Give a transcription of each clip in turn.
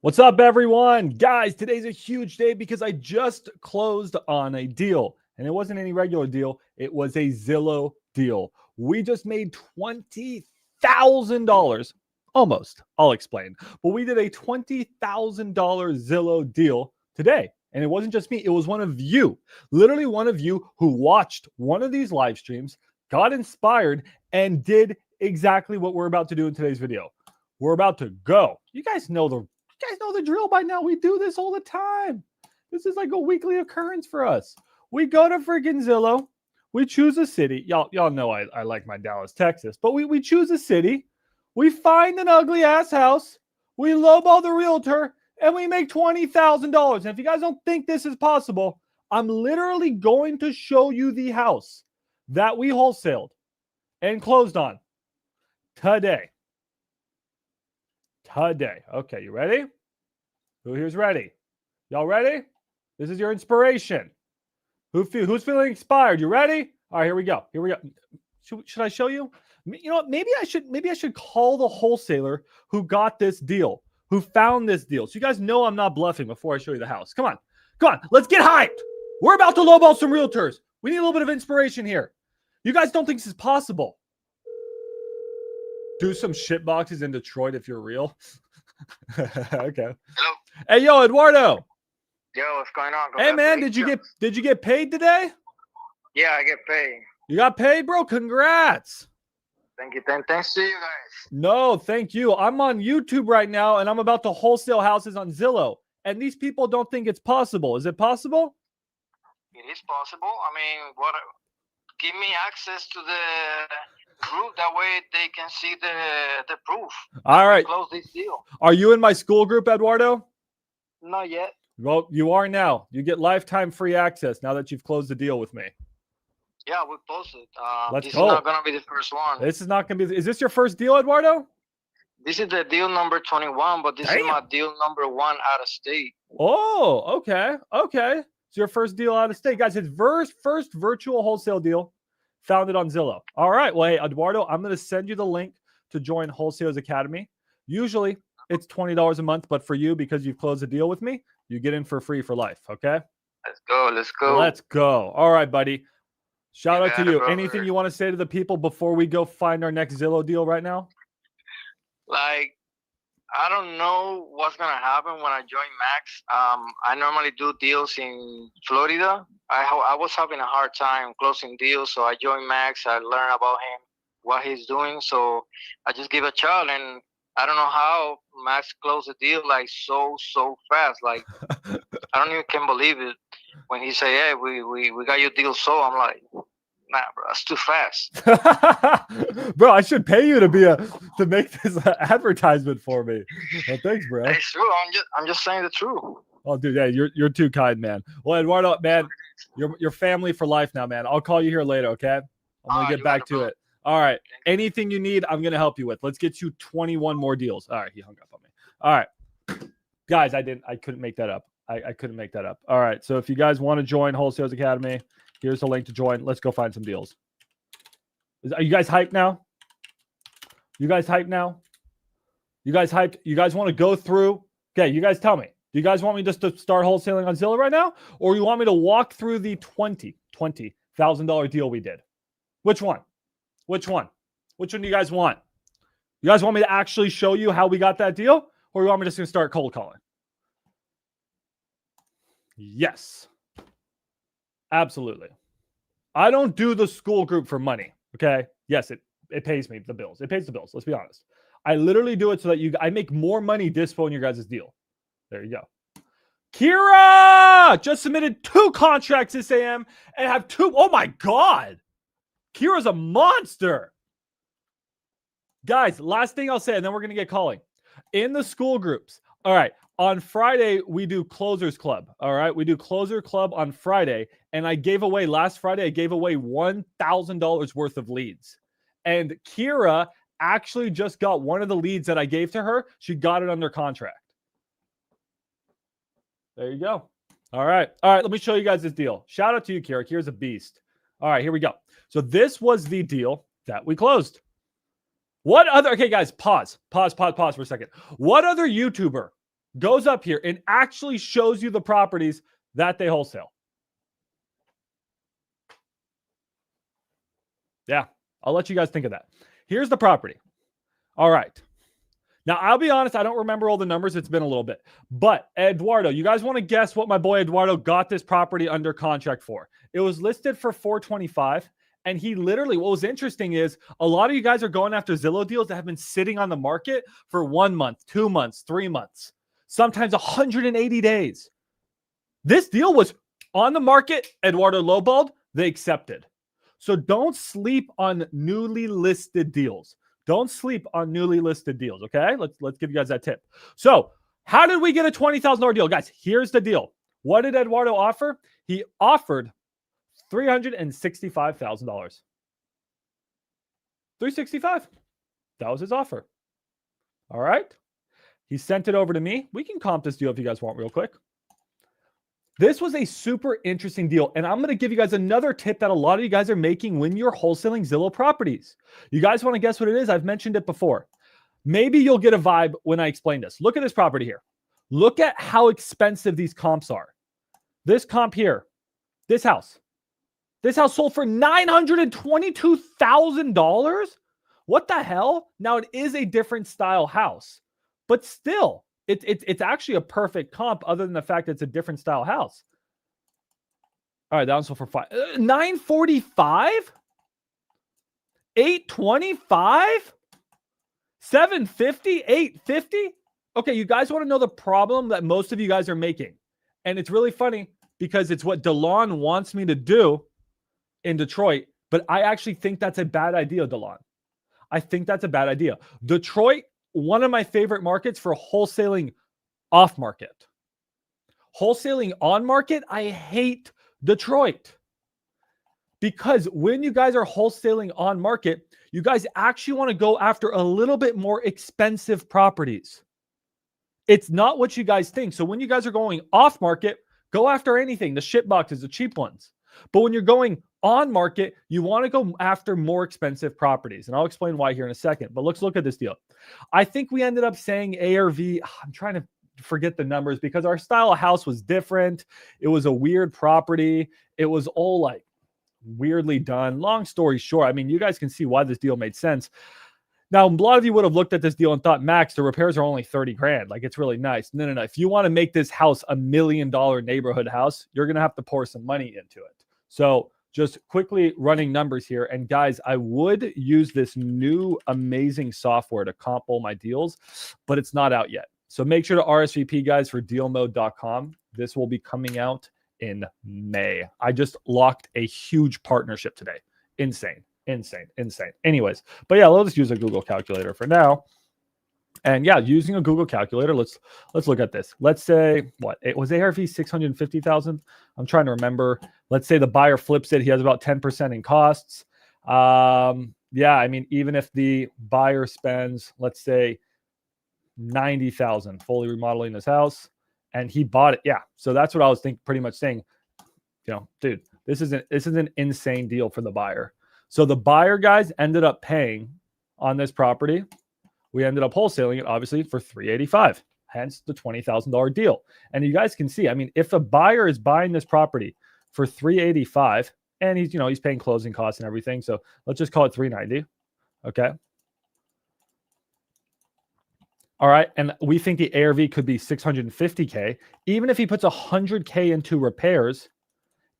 What's up, everyone? Guys, today's a huge day because I just closed on a deal. And it wasn't any regular deal. It was a Zillow deal. We just made $20,000. Almost. I'll explain. But we did a $20,000 Zillow deal today. And it wasn't just me. It was one of you. Literally one of you who watched one of these live streams, got inspired, and did exactly what we're about to do in today's video. We're about to go. You guys know the drill by now. We do this all the time. This is like a weekly occurrence for us. We go to freaking Zillow. We choose a city. Y'all know I like my Dallas, Texas. But we choose a city. We find an ugly ass house. We lowball the realtor. And we make $20,000. And if you guys don't think this is possible, I'm literally going to show you the house that we wholesaled and closed on today. Okay, you ready? Who here's ready? Y'all ready? This is your inspiration. Who's feeling inspired? You ready? All right, here we go. Should I show you? You know what? Maybe I should call the wholesaler who got this deal, who found this deal. So you guys know I'm not bluffing before I show you the house. Come on. Let's get hyped. We're about to lowball some realtors. We need a little bit of inspiration here. You guys don't think this is possible? Do some shit boxes in Detroit if you're real. Okay. Hello. Hey, yo, Eduardo. Yo, what's going on? Hey, man, did you get paid today? Yeah, I get paid. You got paid, bro? Congrats. Thank you. Thanks to you guys. No, thank you. I'm on YouTube right now, and I'm about to wholesale houses on Zillow. And these people don't think it's possible. Is it possible? It is possible. I mean, give me access to the proof. That way they can see the proof. All right. Close this deal. Are you in my school group, Eduardo? Not yet. Well, you are now. You get lifetime free access now that you've closed the deal with me. Yeah, we posted. Let's this go. is not gonna be the first one. This is not going to be. Is this your first deal, Eduardo? This is the deal number 21, but this is my deal number 1 out of state. Oh, okay. It's your first deal out of state. Guys, it's first virtual wholesale deal founded on Zillow. All right. Well, hey, Eduardo, I'm going to send you the link to join Wholesalers Academy. Usually it's $20 a month, but for you, because you've closed a deal with me, you get in for free for life. Okay. Let's go. Let's go. All right, buddy. Shout out to you. Brother. Anything you want to say to the people before we go find our next Zillow deal right now? Like, I don't know what's gonna happen when I join Max. I normally do deals in Florida. I was having a hard time closing deals, so I joined Max. I learned about him, what he's doing. So I just give a shot, and I don't know how Max closed the deal like so fast. Like I don't even can believe it when he say, "Hey, we got your deal." So I'm like, nah, bro, that's too fast. Bro, I should pay you to make this advertisement for me. Well, thanks, bro. It's true. I'm just saying the truth. Oh, dude, yeah, you're too kind, man. Well, Eduardo, man, you're family for life now, man. I'll call you here later, okay? I'm gonna get back to it. All right. Anything you need, I'm gonna help you with. Let's get you 21 more deals. All right, he hung up on me. All right, guys, I couldn't make that up. I couldn't make that up. All right, so if you guys want to join Wholesalers Academy, here's the link to join. Let's go find some deals. Are you guys hyped now? You guys hyped? You guys want to go through? Okay, you guys tell me. Do you guys want me just to start wholesaling on Zillow right now? Or you want me to walk through the $20,000 deal we did? Which one? Which one do you guys want? You guys want me to actually show you how we got that deal? Or you want me just to start cold calling? Yes. Absolutely. I don't do the school group for money. Okay. Yes, it pays me the bills. It pays the bills. Let's be honest. I literally do it so that I make more money dispoing your guys' deal. There you go. Kira just submitted 2 contracts this AM and have 2. Oh my God. Kira's a monster. Guys, last thing I'll say, and then we're going to get calling. In the school groups. All right. On Friday, we do Closers Club. All right. We do Closer Club on Friday. And last Friday, I gave away $1,000 worth of leads. And Kira actually just got one of the leads that I gave to her. She got it under contract. There you go. All right. Let me show you guys this deal. Shout out to you, Kira. Kira's a beast. All right, here we go. So this was the deal that we closed. Okay, guys, pause for a second. What other YouTuber goes up here and actually shows you the properties that they wholesale. Yeah, I'll let you guys think of that. Here's the property. All right. Now, I'll be honest, I don't remember all the numbers. It's been a little bit. But Eduardo, you guys want to guess what my boy Eduardo got this property under contract for? It was listed for $425. And he literally, what was interesting is a lot of you guys are going after Zillow deals that have been sitting on the market for 1 month, 2 months, 3 months, sometimes 180 days. This deal was on the market. Eduardo lowballed. They accepted. So don't sleep on newly listed deals. Don't sleep on newly listed deals, okay? Let's give you guys that tip. So how did we get a $20,000 deal? Guys, here's the deal. What did Eduardo offer? He offered $365,000. $365,000. That was his offer. All right. He sent it over to me. We can comp this deal if you guys want real quick. This was a super interesting deal, and I'm going to give you guys another tip that a lot of you guys are making when you're wholesaling Zillow properties. You guys want to guess what it is? I've mentioned it before. Maybe you'll get a vibe when I explain this. Look at this property here. Look at how expensive these comps are. This comp here, this house sold for $922,000. What the hell? Now, it is a different style house, but still, it's actually a perfect comp other than the fact that it's a different style house. All right, that one sold for $945, $825, $750, $850. Okay, you guys want to know the problem that most of you guys are making, and it's really funny because it's what DeLon wants me to do in Detroit, but I actually think that's a bad idea, DeLon. I think that's a bad idea. Detroit, one of my favorite markets for wholesaling off market. Wholesaling on market, I hate Detroit. Because when you guys are wholesaling on market, you guys actually want to go after a little bit more expensive properties. It's not what you guys think. So when you guys are going off market, go after anything, the shit boxes, the cheap ones. But when you're going on market, you want to go after more expensive properties. And I'll explain why here in a second. But let's look at this deal. I think we ended up saying ARV. I'm trying to forget the numbers because our style of house was different. It was a weird property. It was all like weirdly done. Long story short, I mean, you guys can see why this deal made sense. Now, a lot of you would have looked at this deal and thought, Max, the repairs are only 30 grand. Like, it's really nice. No. If you want to make this house $1 million neighborhood house, you're going to have to pour some money into it. So just quickly running numbers here. And guys, I would use this new amazing software to comp all my deals, but it's not out yet. So make sure to RSVP, guys, for DealMode.com. This will be coming out in May. I just locked a huge partnership today. Insane. Anyways, but yeah, let's use a Google calculator for now. And yeah, using a Google calculator, let's look at this. Let's say what it was ARV 650,000. I'm trying to remember. Let's say the buyer flips it. He has about 10% in costs. Yeah, I mean, even if the buyer spends, let's say 90,000 fully remodeling this house, and he bought it. Yeah, so that's what I was pretty much saying. You know, dude, this is an insane deal for the buyer. So the buyer, guys, ended up paying on this property. We ended up wholesaling it, obviously, for $385, hence the $20,000 deal. And you guys can see, I mean, if a buyer is buying this property for $385, and he's paying closing costs and everything, so let's just call it $390. Okay. All right, and we think the ARV could be $650K. Even if he puts $100K into repairs,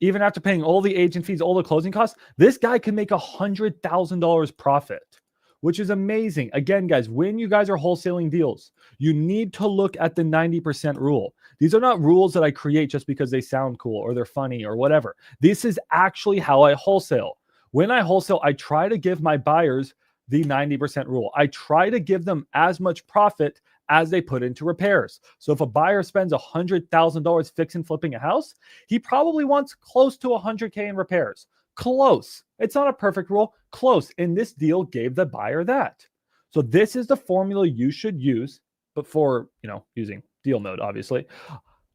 even after paying all the agent fees, all the closing costs, this guy can make $100,000 profit, which is amazing. Again, guys, when you guys are wholesaling deals, you need to look at the 90% rule. These are not rules that I create just because they sound cool or they're funny or whatever. This is actually how I wholesale. When I wholesale, I try to give my buyers the 90% rule. I try to give them as much profit as they put into repairs. So if a buyer spends $100,000 fixing flipping a house, he probably wants close to $100K in repairs. Close. It's not a perfect rule. Close. And this deal gave the buyer that. So this is the formula you should use, but for, using DealMode, obviously,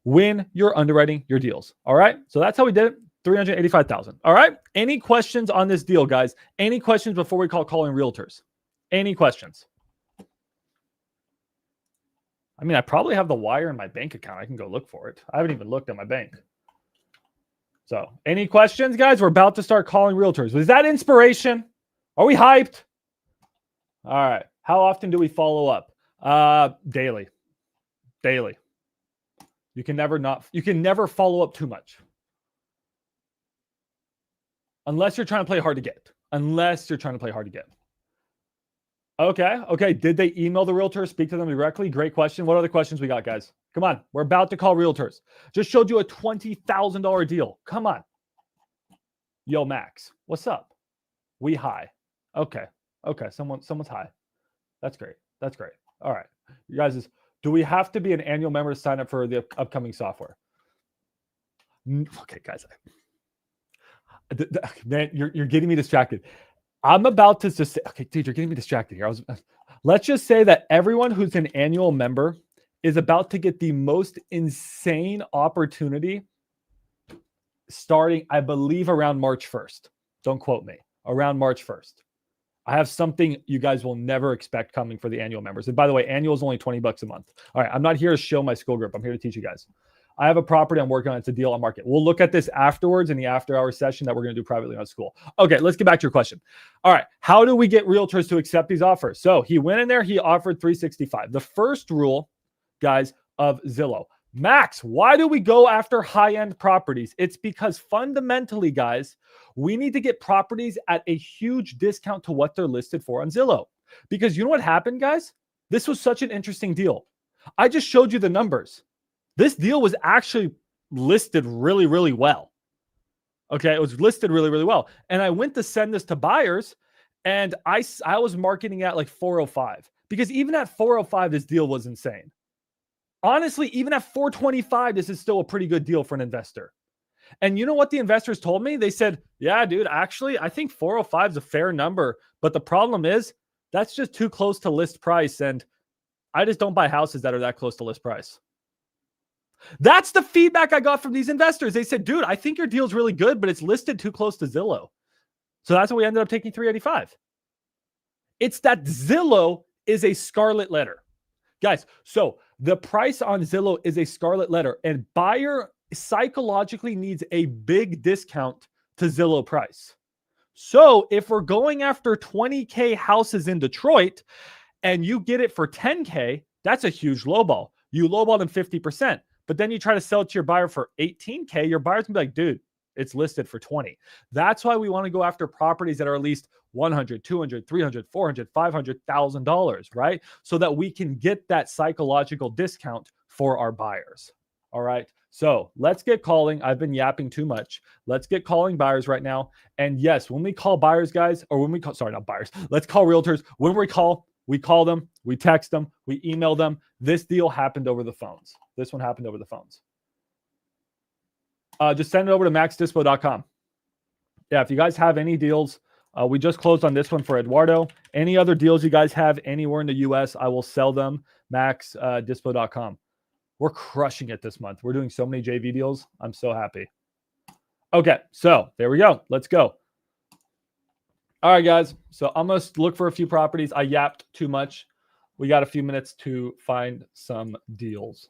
when you're underwriting your deals. All right. So that's how we did it. $385,000. All right. Any questions on this deal, guys? Any questions before we calling realtors? Any questions? I mean, I probably have the wire in my bank account. I can go look for it. I haven't even looked at my bank. So, any questions, guys? We're about to start calling realtors. Was that inspiration? Are we hyped? All right. How often do we follow up? Daily. Daily. You can never follow up too much. Unless you're trying to play hard to get. Okay. Did they email the realtor? Speak to them directly? Great question. What other questions we got, guys? Come on. We're about to call realtors. Just showed you a $20,000 deal. Come on. Yo, Max. What's up? We high. Okay. Someone's high. That's great. All right. You guys, do we have to be an annual member to sign up for the upcoming software? Okay, guys. Man, you're getting me distracted. I'm about to just say, okay, dude, you're getting me distracted here. Let's just say that everyone who's an annual member is about to get the most insane opportunity starting, I believe, around March 1st. Don't quote me. Around March 1st. I have something you guys will never expect coming for the annual members. And by the way, annual is only $20 a month. All right, I'm not here to show my skill group. I'm here to teach you guys. I have a property I'm working on. It's a deal on market. We'll look at this afterwards in the after-hour session that we're going to do privately on school. Okay, let's get back to your question. All right, how do we get realtors to accept these offers? So he went in there. He offered $365. The first rule, guys, of Zillow. Max, why do we go after high-end properties? It's because fundamentally, guys, we need to get properties at a huge discount to what they're listed for on Zillow. Because you know what happened, guys? This was such an interesting deal. I just showed you the numbers. This deal was actually listed really, really well. Okay, it was listed really, really well. And I went to send this to buyers, and I was marketing at like 405. Because even at 405, this deal was insane. Honestly, even at 425, this is still a pretty good deal for an investor. And you know what the investors told me? They said, yeah, dude, actually, I think 405 is a fair number. But the problem is that's just too close to list price. And I just don't buy houses that are that close to list price. That's the feedback I got from these investors. They said, dude, I think your deal's really good, but it's listed too close to Zillow. So that's why we ended up taking 385. It's that Zillow is a scarlet letter. Guys, so the price on Zillow is a scarlet letter, and buyer psychologically needs a big discount to Zillow price. So if we're going after 20K houses in Detroit and you get it for 10K, that's a huge lowball. You lowball them 50%, but then you try to sell it to your buyer for 18K, your buyer's gonna be like, dude, it's listed for 20. That's why we want to go after properties that are at least $100, $200, $300, $400, $500,000, right? So that we can get that psychological discount for our buyers. All right. So let's get calling. I've been yapping too much. Let's get calling buyers right now. And yes, when we call buyers, guys, or when we call, sorry, not buyers, let's call realtors. When we call them, we text them, we email them. This deal happened over the phones. This one happened over the phones. Just send it over to maxdispo.com. Yeah, if you guys have any deals, we just closed on this one for Eduardo. Any other deals you guys have anywhere in the US, I will sell them. maxdispo.com. We're crushing it this month. We're doing so many JV deals. I'm so happy. Okay, so there we go. Let's go. All right, guys. So I'm going to look for a few properties. I yapped too much. We got a few minutes to find some deals.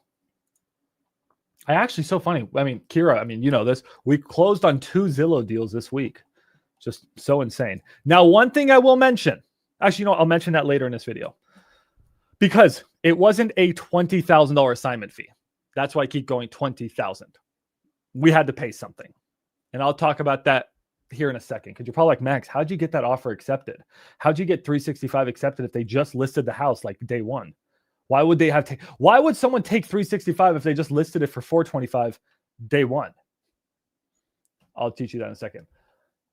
So funny. I mean, Kira, you know this. We closed on 2 Zillow deals this week. Just so insane. Now, one thing I will mention. Actually, you know, I'll mention that later in this video. Because it wasn't a $20,000 assignment fee. That's why I keep going 20,000. We had to pay something. And I'll talk about that here in a second. Because you're probably like, Max, how'd you get that offer accepted? How'd you get 365 accepted if they just listed the house like day one? Why would they have why would someone take 365 if they just listed it for 425 day one? I'll teach you that in a second.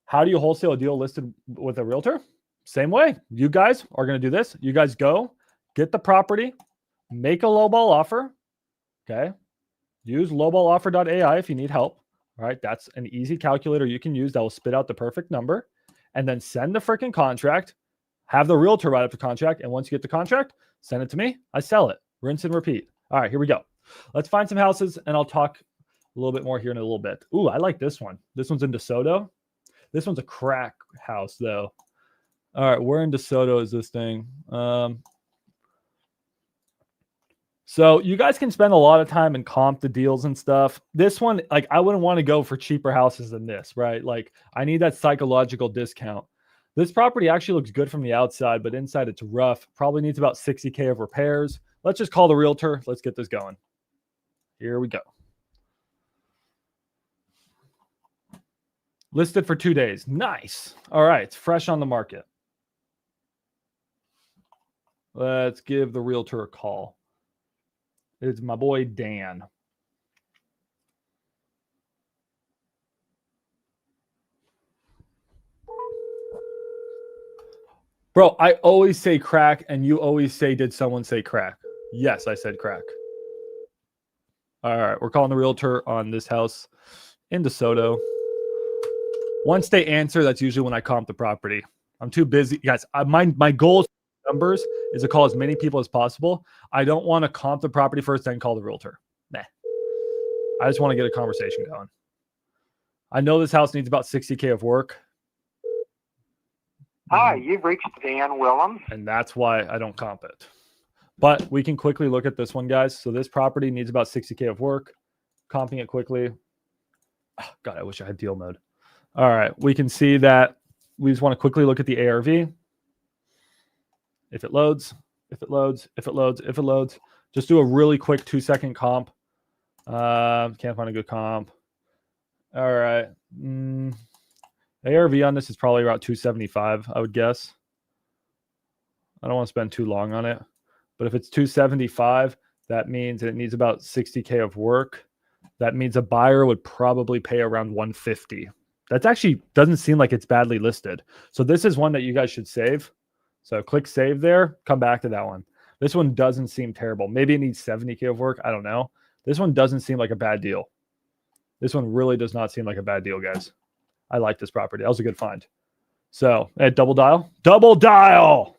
How do you wholesale a deal listed with a realtor? Same way. You guys are going to do this. You guys go get the property, make a lowball offer. Okay. Use lowballoffer.ai if you need help. All right. That's an easy calculator you can use that will spit out the perfect number, and then send the freaking contract, have the realtor write up the contract. And once you get the contract, send it to me. I sell it. Rinse and repeat. All right, here we go. Let's find some houses, and I'll talk a little bit more here in a little bit. Ooh, I like this one. This one's in DeSoto. This one's a crack house, though. All right, where in DeSoto is this thing? So you guys can spend a lot of time and comp the deals and stuff. This one, like, I wouldn't want to go for cheaper houses than this, right? Like, I need that psychological discount. This property actually looks good from the outside, but inside it's rough. Probably needs about 60K of repairs. Let's just call the realtor. Let's get this going. Here we go. Listed for 2 days. Nice. All right. It's fresh on the market. Let's give the realtor a call. It's my boy, Dan. Bro, I always say crack, and you always say, did someone say crack? Yes, I said crack. All right. We're calling the realtor on this house in DeSoto. Once they answer, that's usually when I comp the property. I'm too busy. Guys, my goal numbers is to call as many people as possible. I don't want to comp the property first, then call the realtor. Nah. I just want to get a conversation going. I know this house needs about 60K of work. Hi, you've reached Dan Willems. And that's why I don't comp it. But we can quickly look at this one, guys. So this property needs about 60K of work. Comping it quickly. Oh, God, I wish I had deal mode. All right. We can see that we just want to quickly look at the ARV. If it loads, if it loads, if it loads, if it loads. Just do a really quick 2-second comp. Can't find a good comp. All right. ARV on this is probably about 275, I would guess. I don't want to spend too long on it. But if it's 275, that means it needs about 60K of work. That means a buyer would probably pay around 150. That actually doesn't seem like it's badly listed. So this is one that you guys should save. So click save there. Come back to that one. This one doesn't seem terrible. Maybe it needs 70K of work. I don't know. This one doesn't seem like a bad deal. This one really does not seem like a bad deal, guys. I like this property. That was a good find. So double dial. Double dial.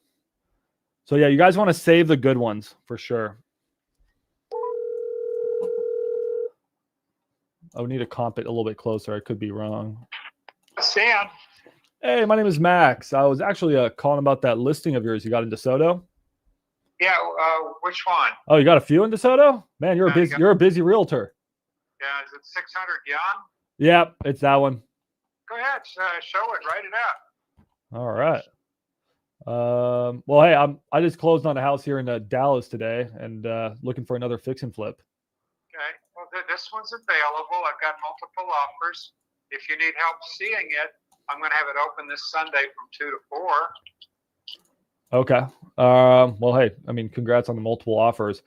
So yeah, you guys want to save the good ones for sure. I would need to comp it a little bit closer. I could be wrong. Sam. Hey, my name is Max. I was actually calling about that listing of yours you got in DeSoto. Yeah, which one? Oh, you got a few in DeSoto? Man, you're a busy realtor. Yeah, is it 600 Yon? Yeah, it's that one. Go ahead, show it, write it out. All right. Well, hey, I just closed on a house here in Dallas today, and looking for another fix and flip. Okay, well, this one's available. I've got multiple offers. If you need help seeing it, I'm going to have it open this Sunday from 2 to 4. Okay. Well, hey, I mean, congrats on the multiple offers.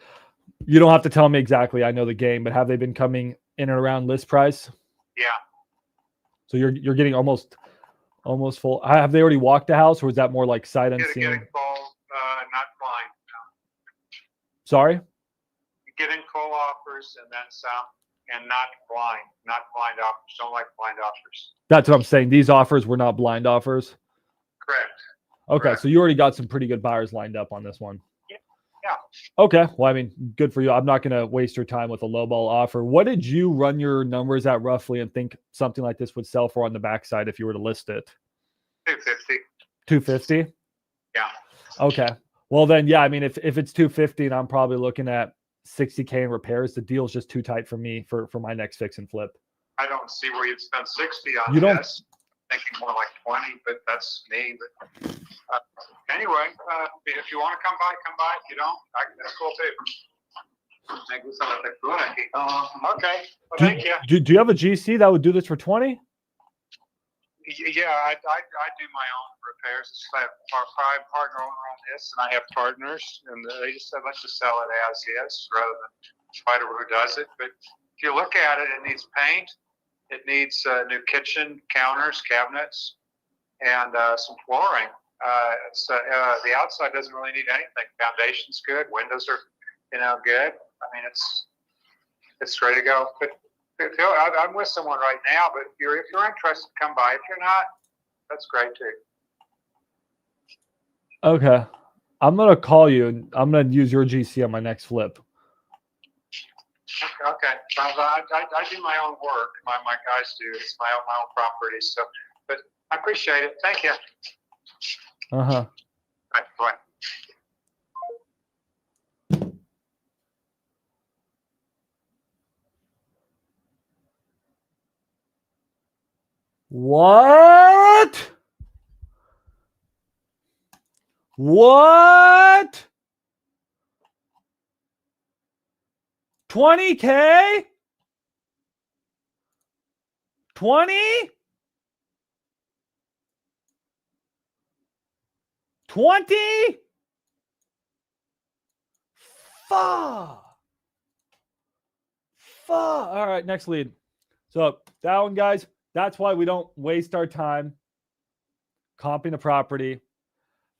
You don't have to tell me exactly. I know the game, but have they been coming in and around list price? Yeah. So you're getting almost full. Have they already walked the house, or is that more like sight unseen? Getting full, not blind. No. Sorry? You're getting full offers and then some, and not blind offers. Don't like blind offers. That's what I'm saying. These offers were not blind offers. Correct. Okay, Correct. So you already got some pretty good buyers lined up on this one. Yeah. Okay, well, I mean, good for you. I'm not going to waste your time with a lowball offer. What did you run your numbers at roughly and think something like this would sell for on the backside if you were to list it? 250. 250? Yeah. Okay. Well, then, yeah, I mean, if it's 250 and I'm probably looking at 60K in repairs, the deal's just too tight for me for my next fix and flip. I don't see where you'd spend 60 on You don't- this. Thinking more like 20, but that's me. But anyway, if you want to come by, come by. If you don't, that's cool too. Okay. Well, thank you. Do you have a GC that would do this for 20? Yeah, I do my own repairs. I have a partner owner on this, and I have partners, and they just said let's just sell it as is rather than fight over who does it. But if you look at it, it needs paint. It needs new kitchen, counters, cabinets, and some flooring. The outside doesn't really need anything. Foundation's good. Windows are, good. I mean, it's ready to go. But I'm with someone right now. But if you're interested, come by. If you're not, that's great too. Okay, I'm gonna call you, and I'm gonna use your GC on my next flip. Okay. I do my own work. My guys do. It's my own property. So, but I appreciate it. Thank you. Uh-huh. Bye. What? What? 20K? 20? 20? Fuck. All right, next lead. So that one, guys, that's why we don't waste our time comping a property.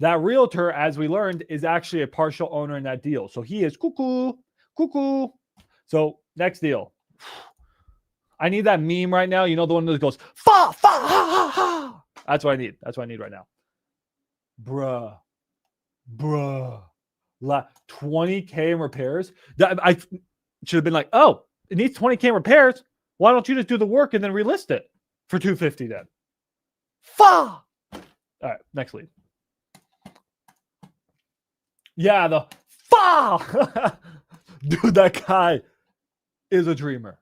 That realtor, as we learned, is actually a partial owner in that deal. So he is cuckoo. So next deal. I need that meme right now. You know, the one that goes, fa, fa, ha, ha, ha. That's what I need. That's what I need right now. Bruh. 20K in repairs. I should have been like, oh, it needs 20K in repairs. Why don't you just do the work and then relist it for 250 then? Fa. All right, next lead. Yeah, the fa. Dude, that guy is a dreamer.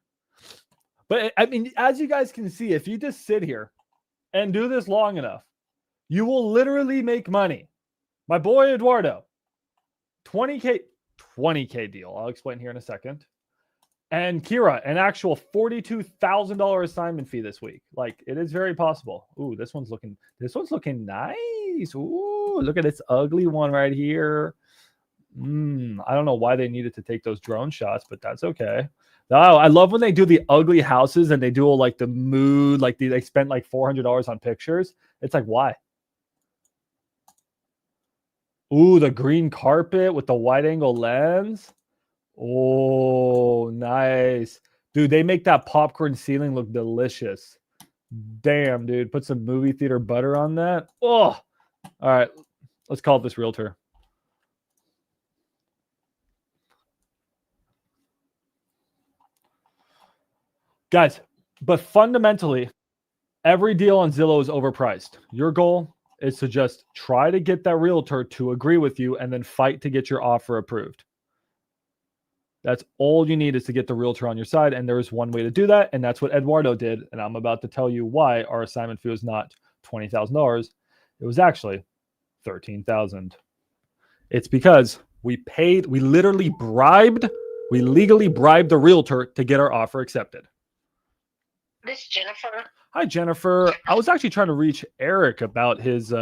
But I mean, as you guys can see, if you just sit here and do this long enough, you will literally make money. My boy Eduardo, 20K deal. I'll explain here in a second. And Kira, an actual $42,000 assignment fee this week. Like, it is very possible. Ooh, this one's looking nice. Ooh, look at this ugly one right here. I don't know why they needed to take those drone shots, but that's okay. Oh, I love when they do the ugly houses and they do all like the mood, like they spent like $400 on pictures. It's like, why? Ooh, the green carpet with the wide angle lens. Oh, nice. Dude, they make that popcorn ceiling look delicious. Damn, dude. Put some movie theater butter on that. Oh, all right. Let's call this realtor. Guys, but fundamentally, every deal on Zillow is overpriced. Your goal is to just try to get that realtor to agree with you and then fight to get your offer approved. That's all you need is to get the realtor on your side. And there is one way to do that. And that's what Eduardo did. And I'm about to tell you why our assignment fee was not $20,000. It was actually $13,000. It's because we legally bribed the realtor to get our offer accepted. This is Jennifer. Hi, Jennifer. I was actually trying to reach Eric about his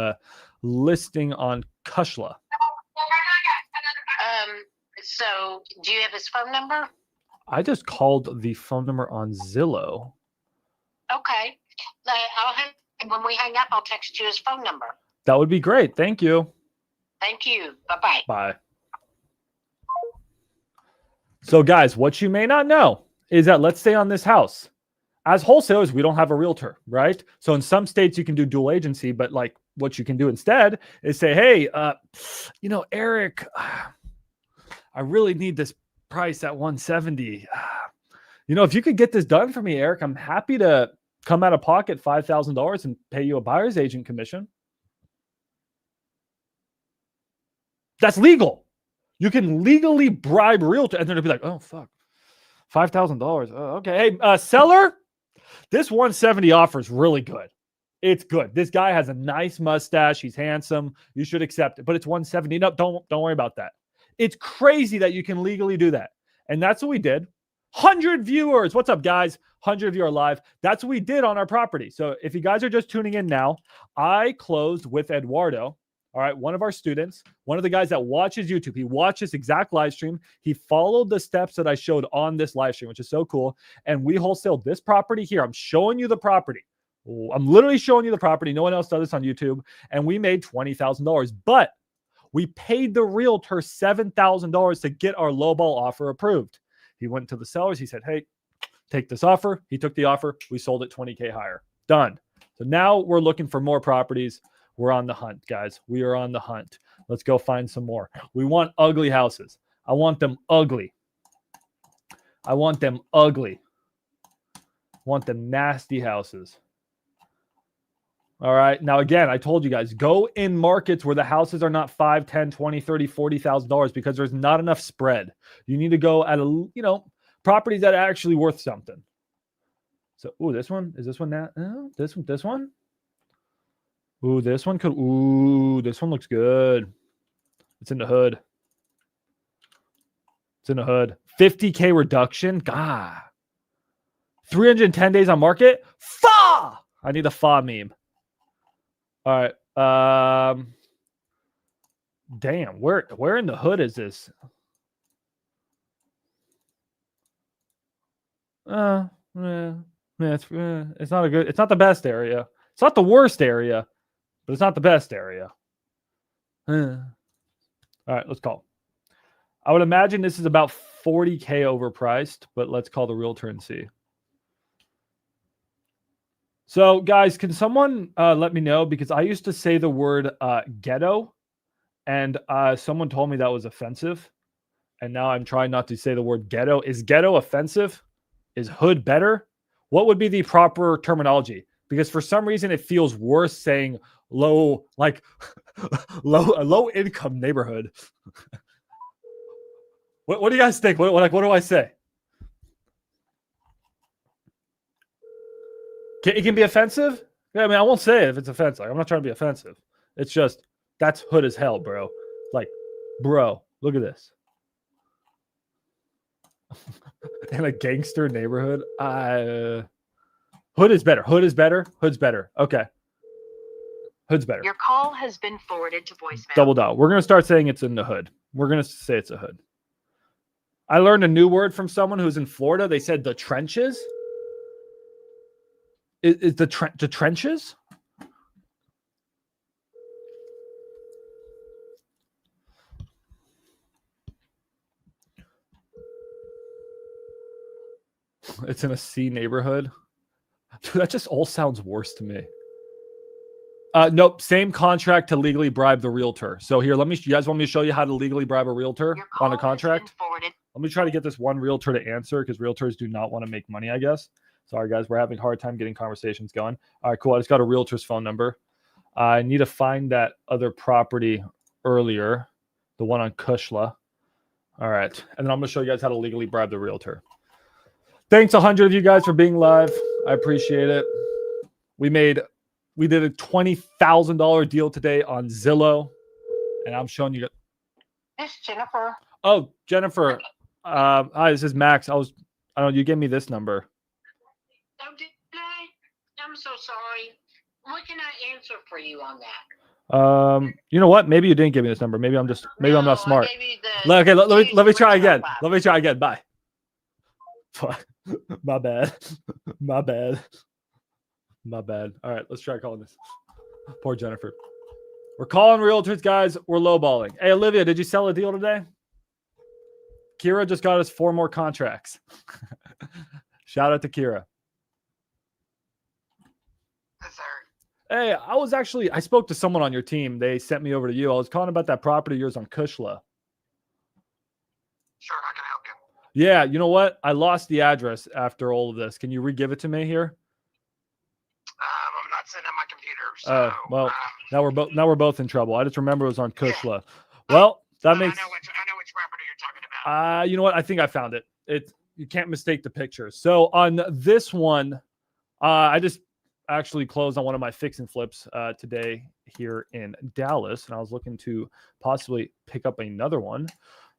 listing on Kushla. So do you have his phone number? I just called the phone number on Zillow. Okay. When we hang up, I'll text you his phone number. That would be great. Thank you. Thank you. Bye-bye. Bye. So, guys, what you may not know is that let's stay on this house. As wholesalers, we don't have a realtor, right? So in some states you can do dual agency, but like what you can do instead is say, hey, Eric, I really need this price at 170. If you could get this done for me, Eric, I'm happy to come out of pocket $5,000 and pay you a buyer's agent commission. That's legal. You can legally bribe a realtor and then they'll be like, oh, fuck. $5,000. Oh, okay. Hey, seller, this 170 offer is really good. It's good. This guy has a nice mustache. He's handsome. You should accept it. But it's 170. No, don't worry about that. It's crazy that you can legally do that. And that's what we did. 100 viewers. What's up, guys? 100 of you are live. That's what we did on our property. So if you guys are just tuning in now, I closed with Eduardo. All right, one of our students, one of the guys that watches YouTube, he watched this exact live stream. He followed the steps that I showed on this live stream, which is so cool. And we wholesaled this property here. I'm showing you the property. I'm literally showing you the property. No one else does this on YouTube. And we made $20,000. But we paid the realtor $7,000 to get our lowball offer approved. He went to the sellers. He said, hey, take this offer. He took the offer. We sold it $20K higher. Done. So now we're looking for more properties. We're on the hunt, guys. We are on the hunt. Let's go find some more. We want ugly houses. I want them ugly. I want them ugly. I want them nasty houses. All right. Now, again, I told you guys, go in markets where the houses are not $5, $10, $20, $30, $40,000 because there's not enough spread. You need to go at properties that are actually worth something. So, ooh, this one is this one now? This one. Ooh, this one could. Ooh, this one looks good. It's in the hood. It's in the hood. 50K reduction. God. 310 days on market. Fa! I need a fa meme. All right. Damn. Where in the hood is this? It's not a good. It's not the best area. It's not the worst area, but it's not the best area. All right, let's call. I would imagine this is about 40K overpriced, but let's call the realtor and see. So, guys, can someone let me know? Because I used to say the word ghetto, and someone told me that was offensive. And now I'm trying not to say the word ghetto. Is ghetto offensive? Is hood better? What would be the proper terminology? Because for some reason it feels worse saying low, like low income neighborhood. What do you guys think? What do I say? It can be offensive? Yeah, I mean, I won't say it if it's offensive. I'm not trying to be offensive. It's just, that's hood as hell, bro. Like, bro, look at this. In a gangster neighborhood. Hood is better. Hood is better. Hood's better. Okay. Hood's better. Your call has been forwarded to voicemail. Double dot. We're going to start saying it's in the hood. We're going to say it's a hood. I learned a new word from someone who's in Florida. They said the trenches. Is the trenches? It's in a C neighborhood. Dude, that just all sounds worse to me. Nope. Same contract to legally bribe the realtor. So here, you guys want me to show you how to legally bribe a realtor on a contract? Let me try to get this one realtor to answer because realtors do not want to make money, I guess. Sorry, guys. We're having a hard time getting conversations going. All right, cool. I just got a realtor's phone number. I need to find that other property earlier, the one on Kushla. All right. And then I'm going to show you guys how to legally bribe the realtor. Thanks 100 of you guys for being live. I appreciate it. We did a $20,000 deal today on Zillow, and I'm showing you. This Jennifer. Oh, Jennifer. Hi, this is Max. I don't know. You gave me this number. Oh, did I? I'm so sorry. What can I answer for you on that? You know what? Maybe you didn't give me this number. Maybe I'm not smart. I gave you the, Okay, let me try again. Five. Let me try again. Bye. My bad. My bad. My bad. All right, let's try calling this. Poor Jennifer. We're calling realtors, guys. We're lowballing. Hey, Olivia, did you sell a deal today? Kira just got us 4 more contracts. Shout out to Kira. Yes, sir. Hey, I spoke to someone on your team. They sent me over to you. I was calling about that property of yours on Kushla. Sure, I can help you. Yeah, you know what? I lost the address after all of this. Can you re-give it to me here? I'm not sitting at my computer. So, well, now we're both in trouble. I just remember it was on Kushla. Yeah. Well, that makes. I know which property you're talking about. You know what? I think I found it. You can't mistake the picture. So on this one, I just actually closed on one of my fix and flips today here in Dallas, and I was looking to possibly pick up another one.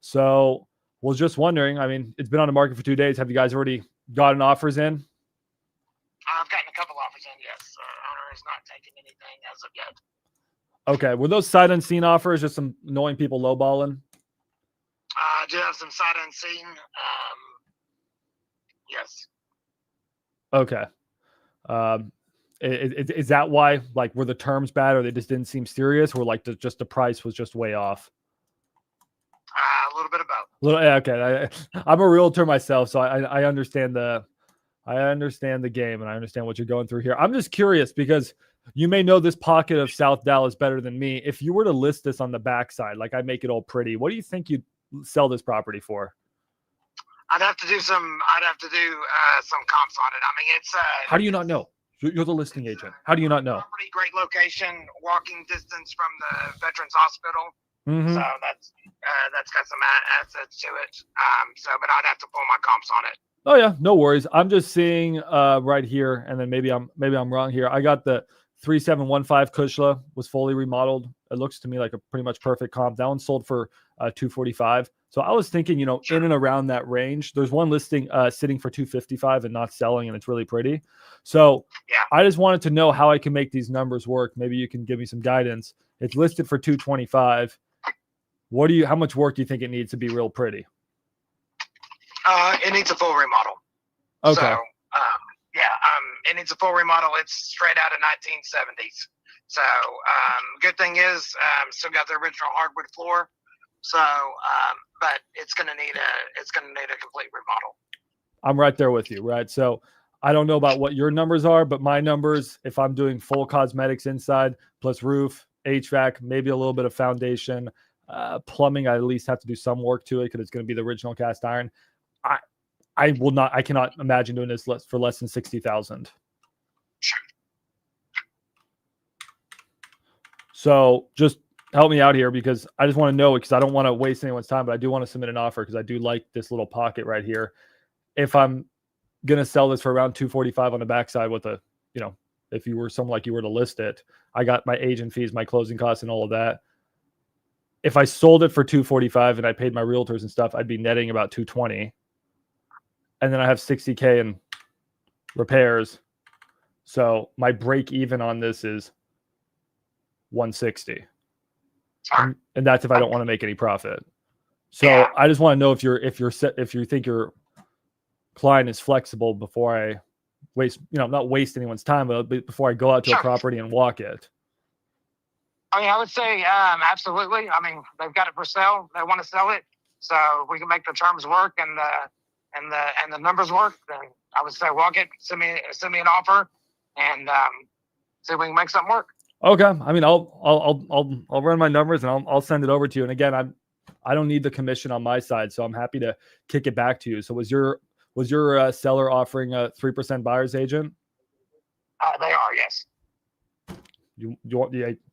So was just wondering. I mean, it's been on the market for 2 days. Have you guys already gotten offers in? I've gotten a couple offers in. Yes, owner has not taken anything as of yet. Okay, were those sight unseen offers? Just some annoying people lowballing? I do have some sight unseen. Yes. Okay. Is that why? Like, were the terms bad, or they just didn't seem serious, or like just the price was just way off? A little bit of both. Okay. I'm a realtor myself, so I understand the game, and I understand what you're going through here. I'm just curious because you may know this pocket of South Dallas better than me. If you were to list this on the backside, like I make it all pretty, what do you think you'd sell this property for? I'd have to do some comps on it. I mean, it's how do you not know? You're the listing agent. How do you not know? Property, great location, walking distance from the Veterans Hospital. Mm-hmm. So that's got some assets to it. But I'd have to pull my comps on it. Oh yeah, no worries. I'm just seeing right here, and then maybe I'm wrong here. I got the 3715 Kushla was fully remodeled. It looks to me like a pretty much perfect comp. That one sold for 245. So I was thinking, in and around that range. There's one listing sitting for 255 and not selling, and it's really pretty. So Yeah. I just wanted to know how I can make these numbers work. Maybe you can give me some guidance. It's listed for 225. How much work do you think it needs to be real pretty? It needs a full remodel. Okay. So, it needs a full remodel. It's straight out of 1970s. So, good thing is, still got the original hardwood floor. So, but it's gonna need a complete remodel. I'm right there with you, right? So I don't know about what your numbers are, but my numbers, if I'm doing full cosmetics inside plus roof, HVAC, maybe a little bit of foundation, plumbing, I at least have to do some work to it because it's going to be the original cast iron. I cannot imagine doing this for less than 60,000. So just help me out here because I just want to know it because I don't want to waste anyone's time, but I do want to submit an offer because I do like this little pocket right here. If I'm going to sell this for around 245 on the backside with a, if you were someone like you were to list it, I got my agent fees, my closing costs and all of that. If I sold it for 245 and I paid my realtors and stuff, I'd be netting about 220. And then I have 60K in repairs. So my break even on this is 160. And that's if I don't want to make any profit. So I just want to know if you think your client is flexible before I waste, not waste anyone's time, but before I go out to a property and walk it. I mean, I would say absolutely. I mean, they've got it for sale. They want to sell it, so if we can make the terms work and the numbers work, then I would say walk it. Send me an offer, and see if we can make something work. Okay. I mean, I'll run my numbers and I'll send it over to you. And again, I don't need the commission on my side, so I'm happy to kick it back to you. So was your seller offering a 3% buyer's agent? They are, yes.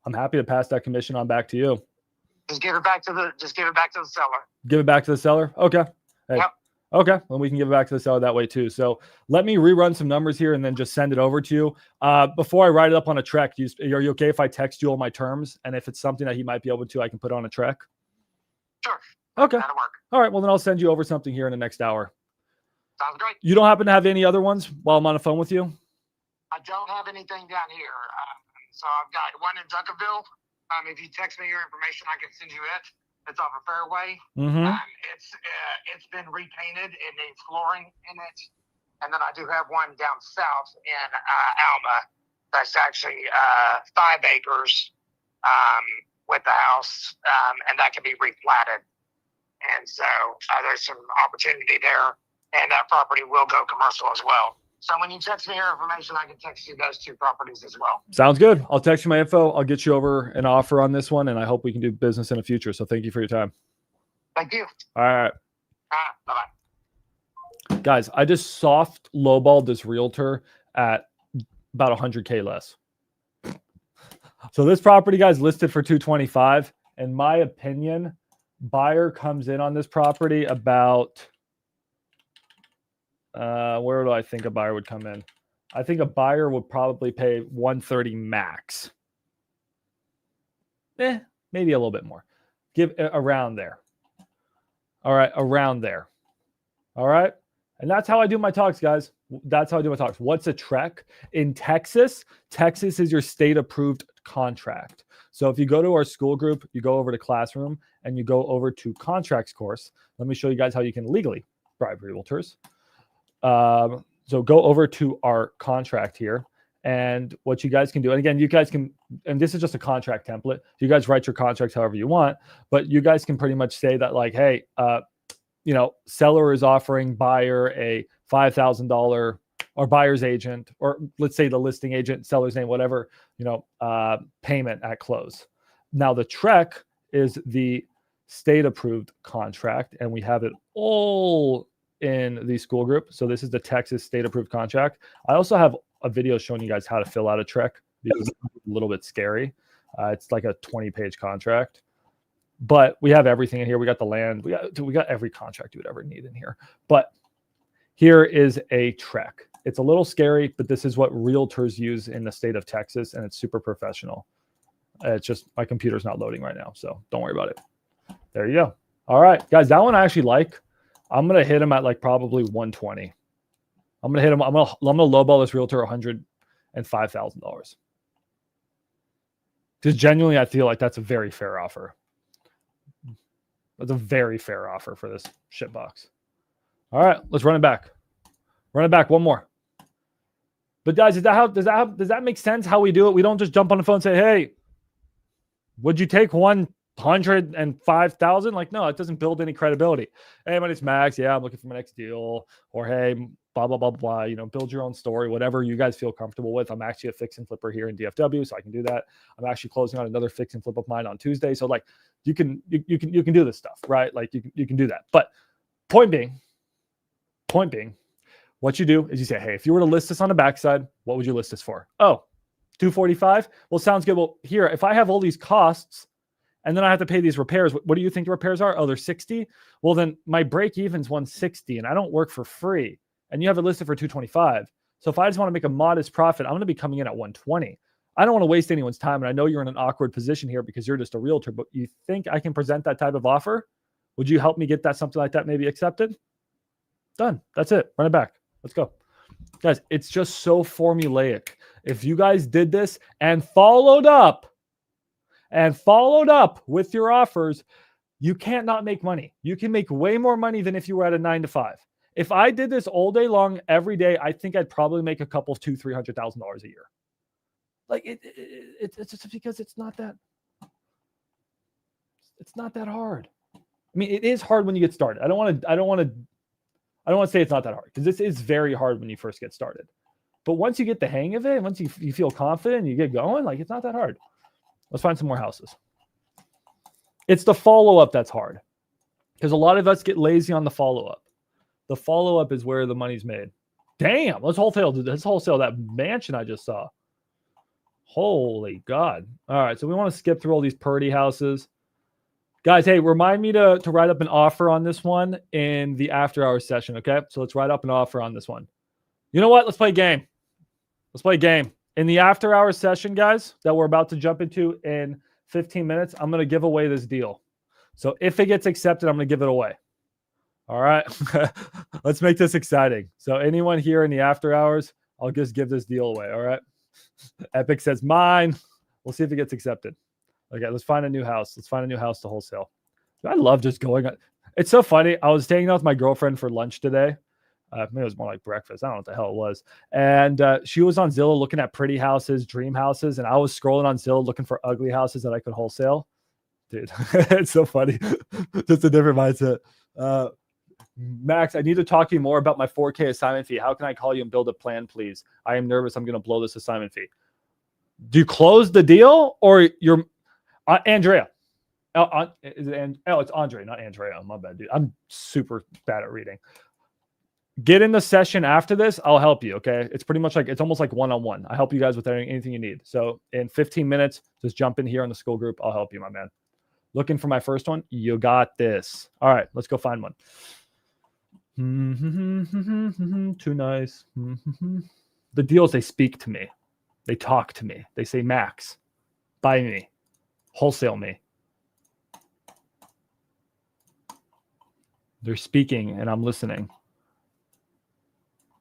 I'm happy to pass that commission on back to you. Just give it back to the seller. Give it back to the seller? Okay. Hey. Yep. Okay. Well, we can give it back to the seller that way too. So let me rerun some numbers here and then just send it over to you. Before I write it up on a trek, are you okay if I text you all my terms? And if it's something that he might be able to, I can put on a trek? Sure. Okay. That'll work. All right. Well, then I'll send you over something here in the next hour. Sounds great. You don't happen to have any other ones while I'm on the phone with you? I don't have anything down here. So I've got one in Duncanville. If you text me your information, I can send you it. It's off of Fairway. Mm-hmm. It's been repainted. It needs flooring in it. And then I do have one down south in Alma that's actually 5 acres with the house, and that can be replatted. And so there's some opportunity there, and that property will go commercial as well. So when you text me your information, I can text you those 2 properties as well. Sounds good. I'll text you my info. I'll get you over an offer on this one, and I hope we can do business in the future. So thank you for your time. Thank you. All right. Bye-bye. Guys, I just soft lowballed this realtor at about 100K less. So this property, guys, listed for 225. In my opinion, buyer comes in on this property about... where do I think a buyer would come in? I think a buyer would probably pay 130 max. Maybe a little bit more. Give around there. All right, around there. All right. And that's how I do my talks, guys. That's how I do my talks. What's a trek? In Texas, Texas is your state approved contract. So if you go to our school group, you go over to Classroom and you go over to contracts course. Let me show you guys how you can legally bribe realtors. So go over to our contract here, and what you guys can do, and again, you guys can, and this is just a contract template. You guys write your contracts however you want, but you guys can pretty much say that like, hey, seller is offering buyer a $5,000 or buyer's agent, or let's say the listing agent, seller's name, whatever, payment at close. Now the trek is the state approved contract, and we have it all in the school group. So this is the Texas state approved contract. I also have a video showing you guys how to fill out a trek because it's a little bit scary. It's like a 20-page contract, but we have everything in here. We got the land. We got every contract you would ever need in here. But Here is a trek. It's a little scary, but this is what realtors use in the state of Texas, and it's super professional. It's just my computer's not loading right now, so don't worry about it. There you go. All right, guys, that one I actually like. I'm gonna hit him at like probably 120. I'm gonna hit him. I'm gonna lowball this realtor $105,000. Because genuinely, I feel like that's a very fair offer. That's a very fair offer for this shit box. All right, let's run it back. Run it back one more. But guys, does that make sense how we do it? We don't just jump on the phone and say, "Hey, would you take 105,000?" Like, no, it doesn't build any credibility. Hey, my name's Max. Yeah, I'm looking for my next deal. Or hey, blah blah blah blah. You know, build your own story, whatever you guys feel comfortable with. I'm actually a fix and flipper here in DFW, so I can do that. I'm actually closing on another fix and flip of mine on Tuesday. So like, you can do this stuff, right? Like you can do that. But point being, what you do is you say, hey, if you were to list this on the backside, what would you list this for? Oh, 245. Well, sounds good. Well, here, if I have all these costs and then I have to pay these repairs, what do you think the repairs are? Oh, they're 60. Well, then my break even's 160 and I don't work for free. And you have it listed for 225. So if I just want to make a modest profit, I'm going to be coming in at 120. I don't want to waste anyone's time. And I know you're in an awkward position here because you're just a realtor, but you think I can present that type of offer? Would you help me get that something like that maybe accepted? Done. That's it. Run it back. Let's go. Guys, it's just so formulaic. If you guys did this and followed up with your offers, you can't not make money. You can make way more money than if you were at a 9-to-5. If I did this all day long, every day, I think I'd probably make a couple of $200,000-$300,000 a year. Like it's just because it's not that hard. I mean, it is hard when you get started. I don't want to say it's not that hard because this is very hard when you first get started. But once you get the hang of it, once you feel confident and you get going, like it's not that hard. Let's find some more houses. It's the follow-up that's hard because a lot of us get lazy on the follow-up. The follow-up is where the money's made. Damn, let's wholesale that mansion I just saw. Holy God. All right, so we want to skip through all these Purdy houses. Guys, hey, remind me to write up an offer on this one in the after-hours session, okay? So let's write up an offer on this one. You know what? Let's play a game. Let's play a game. In the after-hours session, guys, that we're about to jump into in 15 minutes, I'm going to give away this deal. So if it gets accepted, I'm going to give it away. All right? Let's make this exciting. So anyone here in the after-hours, I'll just give this deal away, all right? Epic says mine. We'll see if it gets accepted. Okay, let's find a new house. Let's find a new house to wholesale. I love just going on. It's so funny. I was staying out with my girlfriend for lunch today. Maybe it was more like breakfast. I don't know what the hell it was. And she was on Zillow looking at pretty houses, dream houses. And I was scrolling on Zillow looking for ugly houses that I could wholesale. Dude, it's so funny. Just a different mindset. Max, I need to talk to you more about my 4K assignment fee. How can I call you and build a plan, please? I am nervous. I'm going to blow this assignment fee. Do you close the deal or you're Andrea? It's Andre, not Andrea. My bad, dude. I'm super bad at reading. Get in the session after this. I'll help you. Okay. It's pretty much like, it's almost like one-on-one. I help you guys with anything you need. So in 15 minutes, just jump in here in the school group. I'll help you, my man. Looking for my first one. You got this. All right, let's go find one. Too nice. The deals, they speak to me. They talk to me. They say, Max, buy me, wholesale me. They're speaking and I'm listening.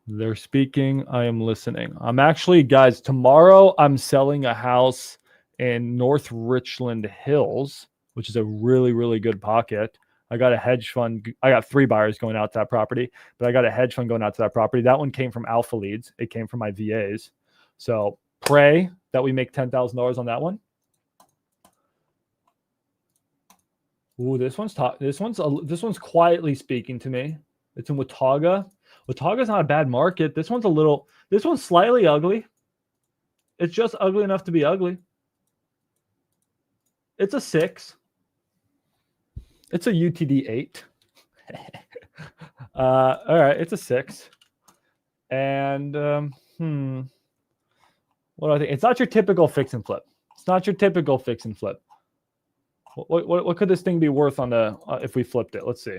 They're speaking. I am listening. I'm actually, guys, tomorrow I'm selling a house in North Richland Hills, which is a really, really good pocket. I got a hedge fund. I got 3 buyers going out to that property, but I got a hedge fund going out to that property. That one came from Alpha Leads. It came from my VAs. So pray that we make $10,000 on that one. Ooh, this one's quietly speaking to me. It's in Watauga. Watauga's not a bad market. This one's slightly ugly. It's just ugly enough to be ugly. It's a 6. It's a UTD 8. All right, it's a 6. And what do I think? It's not your typical fix and flip. It's not your typical fix and flip. What could this thing be worth on the if we flipped it? Let's see.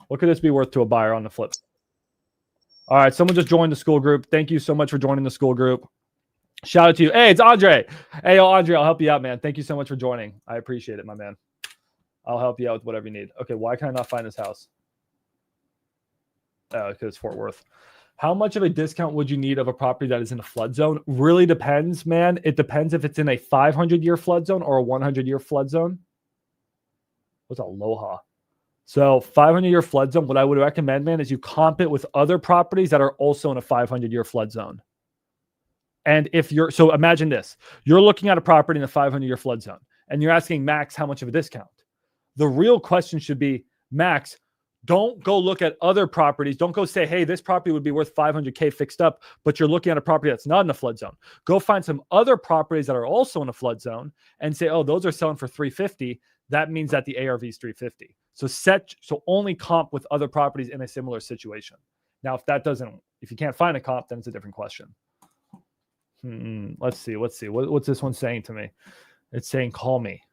What could this be worth to a buyer on the flip? All right, someone just joined the school group. Thank you so much for joining the school group. Shout out to you. Hey, it's Andre. Hey, Andre, I'll help you out, man. Thank you so much for joining. I appreciate it, my man. I'll help you out with whatever you need. Okay, why can I not find this house? Oh, because it's Fort Worth. How much of a discount would you need of a property that is in a flood zone? Really depends, man. It depends if it's in a 500-year flood zone or a 100-year flood zone. What's Aloha? So 500-year flood zone, what I would recommend, man, is you comp it with other properties that are also in a 500-year flood zone. And if you're, so imagine this, you're looking at a property in a 500-year flood zone and you're asking Max how much of a discount. The real question should be, Max, don't go look at other properties. Don't go say, hey, this property would be worth $500K fixed up, but you're looking at a property that's not in a flood zone. Go find some other properties that are also in a flood zone and say, oh, those are selling for $350. That means that the ARV is $350. So only comp with other properties in a similar situation. Now, if you can't find a comp, then it's a different question. Let's see. What's this one saying to me? It's saying, call me.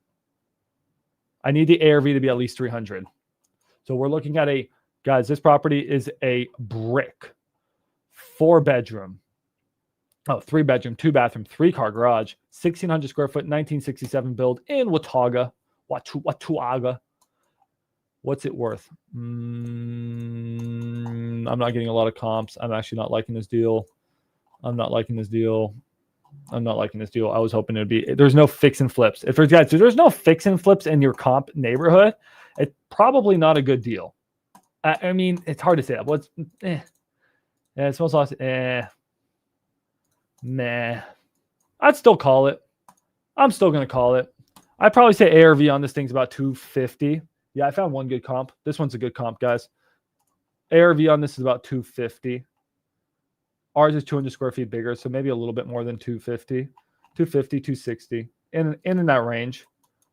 I need the ARV to be at least 300. So we're looking at guys, this property is a brick, 4-bedroom, 3-bedroom, 2-bathroom, 3-car garage, 1,600 square foot, 1967 build in Watauga. What's it worth? I'm not getting a lot of comps. I'm actually not liking this deal. I was hoping it'd be, there's no fix and flips. If there's no fix and flips in your comp neighborhood, it's probably not a good deal. I mean, it's hard to say that. What's it smells like meh. I'd still call it. I'm still gonna call it. I'd probably say ARV on this thing's about 250. Yeah, I found one good comp. This one's a good comp, guys. ARV on this is about 250. Ours is 200 square feet bigger, so maybe a little bit more than 250, 260, in that range.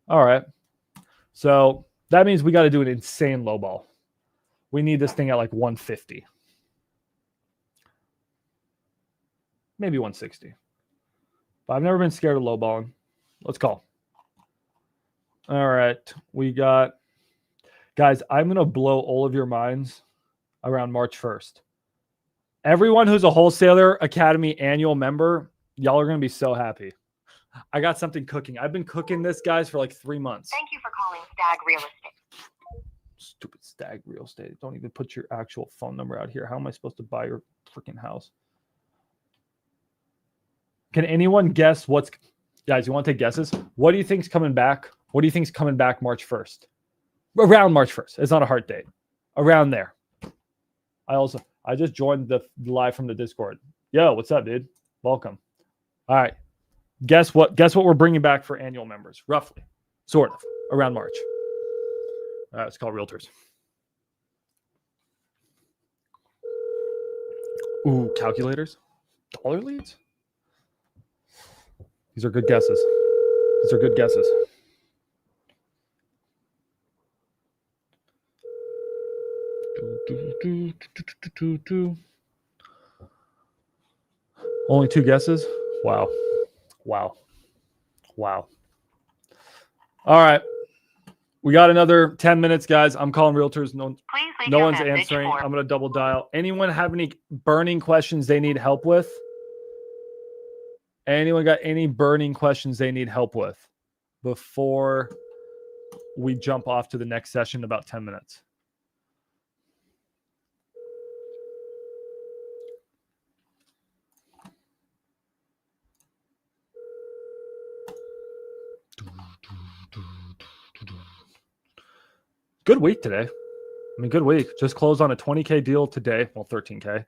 All right. So that means we got to do an insane lowball. We need this thing at like 150. Maybe 160. But I've never been scared of lowballing. Let's call. All right. We got, guys, I'm going to blow all of your minds around March 1st. Everyone who's a Wholesaler Academy annual member, y'all are going to be so happy. I got something cooking. I've been cooking this, guys, for like 3 months. Thank you for calling Stag Real Estate. Stupid Stag Real Estate. Don't even put your actual phone number out here. How am I supposed to buy your freaking house? Can anyone guess guys, you want to take guesses? What do you think's coming back? What do you think's coming back March 1st? Around March 1st. It's not a hard date. Around there. I just joined the live from the Discord. Yo, what's up, dude? Welcome. All right. Guess what we're bringing back for annual members? Roughly. Sort of. Around March. All right, it's called Realtors. Ooh, calculators? Dollar leads? These are good guesses. Only 2 guesses? Wow. All right. We got another 10 minutes, guys. I'm calling Realtors. No one's answering. I'm going to double dial. Anyone have any burning questions they need help with? Anyone got any burning questions they need help with before we jump off to the next session in about 10 minutes? Good week today. Good week. Just closed on a 20K deal today. Well, 13K.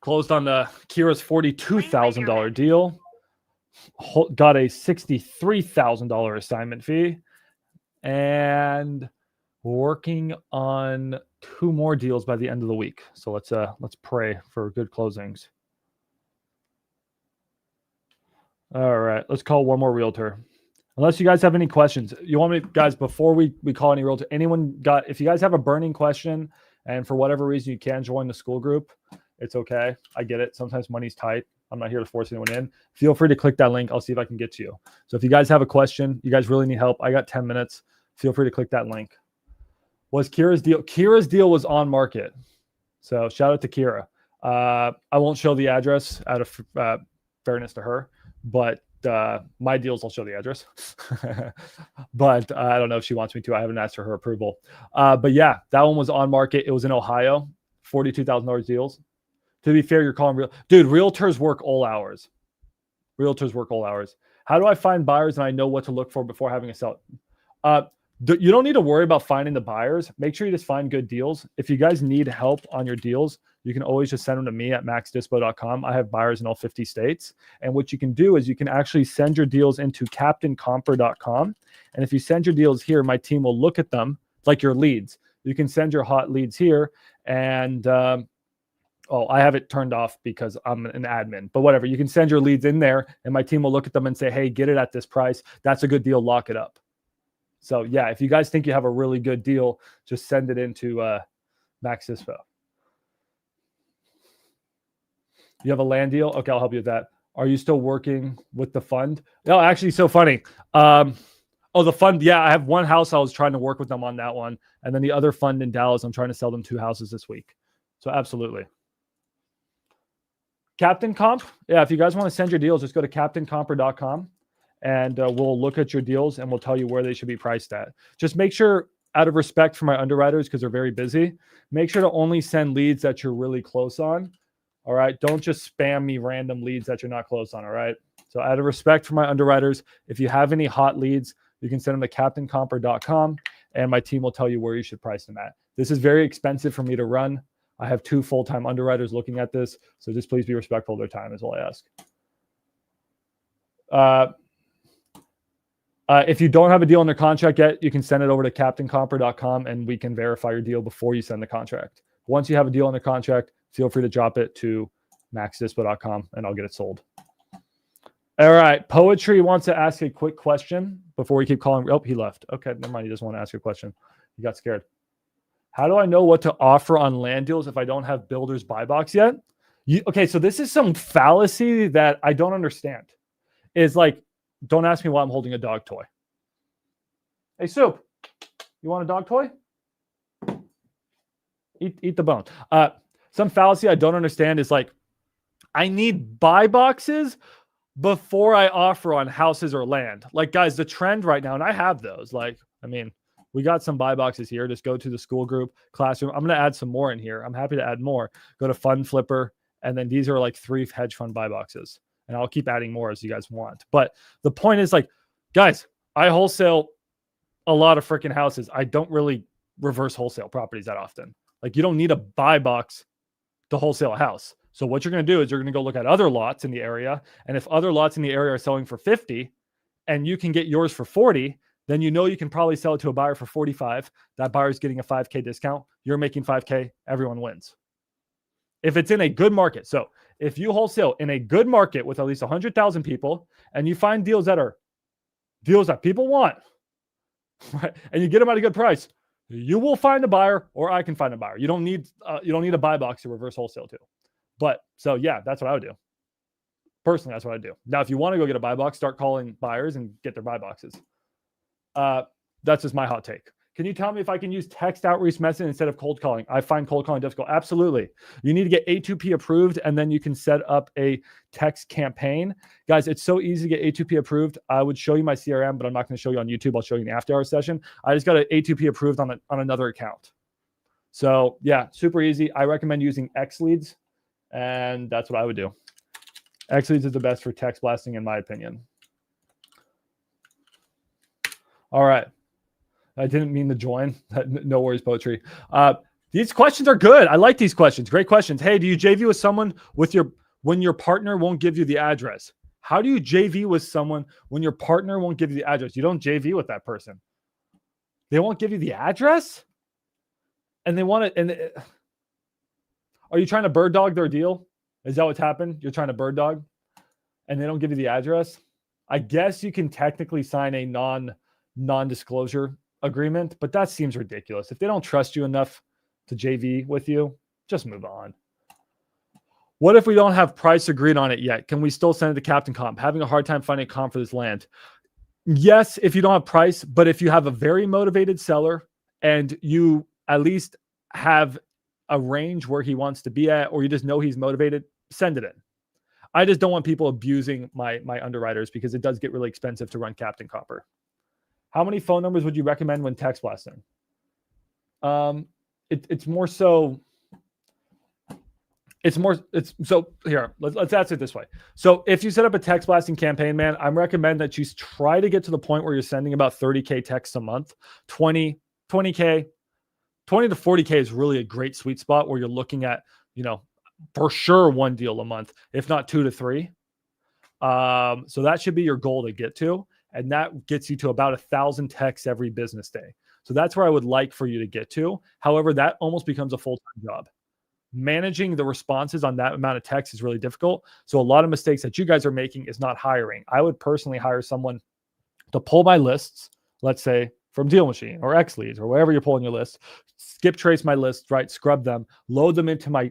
Closed on the Kira's $42,000 deal. Got a $63,000 assignment fee. And working on 2 more deals by the end of the week. So let's pray for good closings. All right. Let's call one more realtor. Unless you guys have any questions, you want me, guys, before we call any realtor, if you guys have a burning question and for whatever reason you can't join the school group, it's okay. I get it. Sometimes money's tight. I'm not here to force anyone in. Feel free to click that link. I'll see if I can get to you. So if you guys have a question, you guys really need help, I got 10 minutes. Feel free to click that link. Was Kira's deal? Kira's deal was on market. So shout out to Kira. I won't show the address out of fairness to her, but my deals I'll show the address. But I don't know if she wants me to. I haven't asked for her approval. But yeah, that one was on market. It was in Ohio. $42,000 deals. To be fair, you're calling real. Dude, realtors work all hours. Realtors work all hours. How do I find buyers and I know what to look for before having a sell? You don't need to worry about finding the buyers. Make sure you just find good deals. If you guys need help on your deals, you can always just send them to me at maxdispo.com. I have buyers in all 50 states. And what you can do is you can actually send your deals into captaincomper.com. And if you send your deals here, my team will look at them like your leads. You can send your hot leads here. And I have it turned off because I'm an admin. But whatever, you can send your leads in there and my team will look at them and say, hey, get it at this price. That's a good deal. Lock it up. So yeah, if you guys think you have a really good deal, just send it into Max Dispo. You have a land deal? Okay, I'll help you with that. Are you still working with the fund? No, actually, so funny. The fund. Yeah, I have one house. I was trying to work with them on that one. And then the other fund in Dallas, I'm trying to sell them 2 houses this week. So absolutely. Captain Comp. Yeah, if you guys want to send your deals, just go to captaincomper.com. And we'll look at your deals and we'll tell you where they should be priced at. Just make sure, out of respect for my underwriters, because they're very busy, make sure to only send leads that you're really close on. All right. Don't just spam me random leads that you're not close on. All right. So out of respect for my underwriters, if you have any hot leads, you can send them to captaincomper.com and my team will tell you where you should price them at. This is very expensive for me to run. I have 2 full-time underwriters looking at this. So just please be respectful of their time is all I ask. If you don't have a deal under contract yet, you can send it over to captaincomper.com and we can verify your deal before you send the contract. Once you have a deal under contract, feel free to drop it to maxdispo.com and I'll get it sold. All right. Poetry wants to ask a quick question before we keep calling. Oh, he left. Okay, never mind. He doesn't want to ask a question. He got scared. How do I know what to offer on land deals if I don't have builder's buy box yet? Okay, so this is some fallacy that I don't understand. Is like, don't ask me why I'm holding a dog toy. Hey, Soup, you want a dog toy? Eat the bone. Some fallacy I don't understand is like, I need buy boxes before I offer on houses or land. Like, guys, the trend right now, and I have those. Like, I mean, we got some buy boxes here. Just go to the school group, classroom. I'm going to add some more in here. I'm happy to add more. Go to Fund Flipper. And then these are like 3 hedge fund buy boxes. And I'll keep adding more as you guys want. But the point is like, guys, I wholesale a lot of freaking houses. I don't really reverse wholesale properties that often. Like, you don't need a buy box to wholesale a house. So what you're going to do is you're going to go look at other lots in the area. And if other lots in the area are selling for 50 and you can get yours for 40, then you know you can probably sell it to a buyer for 45. That buyer's getting a 5K discount. You're making 5K. Everyone wins. If it's in a good market. So if you wholesale in a good market with at least 100,000 people and you find deals that people want, right, and you get them at a good price, you will find a buyer or I can find a buyer. You don't need a buy box to reverse wholesale to. But so yeah, that's what I would do. Personally, that's what I do. Now, if you want to go get a buy box, start calling buyers and get their buy boxes. That's just my hot take. Can you tell me if I can use text outreach message instead of cold calling? I find cold calling difficult. Absolutely. You need to get A2P approved and then you can set up a text campaign. Guys, it's so easy to get A2P approved. I would show you my CRM, but I'm not going to show you on YouTube. I'll show you in the after hours session. I just got an A2P approved on another account. So yeah, super easy. I recommend using XLeads and that's what I would do. XLeads is the best for text blasting in my opinion. All right. I didn't mean to join. No worries, Poetry. These questions are good. I like these questions. Great questions. Hey, do you JV with someone when your partner won't give you the address? How do you JV with someone when your partner won't give you the address? You don't JV with that person. They won't give you the address? And they want it. And are you trying to bird dog their deal? Is that what's happened? You're trying to bird dog and they don't give you the address? I guess you can technically sign a non-disclosure agreement, but that seems ridiculous. If they don't trust you enough to JV with you, just move on. What if we don't have price agreed on it yet? Can we still send it to Captain Comp? Having a hard time finding a comp for this land. Yes, if you don't have price, but if you have a very motivated seller and you at least have a range where he wants to be at, or you just know he's motivated, send it in. I just don't want people abusing my underwriters because it does get really expensive to run Captain Copper. How many phone numbers would you recommend when text blasting? It's more so. It's so here. Let's ask it this way. So if you set up a text blasting campaign, man, I'm recommend that you try to get to the point where you're sending about 30K texts a month. 20K, 20 to 40K is really a great sweet spot where you're looking at, for sure 1 deal a month, if not 2 to 3. So that should be your goal to get to. And that gets you to about 1,000 texts every business day. So that's where I would like for you to get to. However, that almost becomes a full-time job. Managing the responses on that amount of text is really difficult. So a lot of mistakes that you guys are making is not hiring. I would personally hire someone to pull my lists, let's say from Deal Machine or X Leads or wherever you're pulling your list, skip trace my list, right? Scrub them, load them into my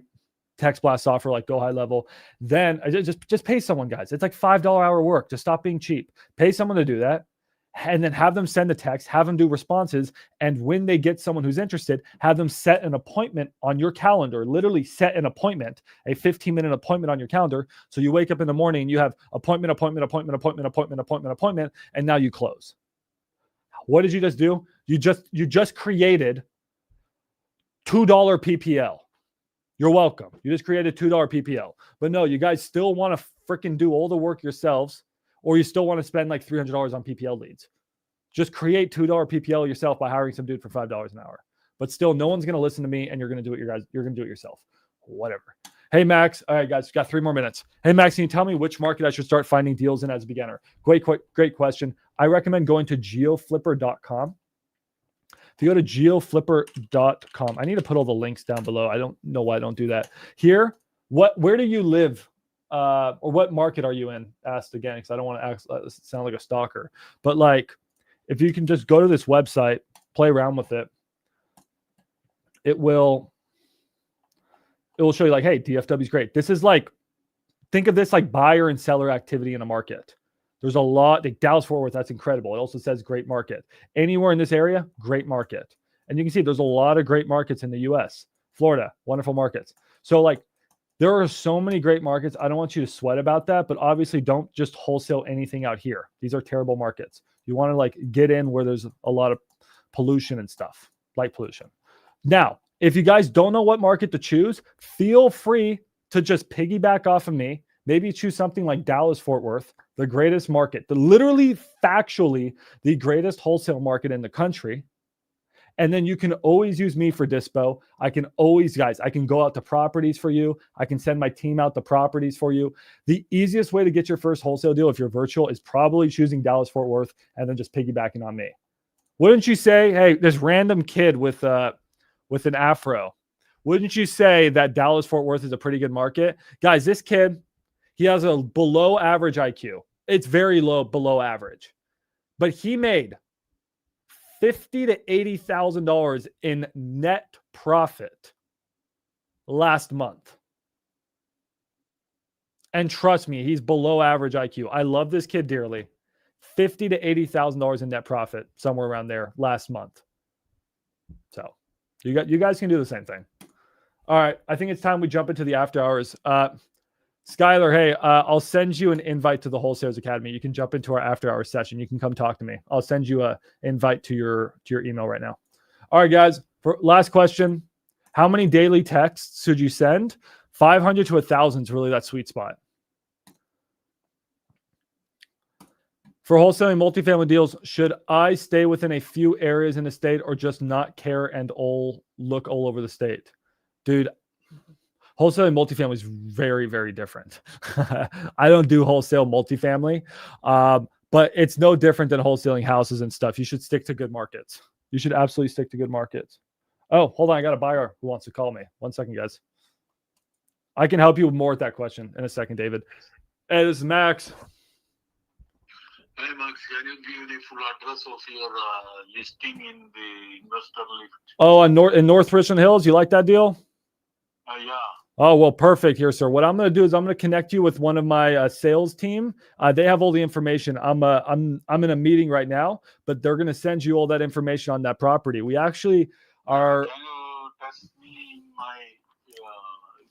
text blast software like Go High Level. Then I just pay someone, guys. It's like $5 hour work. Just stop being cheap. Pay someone to do that. And then have them send the text, have them do responses. And when they get someone who's interested, have them set an appointment on your calendar, literally set an appointment, a 15-minute appointment on your calendar. So you wake up in the morning and you have appointment, and now you close. What did you just do? You just created $2 PPL. You're welcome. You just created $2 PPL. But no, you guys still want to freaking do all the work yourselves, or you still want to spend like $300 on PPL leads. Just create $2 PPL yourself by hiring some dude for $5 an hour. But still, no one's going to listen to me, and you're going to do it. You're going to do it yourself. Whatever. Hey, Max. All right, guys, got 3 more minutes. Hey, Max, can you tell me which market I should start finding deals in as a beginner? Great question. I recommend going to geoflipper.com. If you go to geoflipper.com, I need to put all the links down below. I don't know why I don't do that. Here, where do you live? Or what market are you in? Asked again, because I don't want to sound like a stalker. But like, if you can just go to this website, play around with it, it will show you like, hey, DFW is great. This is like, think of this like buyer and seller activity in a market. There's a lot, like Dallas-Fort Worth, that's incredible. It also says great market. Anywhere in this area, great market. And you can see there's a lot of great markets in the US. Florida, wonderful markets. So like, there are so many great markets. I don't want you to sweat about that, but obviously don't just wholesale anything out here. These are terrible markets. You want to like get in where there's a lot of pollution and stuff, light pollution. Now, if you guys don't know what market to choose, feel free to just piggyback off of me. Maybe choose something like Dallas-Fort Worth, the greatest market, literally factually the greatest wholesale market in the country. And then you can always use me for dispo. I can go out to properties for you. I can send my team out to properties for you. The easiest way to get your first wholesale deal, if you're virtual, is probably choosing Dallas-Fort Worth and then just piggybacking on me. Wouldn't you say, hey, this random kid with an afro, wouldn't you say that Dallas-Fort Worth is a pretty good market? Guys, this kid, he has a below average IQ. It's very low, below average. But he made $50,000 to $80,000 in net profit last month. And trust me, he's below average IQ. I love this kid dearly. $50,000 to $80,000 in net profit, somewhere around there last month. So you guys can do the same thing. All right, I think it's time we jump into the after hours. Skylar, hey, I'll send you an invite to the Wholesalers Academy. You can jump into our after hours session. You can come talk to me. I'll send you an invite to your email right now. All right, guys, for last question. How many daily texts should you send? 500 to 1,000 is really that sweet spot. For wholesaling multifamily deals, should I stay within a few areas in the state or just not care and look all over the state? Dude, wholesaling multifamily is very, very different. I don't do wholesale multifamily, but it's no different than wholesaling houses and stuff. You should stick to good markets. You should absolutely stick to good markets. Oh, hold on. I got a buyer who wants to call me. 1 second, guys. I can help you more with that question in a second, David. Hey, this is Max. Hey, Max, can you give the full address of your listing in the investor lift? Oh, in North Richland Hills? You like that deal? Yeah. Oh, well, perfect here, sir. What I'm going to do is I'm going to connect you with one of my sales team. They have all the information. I'm in a meeting right now, but they're going to send you all that information on that property. We actually are. Can you text me my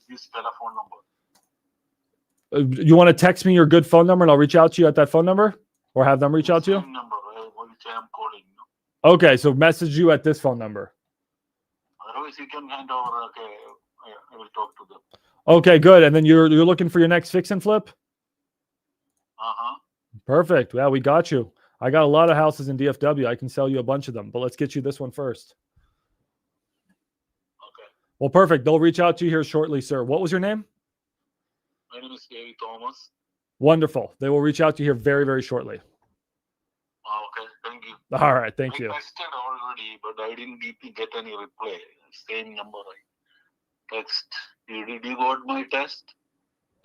this telephone number? You want to text me your good phone number and I'll reach out to you at that phone number, or have them reach out to you? Same number which I am calling. Okay, so message you at this phone number. Otherwise, you can hand over. Okay, I will talk to them. Okay, good. And then you're looking for your next fix and flip? Perfect. Yeah, we got you. I got a lot of houses in DFW. I can sell you a bunch of them, but let's get you this one first. Okay. Well, perfect. They'll reach out to you here shortly, sir. What was your name? My name is David Thomas. Wonderful. They will reach out to you here very, very shortly. Okay, thank you. All right. Thank you. I texted already, but I didn't get any reply. Same number I text. Did you got my text?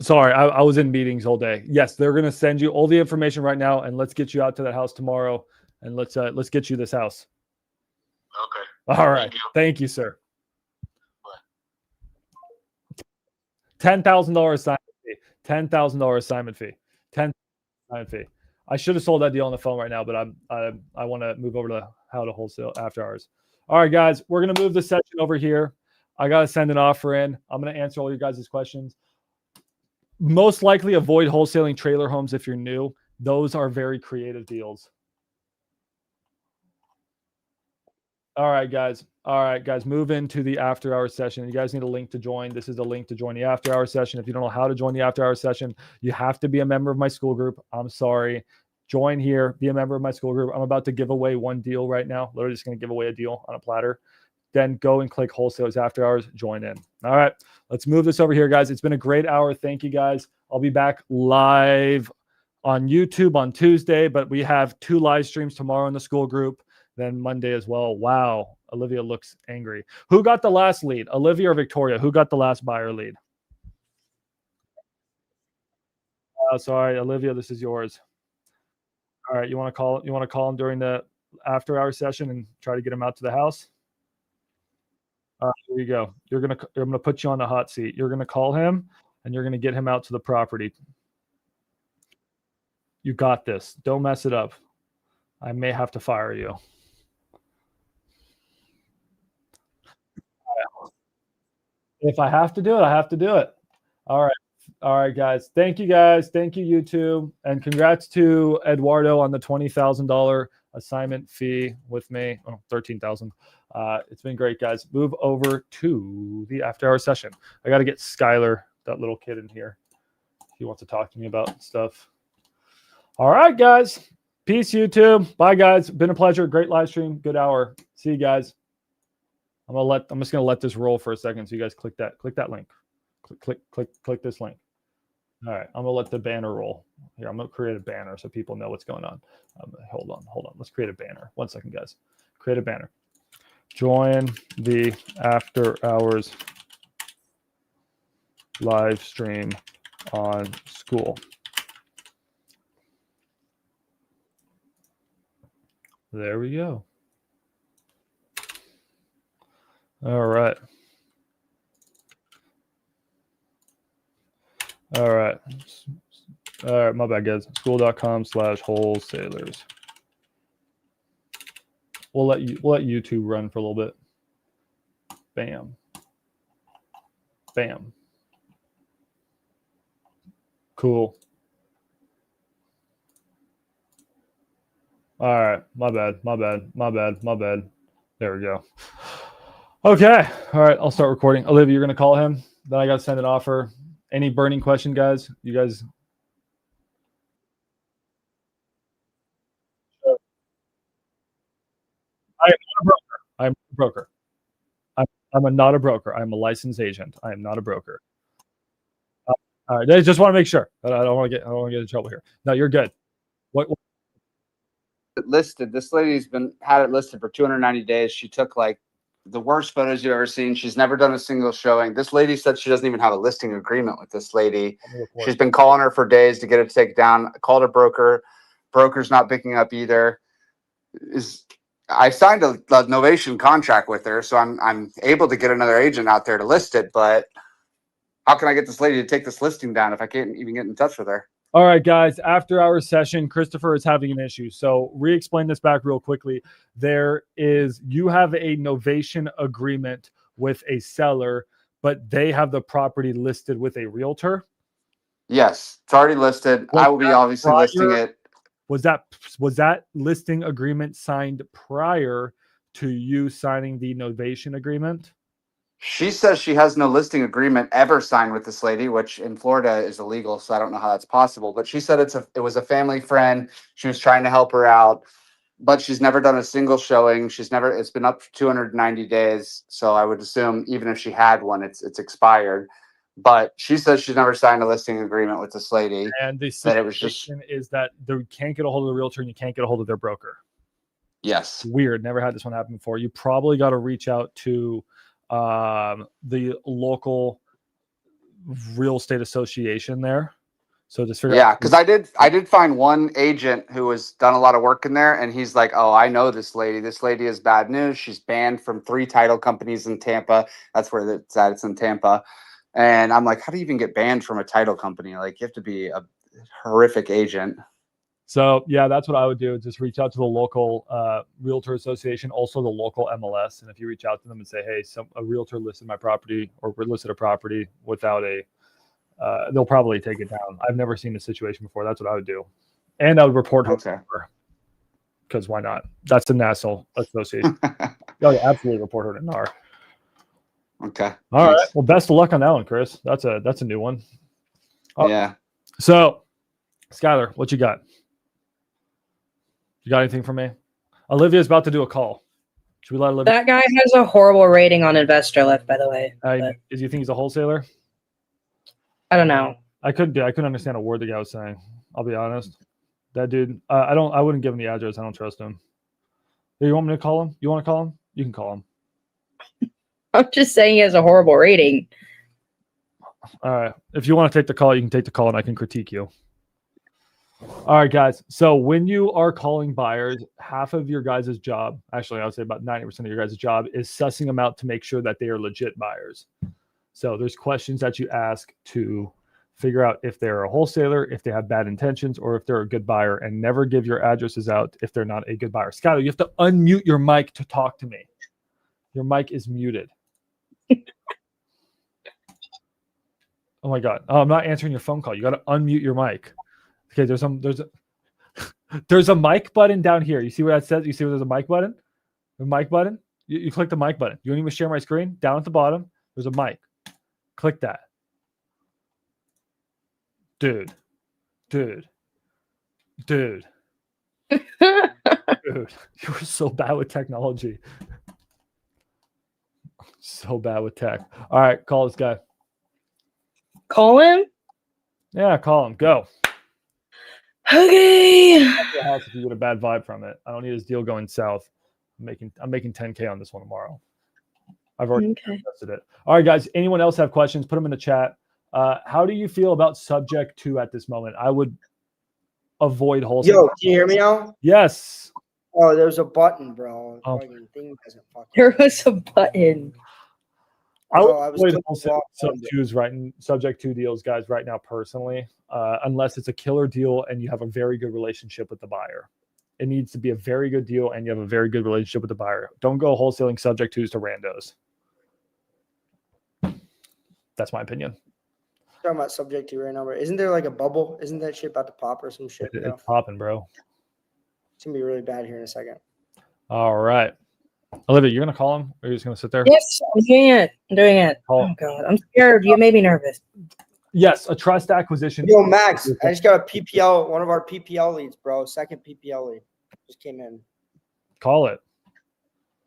Sorry, I was in meetings all day. Yes, they're going to send you all the information right now, and let's get you out to that house tomorrow, and let's get you this house. Okay. All right. Thank you, sir. $10,000 assignment fee. $10,000 assignment fee. Assignment fee. I should have sold that deal on the phone right now, but I want to move over to how to wholesale after hours. All right, guys, we're going to move the session over here. I got to send an offer in. I'm going to answer all your guys' questions. Most likely avoid wholesaling trailer homes if you're new. Those are very creative deals. All right, guys. Move into the after hour session. You guys need a link to join. This is a link to join the after hour session. If you don't know how to join the after hour session, you have to be a member of my school group. I'm sorry. Join here. Be a member of my school group. I'm about to give away one deal right now. Literally just going to give away a deal on a platter. Then go and click wholesalers after hours. Join in. All right. Let's move this over here, guys. It's been a great hour. Thank you, guys. I'll be back live on YouTube on Tuesday, but we have 2 live streams tomorrow in the school group. Then Monday as well. Wow. Olivia looks angry. Who got the last lead? Olivia or Victoria? Who got the last buyer lead? Sorry, Olivia, this is yours. All right. You want to call him during the after hour session and try to get him out to the house? Here you go. I'm going to put you on the hot seat. You're going to call him and you're going to get him out to the property. You got this. Don't mess it up. I may have to fire you. If I have to do it, I have to do it. All right. All right, guys. Thank you, guys. Thank you, YouTube. And congrats to Eduardo on the $20,000 assignment fee with me. Oh, $13,000. It's been great, guys. Move over to the after hour session. I got to get Skylar, that little kid, in here. He wants to talk to me about stuff. All right, guys. Peace, YouTube. Bye, guys. Been a pleasure. Great live stream. Good hour. See you guys. I'm just gonna let this roll for a second. So you guys click that link. Click this link. All right. I'm gonna let the banner roll. Here, I'm gonna create a banner so people know what's going on. Hold on. Let's create a banner. 1 second, guys. Create a banner. Join the after hours live stream on school. There we go. All right. All right. All right. My bad, guys. School.com/wholesalers. We'll let YouTube run for a little bit. Bam. Bam. Cool. All right. My bad. There we go. Okay. All right. I'll start recording. Olivia, you're going to call him. Then I got to send an offer. Any burning question, guys? You guys? I am not a broker. I'm a broker. I'm not a broker. I'm a licensed agent. I am not a broker. All right. I just want to make sure. I don't want to get in trouble here. No, you're good. What? Listed. This lady's had it listed for 290 days. She took like the worst photos you've ever seen. She's never done a single showing. This lady said she doesn't even have a listing agreement with this lady. She's been calling her for days to get it taken down. I called a broker. Broker's not picking up either. I signed a novation contract with her, so I'm able to get another agent out there to list it, but how can I get this lady to take this listing down if I can't even get in touch with her? All right, guys, after our session, Christopher is having an issue. So re-explain this back real quickly. You have a novation agreement with a seller, but they have the property listed with a realtor. Yes, it's already listed. I will be obviously listing it. Was that listing agreement signed prior to you signing the novation agreement? She says she has no listing agreement ever signed with this lady, which in Florida is illegal, so I don't know how that's possible. But she said it was a family friend. She was trying to help her out, but she's never done a single showing. It's been up for 290 days. So I would assume even if she had one, it's expired. But she says she's never signed a listing agreement with this lady. And the that it was just is that they can't get a hold of the realtor and you can't get a hold of their broker. Yes. Weird. Never had this one happen before. You probably got to reach out to the local real estate association there. So just figure out. Because I did find one agent who has done a lot of work in there, and he's like, "Oh, I know this lady. This lady is bad news. She's banned from 3 title companies in Tampa. That's where it's at. It's in Tampa." And I'm like, "How do you even get banned from a title company? Like, you have to be a horrific agent." So yeah, that's what I would do. Just reach out to the local realtor association, also the local MLS. And if you reach out to them and say, "Hey, a realtor listed my property or listed a property without a," they'll probably take it down. I've never seen this situation before. That's what I would do, and I would report her because why not? That's the National Association. Oh, yeah, absolutely report her to NAR. Okay. All right. Well, best of luck on that one, Chris. That's a new one. Oh, yeah. So, Skylar, what you got? You got anything for me? Olivia's about to do a call. Should we let Olivia? That guy has a horrible rating on Investor Lift, by the way. Do you think he's a wholesaler? I don't know. I couldn't understand a word the guy was saying. I'll be honest. That dude, I wouldn't give him the address. I don't trust him. You want me to call him? You want to call him? You can call him. I'm just saying he has a horrible rating. All right. If you want to take the call, you can take the call and I can critique you. All right, guys. So when you are calling buyers, half of your guys' job, actually, I would say about 90% of your guys' job is sussing them out to make sure that they are legit buyers. So there's questions that you ask to figure out if they're a wholesaler, if they have bad intentions, or if they're a good buyer, and never give your addresses out if they're not a good buyer. Skylar, you have to unmute your mic to talk to me. Your mic is muted. Oh my God. Oh, I'm not answering your phone call. You got to unmute your mic. Okay, there's a mic button down here. You see where that says? You see where there's a mic button? The mic button? You click the mic button. You don't even share my screen. Down at the bottom, there's a mic. Click that. Dude. Dude, you're so bad with technology. So bad with tech. All right, call this guy. Call him? Yeah, call him. Go. Okay. The house if you get a bad vibe from it. I don't need his deal going south. I'm making 10K on this one tomorrow. I've already tested it. All right, guys. Anyone else have questions? Put them in the chat. How do you feel about subject to at this moment? I would avoid wholesale. Yo, can you hear me now? Yes. Oh, there's a button, bro. Oh. Thing doesn't fucking there was a button. I would avoid wholesale subject to deals, guys, right now personally, unless it's a killer deal and you have a very good relationship with the buyer. It needs to be a very good deal and you have a very good relationship with the buyer. Don't go wholesaling subject twos to randos. That's my opinion. Talking about subject to right now, but isn't there like a bubble? Isn't that shit about to pop or some shit? It's popping, bro. It's gonna be really bad here in a second. All right. Olivia, you're gonna call him or you're just gonna sit there? Yes, I'm doing it. Oh God, I'm scared. You made me nervous. Yes, a trust acquisition. Yo, Max, I just got a PPL, one of our PPL leads, bro. Second PPL lead just came in. Call it.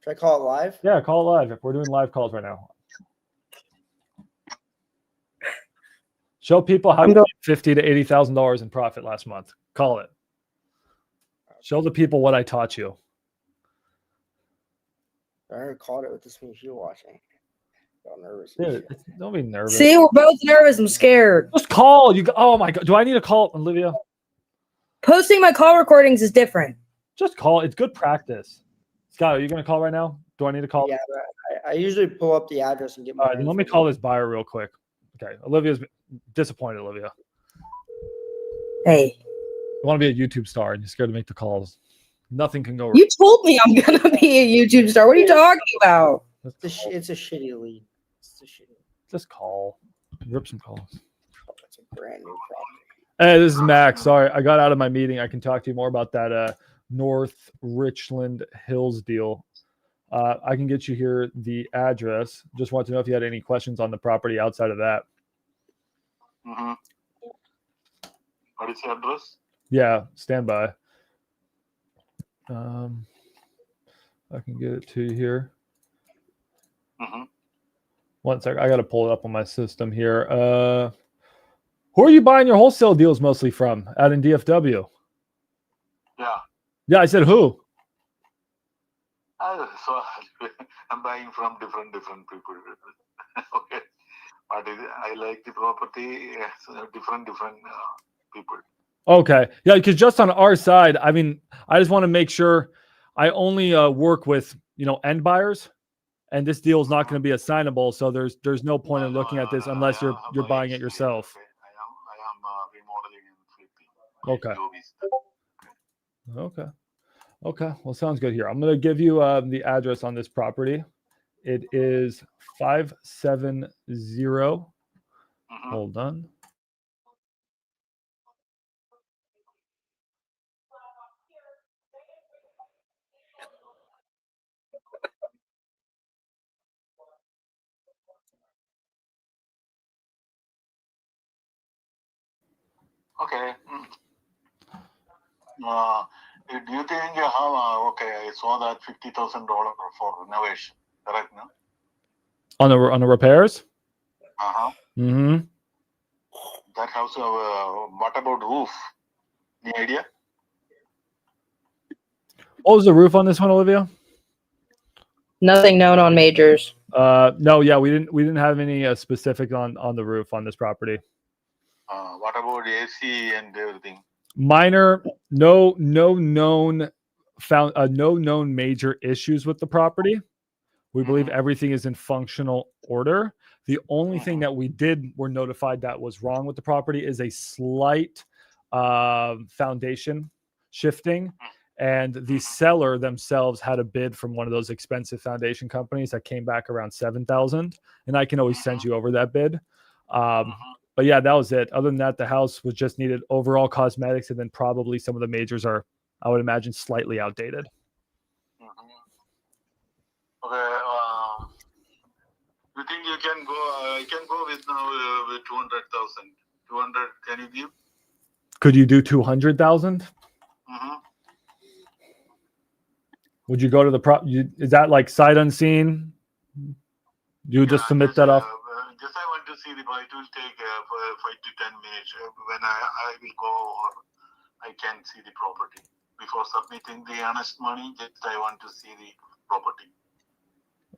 Should I call it live? Yeah, call it live. We're doing live calls right now. Show people how to get $50,000 to $80,000 in profit last month. Call it. Show the people what I taught you. I already called it with this many people watching. I'm nervous. Dude, don't be nervous. See, we're both nervous. I'm scared. Just call. Oh my God. Do I need to call Olivia? Posting my call recordings is different. Just call. It's good practice. Scott, are you going to call right now? Do I need to call? Yeah, but I usually pull up the address and get my. All right, then let me call this buyer real quick. Okay, Olivia's disappointed. Olivia, Hey, you want to be a YouTube star and you're scared to make the calls. Nothing can go wrong. you told me I'm gonna be a YouTube star. What are you talking about? It's a shitty lead. It's a shitty. Just call. Rip some calls. It's a brand new property. Hey, this is Max. Sorry, I got out of my meeting. I can talk to you more about that North Richland Hills deal. I can get you here the address. Just want to know if you had any questions on the property outside of that. Mm-hmm. What is the address? Yeah, stand by. I can get it to you here. Mm-hmm. One sec. I got to pull it up on my system here. Who are you buying your wholesale deals mostly from out in DFW? Yeah. Yeah, I said who? So I'm buying from different people. Okay. But I like the property. So different people. Okay. Yeah, because just on our side, I mean, I just want to make sure I only work with, end buyers, and this deal is not going to be assignable. So there's no point in looking at this unless you're buying it yourself. I am remodeling and flipping. Okay. Okay. Well, sounds good here. I'm going to give you the address on this property. It is 570. Mm-hmm. Hold on. Okay. Do you think you have? Okay, I saw that $50,000 for renovation. Correct, no? On the repairs? Uh-huh. Mm-hmm. That house. What about roof? Any idea? What was the roof on this one, Olivia? Nothing known on majors. No, yeah, we didn't have any specific on the roof on this property. What about AC and everything? Minor, no known major issues with the property. We believe everything is in functional order. The only thing that were notified that was wrong with the property is a slight foundation shifting. And the seller themselves had a bid from one of those expensive foundation companies that came back around $7,000. And I can always send you over that bid. But yeah, that was it. Other than that, the house was just needed overall cosmetics, and then probably some of the majors are, I would imagine, slightly outdated. Okay. You think you can go? I can go with now with 200,000. 200. Can you give? Could you do 200,000? Would you go to the is that like sight unseen? You just submit that off. Just I want to see it will take 5 to 10 minutes. When I will go, or I can see the property before submitting the honest money. Just I want to see the property.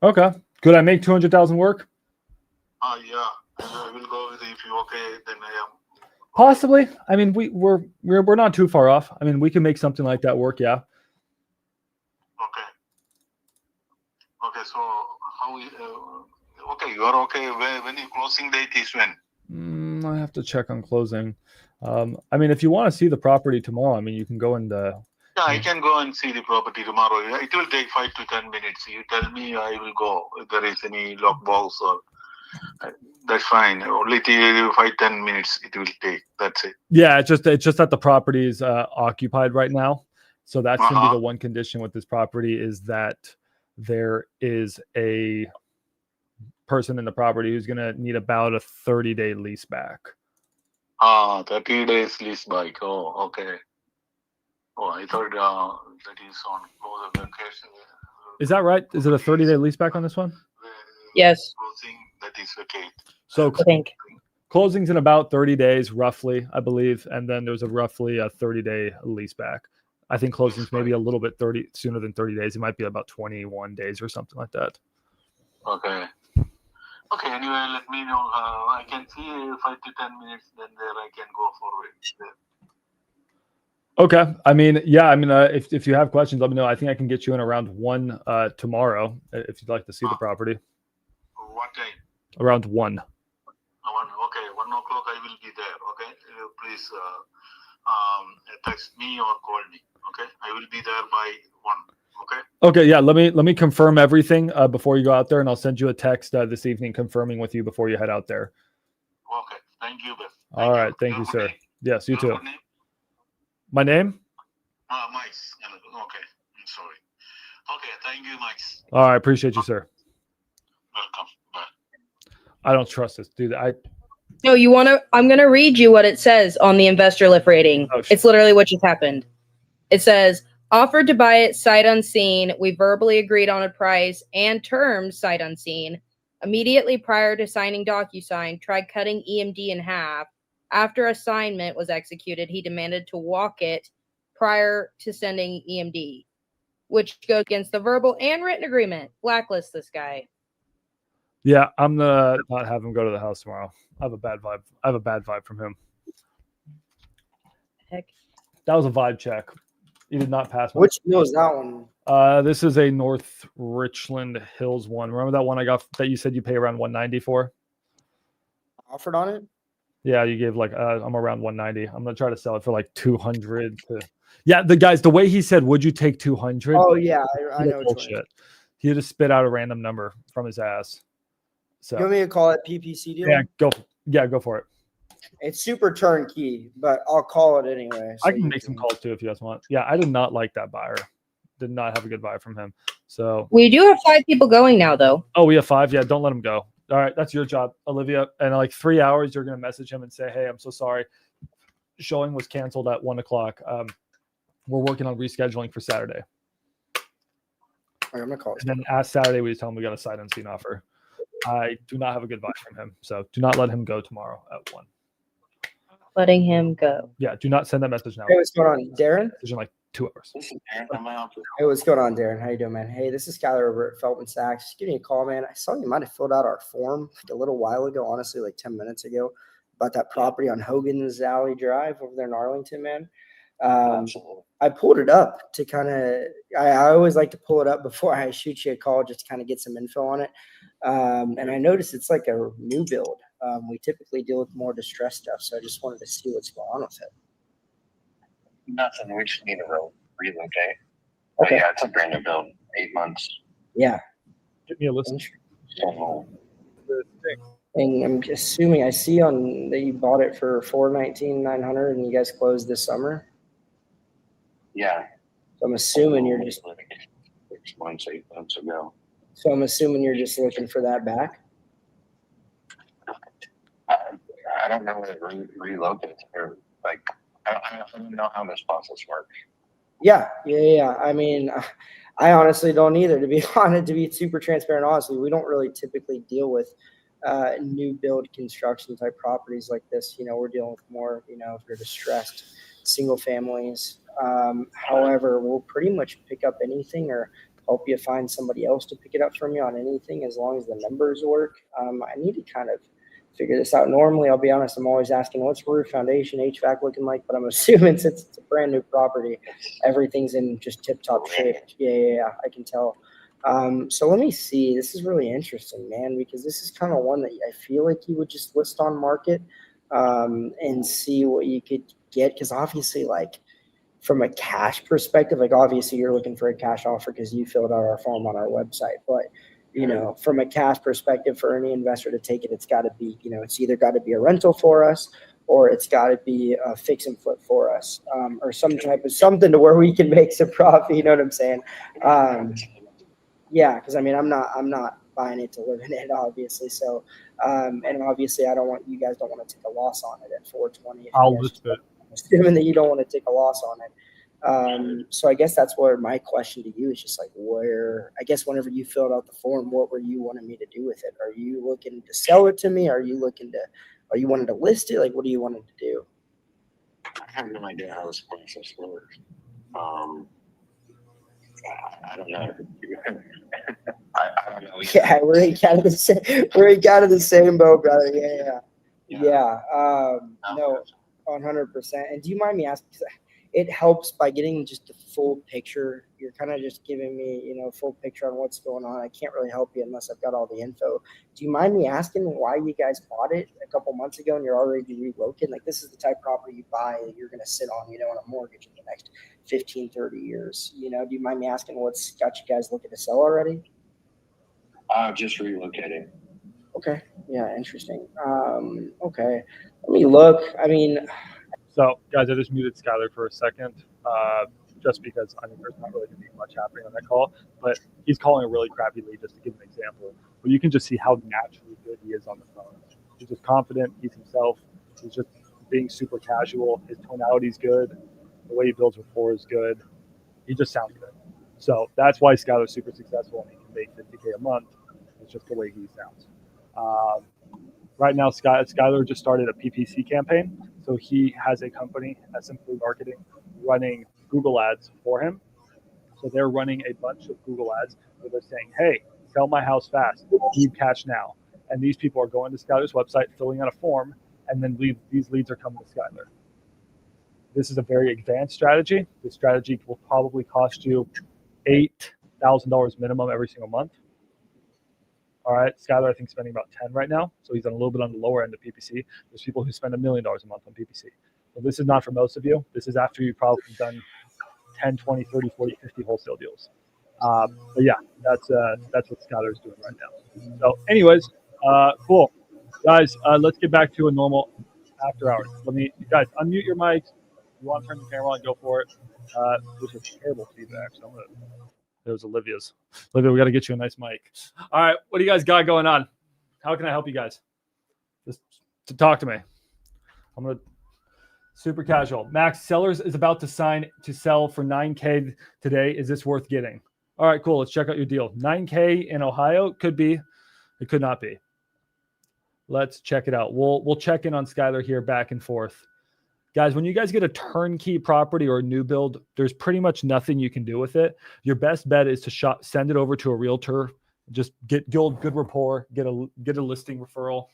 Okay. Could I make 200,000 work? Yeah. I will go with it. If you okay, then I am. Possibly. I mean, we're not too far off. I mean, we can make something like that work. Yeah. Okay. So how? Okay, you are okay. When your closing date is when? I have to check on closing. I mean, if you want to see the property tomorrow, I mean, you can go and. Yeah, I can go and see the property tomorrow. It will take 5 to 10 minutes. You tell me, I will go. If there is any Lowballs or that's fine. Only 5-10 minutes it will take. That's it. Yeah, it's just that the property is occupied right now, so that's going to be the one condition with this property is that there is a person in the property who's going to need about a 30-day lease back. 30 days lease back. Oh, okay. Oh, I thought that is on vacation. Is that right? Is it a 30-day lease back on this one? Yes. Closing, that is okay. So I think closing's in about 30 days, roughly, I believe, and then there's roughly a 30-day lease back. I think closing's maybe a little bit sooner than 30 days. It might be about 21 days or something like that. Okay. Okay, anyway, let me know. I can see 5 to 10 minutes, then there I can go forward. Okay. I mean, yeah, I mean, if you have questions, let me know. I think I can get you in around 1 tomorrow if you'd like to see the property. What time? Around 1. Around please text me or call me. Okay, I will be there by 1. Okay. Okay, yeah. Let me confirm everything before you go out there, and I'll send you a text this evening confirming with you before you head out there. Okay. Thank you, Beth. All right. Thank you, sir. Yes, you too. Your name? My name? Mike. Okay. I'm sorry. Okay. Thank you, Mike. All right. Appreciate you, sir. Welcome. Bye. I don't trust this dude. No, you want to? I'm going to read you what it says on the investor lift rating. Oh, it's literally what just happened. It says, offered to buy it sight unseen. We verbally agreed on a price and terms sight unseen. Immediately prior to signing DocuSign, tried cutting EMD in half. After assignment was executed, he demanded to walk it prior to sending EMD, which goes against the verbal and written agreement. Blacklist this guy. Yeah, I'm gonna not have him go to the house tomorrow. I have a bad vibe. I have a bad vibe from him. Heck. That was a vibe check. He did not pass. Which deal is that one? This is a North Richland Hills one. Remember that one I got that you said you pay around 190 for? Offered on it? Yeah, you gave like I'm around 190. I'm gonna try to sell it for like 200. Yeah, the way he said, "Would you take 200?" Oh yeah, I know. Bullshit. He just spit out a random number from his ass. So you want me to call it PPC deal? Yeah, go for it. It's super turnkey, but I'll call it anyway. I can make some calls too if you guys want. Yeah, I did not like that buyer. Did not have a good buy from him. So we do have 5 people going now, though. Oh, we have 5. Yeah, don't let him go. All right, that's your job, Olivia. And in like 3 hours, you're gonna message him and say, "Hey, I'm so sorry. Showing was canceled at 1 o'clock. We're working on rescheduling for Saturday." I'm gonna call. And then ask Saturday, we tell him we got a sight unseen offer. I do not have a good vibe from him, so do not let him go tomorrow at 1. Letting him go. Yeah, do not send that message now. Hey, what's going on, Darren? In like 2 hours. Hey, what's going on, Darren? How you doing, man? Hey, this is Skylar over at Feldman Sachs. Just give me a call, man. I saw you might have filled out our form like a little while ago, honestly, like 10 minutes ago, about that property on Hogan's Alley Drive over there in Arlington, man. I pulled it up to kind of, I always like to pull it up before I shoot you a call just to kind of get some info on it. And I noticed it's like a new build. We typically deal with more distressed stuff, so I just wanted to see what's going on with it. Nothing. We just need to relocate. Okay. Yeah, it's a brand new build. 8 months. Yeah. Give me a listen. And I'm assuming I see on that you bought it for $419,900 and you guys closed this summer. Yeah. So I'm assuming you're just 6 months, 8 months ago. So I'm assuming you're just looking for that back. I don't know whether to relocate or like I don't know how this process works. Yeah. I mean, I honestly don't either. To be honest, to be super transparent, honestly, we don't really typically deal with new build construction type properties like this. You know, we're dealing with more, you know, if you're distressed single families. However, we'll pretty much pick up anything or help you find somebody else to pick it up from you on anything as long as the numbers work. I need to kind of figure this out. Normally, I'll be honest, I'm always asking what's roof, foundation, HVAC looking like, but I'm assuming since it's a brand new property, everything's in just tip-top shape. Yeah, I can tell. So let me see. This is really interesting, man, because this is kind of one that I feel like you would just list on market and see what you could get. Because obviously, like from a cash perspective, like obviously you're looking for a cash offer because you filled out our form on our website. But, you know, from a cash perspective for any investor to take it, it's got to be, you know, it's either got to be a rental for us or it's got to be a fix and flip for us or some type of something to where we can make some profit. You know what I'm saying? Yeah, because I mean, I'm not buying it to live in it, obviously. So, and obviously, I don't want you guys don't want to take a loss on it at 420. I'll list it. Assuming that you don't want to take a loss on it. So I guess that's where my question to you is just like, where, I guess whenever you filled out the form, what were you wanting me to do with it? Are you looking to sell it to me? Are you wanting to list it? Like, what do you want to do? I have no idea how this process works. I don't know. I don't know. Yeah, we're kind of the same. We're kind of the same boat, brother. Yeah. No, 100%. And do you mind me asking? it helps by getting just the full picture. You're kind of just giving me, full picture on what's going on. I can't really help you unless I've got all the info. Do you mind me asking why you guys bought it a couple months ago and you're already relocating? Like, this is the type of property you buy that you're going to sit on, on a mortgage in the next 15, 30 years. Do you mind me asking what's got you guys looking to sell already? Just relocating. Okay. Yeah, interesting. Okay. Let me look. So, guys, I just muted Skylar for a second, just because I think there's not really going to be much happening on that call. But he's calling a really crappy lead, just to give an example. But you can just see how naturally good he is on the phone. He's just confident. He's himself. He's just being super casual. His tonality is good. The way he builds rapport is good. He just sounds good. So that's why Skylar's super successful and he can make $50K a month. It's just the way he sounds. Right now, Skylar just started a PPC campaign. So he has a company, Simply Marketing, running Google ads for him. So they're running a bunch of Google ads where they're saying, hey, sell my house fast, need cash now. And these people are going to Skylar's website, filling out a form, and then these leads are coming to Skylar. This is a very advanced strategy. This strategy will probably cost you $8,000 minimum every single month. All right, Skylar, I think, spending about 10 right now. So he's on a little bit on the lower end of PPC. There's people who spend $1 million a month on PPC. So this is not for most of you. This is after you've probably done 10, 20, 30, 40, 50 wholesale deals. But yeah, that's what Skylar's doing right now. So anyways, cool. Guys, let's get back to a normal after hours. You guys, unmute your mics. You want to turn the camera on, go for it. This is terrible feedback. So it was Olivia's. Olivia, we got to get you a nice mic. All right, what do you guys got going on? How can I help you guys? Just to talk to me. I'm going to super casual. Max, sellers is about to sign to sell for $9K today. Is this worth getting? All right, cool. Let's check out your deal. $9K in Ohio could be. It could not be. Let's check it out. We'll check in on Skylar here back and forth. Guys, when you guys get a turnkey property or a new build, there's pretty much nothing you can do with it. Your best bet is to send it over to a realtor. Just get good rapport, get a listing referral.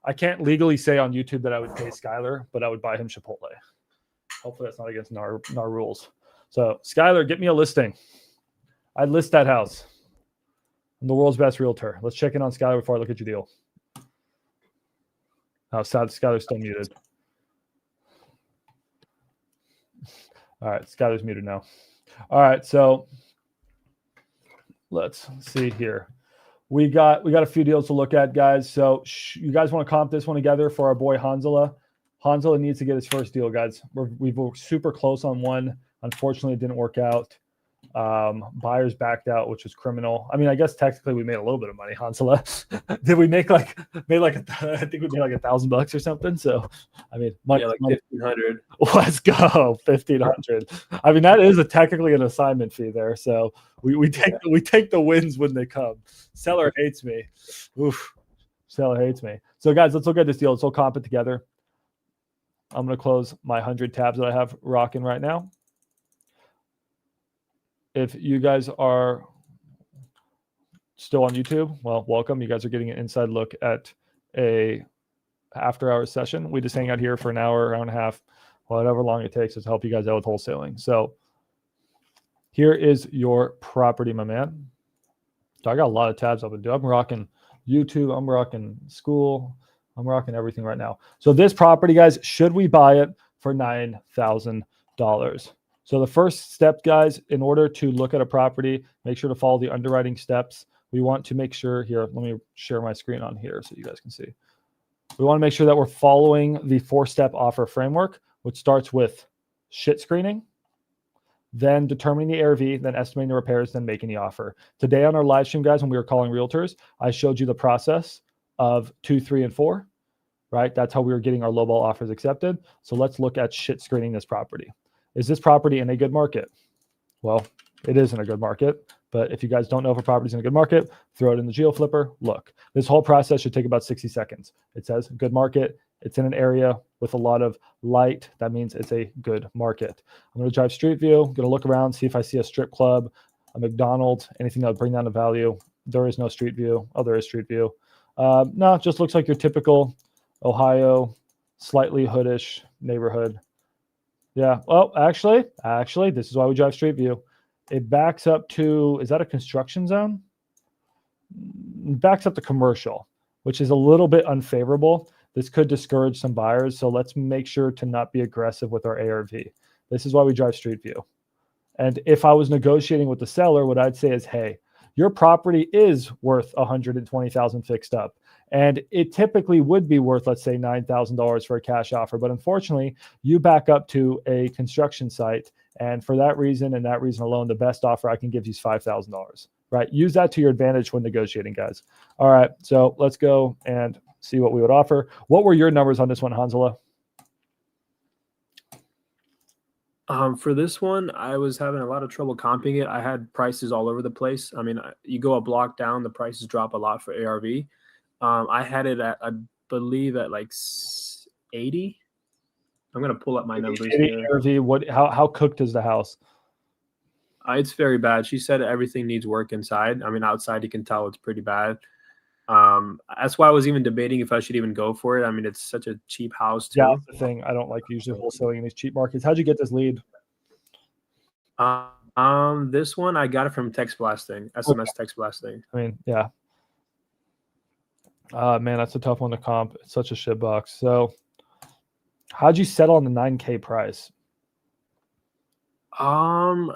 I can't legally say on YouTube that I would pay Skylar, but I would buy him Chipotle. Hopefully that's not against NAR rules. So Skylar, get me a listing. I'd list that house. I'm the world's best realtor. Let's check in on Skylar before I look at your deal. Oh, sad. Skylar's still muted. All right, Skylar's muted now. All right, so let's see here. We got a few deals to look at, guys. So you guys want to comp this one together for our boy Hanzala? Hanzala needs to get his first deal, guys. We were super close on one. Unfortunately, it didn't work out. Buyers backed out, which was criminal. I mean, I guess technically we made a little bit of money, Hansela. Did we make I think we made like $1,000 or something. So, I mean, money, like 1,500. Let's go, 1,500. I mean, that is technically an assignment fee there. So we take the wins when they come. Seller hates me. Oof, seller hates me. So guys, let's look at this deal. Let's all comp it together. I'm gonna close my 100 tabs that I have rocking right now. If you guys are still on YouTube, well, welcome. You guys are getting an inside look at a after-hours session. We just hang out here for an hour and a half, whatever long it takes to help you guys out with wholesaling. So here is your property, my man. So I got a lot of tabs open. I'm rocking YouTube. I'm rocking school. I'm rocking everything right now. So this property, guys, should we buy it for $9,000? So the first step, guys, in order to look at a property, make sure to follow the underwriting steps. We want to make sure here, let me share my screen on here so you guys can see. We want to make sure that we're following the 4-step offer framework, which starts with shit screening, then determining the ARV, then estimating the repairs, then making the offer. Today on our live stream, guys, when we were calling realtors, I showed you the process of 2, 3, and 4, right? That's how we were getting our lowball offers accepted. So let's look at shit screening this property. Is this property in a good market? Well, it is in a good market, but if you guys don't know if a property is in a good market, throw it in the GeoFlipper. Look, this whole process should take about 60 seconds. It says good market. It's in an area with a lot of light. That means it's a good market. I'm going to drive Street View, going to look around, see if I see a strip club, a McDonald's, anything that would bring down the value. There is no Street View. Oh, there is Street View. No, it just looks like your typical Ohio, slightly hoodish neighborhood. Yeah. Well, actually, this is why we drive Street View. It backs up to, is that a construction zone? Backs up to commercial, which is a little bit unfavorable. This could discourage some buyers. So let's make sure to not be aggressive with our ARV. This is why we drive Street View. And if I was negotiating with the seller, what I'd say is, hey, your property is worth $120,000 fixed up. And it typically would be worth, let's say, $9,000 for a cash offer. But unfortunately, you back up to a construction site. And for that reason and that reason alone, the best offer I can give you is $5,000, right? Use that to your advantage when negotiating, guys. All right, so let's go and see what we would offer. What were your numbers on this one, Hansela? For this one, I was having a lot of trouble comping it. I had prices all over the place. I mean, you go a block down, the prices drop a lot for ARV. I had it at, I believe, at like 80. I'm gonna pull up my numbers here. ARV, how cooked is the house? It's very bad. She said everything needs work inside. I mean, outside you can tell it's pretty bad. That's why I was even debating if I should even go for it. I mean, it's such a cheap house too. Yeah, that's the thing. I don't like usually wholesaling in these cheap markets. How'd you get this lead? This one I got it from text blasting, SMS text blasting. I mean, yeah. Man, that's a tough one to comp. It's such a shit box. So how'd you settle on the 9K price? I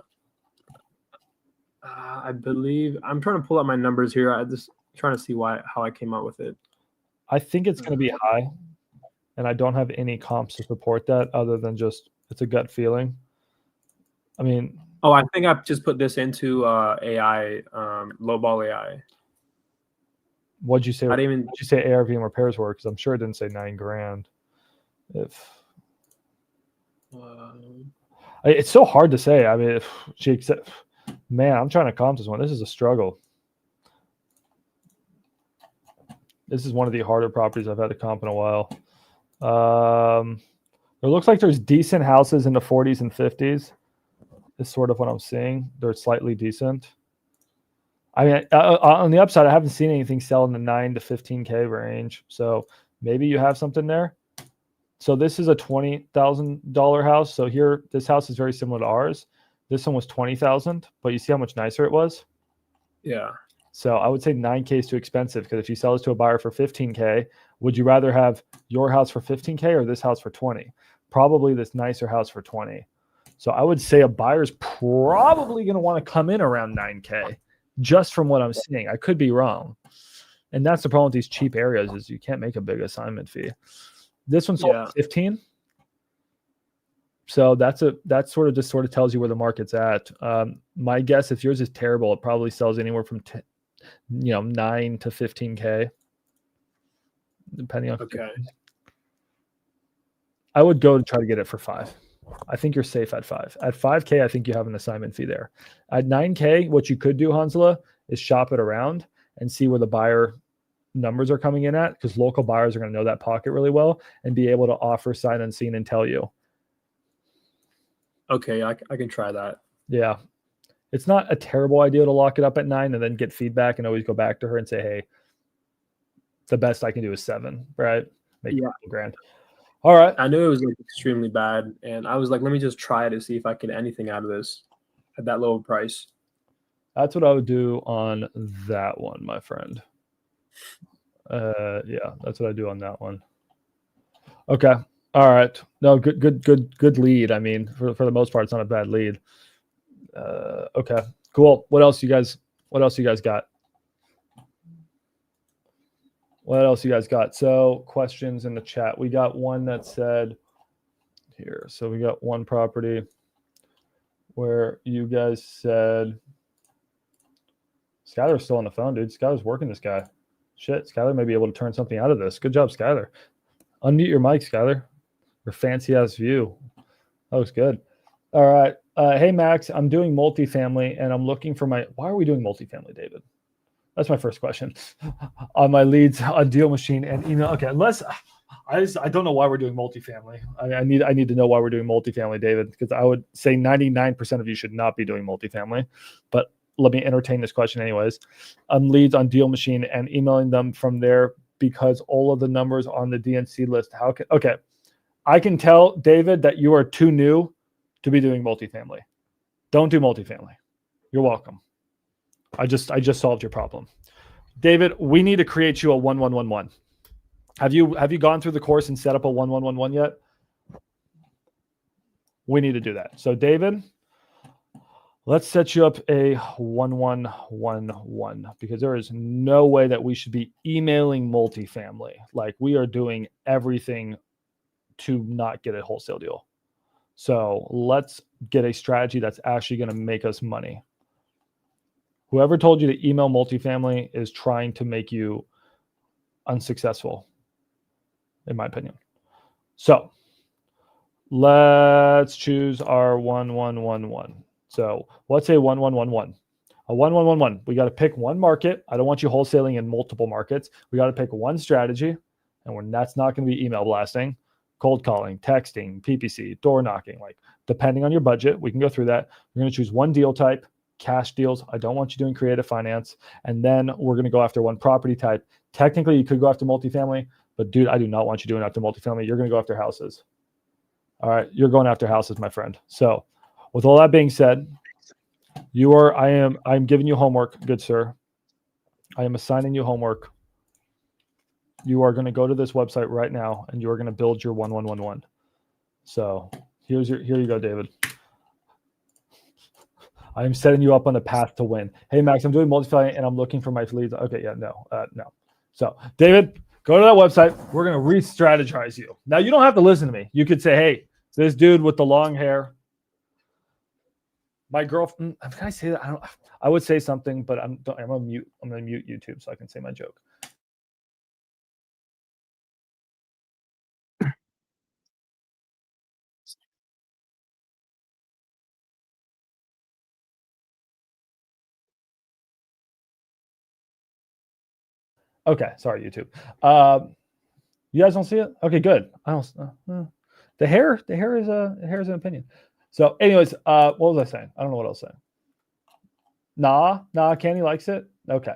believe I'm trying to pull up my numbers here. I just trying to see how I came out with it. I think it's going to be high, and I don't have any comps to support that other than just it's a gut feeling. I mean, I think I just put this into AI, lowball AI. What'd you say? I didn't even. What'd you say ARV and repairs were? Because I'm sure it didn't say $9,000. It's so hard to say. I mean, if she accept, man, I'm trying to comp this one. This is a struggle. This is one of the harder properties I've had to comp in a while. It looks like there's decent houses in the 40s and 50s. Is sort of what I'm seeing. They're slightly decent. I mean, on the upside, I haven't seen anything sell in the 9 to 15K range. So maybe you have something there. So this is a $20,000 house. So here, this house is very similar to ours. This one was $20,000, but you see how much nicer it was? Yeah. So I would say 9K is too expensive because if you sell this to a buyer for 15K, would you rather have your house for 15K or this house for 20? Probably this nicer house for 20. So I would say a buyer's probably going to want to come in around 9K just from what I'm seeing. I could be wrong. And that's the problem with these cheap areas is you can't make a big assignment fee. This one sold at 15. So that sort of tells you where the market's at. My guess, if yours is terrible, it probably sells anywhere from 9 to 15K, depending on. Okay. I would go to try to get it for 5. I think you're safe at 5. At 5K, I think you have an assignment fee there. At 9K, what you could do, Hansela, is shop it around and see where the buyer numbers are coming in at, because local buyers are going to know that pocket really well and be able to offer sight unseen and tell you. Okay, I can try that. Yeah. It's not a terrible idea to lock it up at 9 and then get feedback and always go back to her and say, hey, the best I can do is 7, right? Make $1,000. All right. I knew it was like extremely bad, and I was like, let me just try to see if I can get anything out of this at that low price. That's what I would do on that one, my friend. Yeah, that's what I do on that one. Okay. All right. No, good lead. I mean, for the most part, it's not a bad lead. Okay, cool. What else you guys got? What else you guys got? So questions in the chat. We got one that said here. So we got one property where you guys said, Skylar's still on the phone, dude. Skylar's working this guy. Shit, Skylar may be able to turn something out of this. Good job, Skylar. Unmute your mic, Skylar. Your fancy ass view. That looks good. All right. Hey, Max, I'm doing multifamily and I'm looking for why are we doing multifamily, David? That's my first question. On my leads on Deal Machine and email. Okay, I don't know why we're doing multifamily. I need to know why we're doing multifamily, David, because I would say 99% of you should not be doing multifamily. But let me entertain this question anyways. Leads on Deal Machine and emailing them from there because all of the numbers on the DNC list. Okay. I can tell, David, that you are too new to be doing multifamily. Don't do multifamily. You're welcome. I just solved your problem. David, we need to create you a 1111. Have you gone through the course and set up a 1111 yet? We need to do that. So David, let's set you up a 1111 because there is no way that we should be emailing multifamily. Like we are doing everything to not get a wholesale deal. So let's get a strategy that's actually going to make us money. Whoever told you to email multifamily is trying to make you unsuccessful, in my opinion. So let's choose our 1111. So what's a 1111? A 1111. We got to pick one market. I don't want you wholesaling in multiple markets. We got to pick one strategy, and that's not going to be email blasting, cold calling, texting, PPC, door knocking. Like depending on your budget, we can go through that. We're going to choose one deal type, cash deals. I don't want you doing creative finance. And then we're going to go after one property type. Technically, you could go after multifamily, but dude, I do not want you doing after multifamily. You're going to go after houses. All right, you're going after houses, my friend. So with all that being said, I'm giving you homework, good sir. I am assigning you homework. You are going to go to this website right now and you are going to build your 1111. So here you go, David. I am setting you up on a path to win. Hey, Max, I'm doing multifamily and I'm looking for my leads. Okay, yeah, no. So David, go to that website. We're going to re-strategize you. Now, you don't have to listen to me. You could say, hey, this dude with the long hair, my girlfriend, can I say that? I would say something, but I'm going to mute YouTube so I can say my joke. Okay, sorry, YouTube. You guys don't see it? Okay, good. I don't. The hair is an opinion. So, anyways, what was I saying? I don't know what I was saying. Nah, Candy likes it. Okay,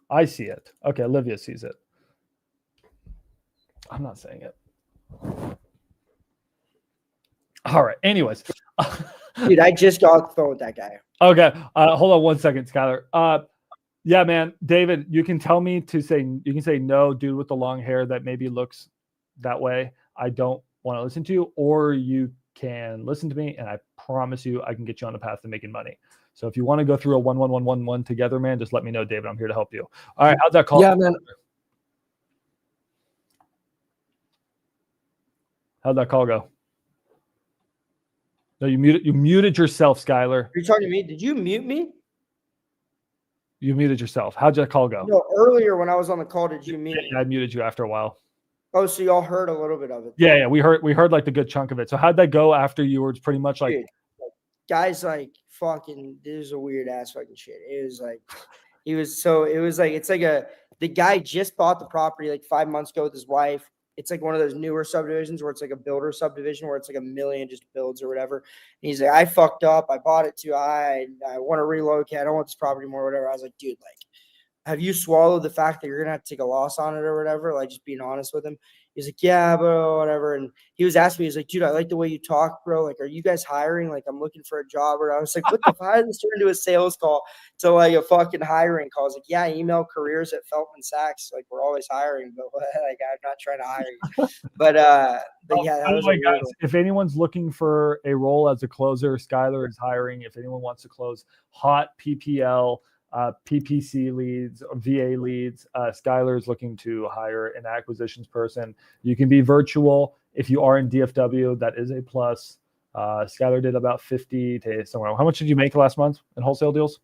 I see it. Okay, Olivia sees it. I'm not saying it. All right. Anyways, dude, I just got off the phone with that guy. Okay, hold on 1 second, Skylar. Yeah, man, David, you can tell me to say, you can say no, dude with the long hair that maybe looks that way. I don't want to listen to you, or you can listen to me, and I promise you I can get you on the path to making money. So if you want to go through a 11111 together, man, just let me know, David. I'm here to help you. All right, how'd that call? Yeah, man. How'd that call go? No, you muted yourself, Skylar. Are you talking to me? Did you mute me? You muted yourself. How'd that call go? No, earlier when I was on the call, did you mute me? I muted you after a while. Oh, so y'all heard a little bit of it. Yeah, we heard like the good chunk of it. So how'd that go after you were pretty much like, dude, guys, like fucking, this is a weird ass fucking shit. It was like, the guy just bought the property like 5 months ago with his wife. It's like one of those newer subdivisions where it's like a builder subdivision where it's like 1 million just builds or whatever. And he's like, I fucked up. I bought it too high. I want to relocate. I don't want this property more, whatever. I was like, dude, like, have you swallowed the fact that you're going to have to take a loss on it or whatever? Like, just being honest with him. He's like, yeah, bro, whatever. And he was asking me, he's like, dude, I like the way you talk, bro. Like, are you guys hiring? Like, I'm looking for a job. Or I was like, what the fuck? How did this turn into a sales call to like a fucking hiring call? I was like, yeah, email careers at Feltman Sachs. Like, we're always hiring, but like, I'm not trying to hire you. But yeah, that was guys, if anyone's looking for a role as a closer, Skylar is hiring. If anyone wants to close hot PPL, PPC leads, VA leads, Skylar is looking to hire an acquisitions person. You can be virtual. If you are in DFW, that is a plus. Skylar did about 50 to somewhere. How much did you make last month in wholesale deals?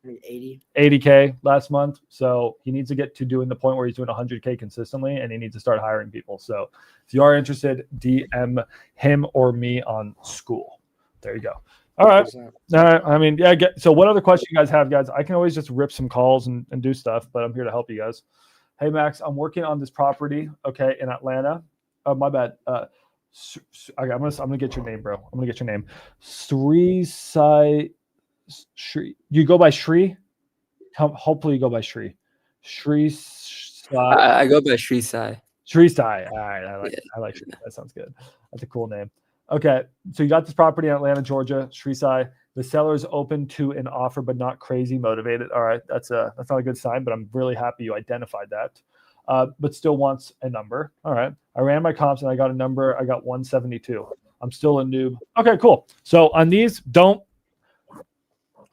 80K last month. So he needs to get to doing the point where he's doing 100K consistently, and he needs to start hiring people. So if you are interested, DM him or me on school. There you go. All right. I mean, yeah. So what other questions you guys have, guys? I can always just rip some calls and do stuff, but I'm here to help you guys. Hey, Max, I'm working on this property, okay, in Atlanta. Oh, my bad. I'm gonna get your name, bro. I'm gonna get your name. Shri. You go by Shri? Hopefully you go by Shri. Shri. I go by Shri Sai. Shrisai. All right, I Yeah. like Shrisai. That sounds good. That's a cool name. Okay, so you got this property in Atlanta, Georgia, Shrisai. The seller is open to an offer, but not crazy motivated. All right, that's not a good sign, but I'm really happy you identified that. But still wants a number. All right, I ran my comps and I got a number. I got 172. I'm still a noob. Okay, cool. So on these, don't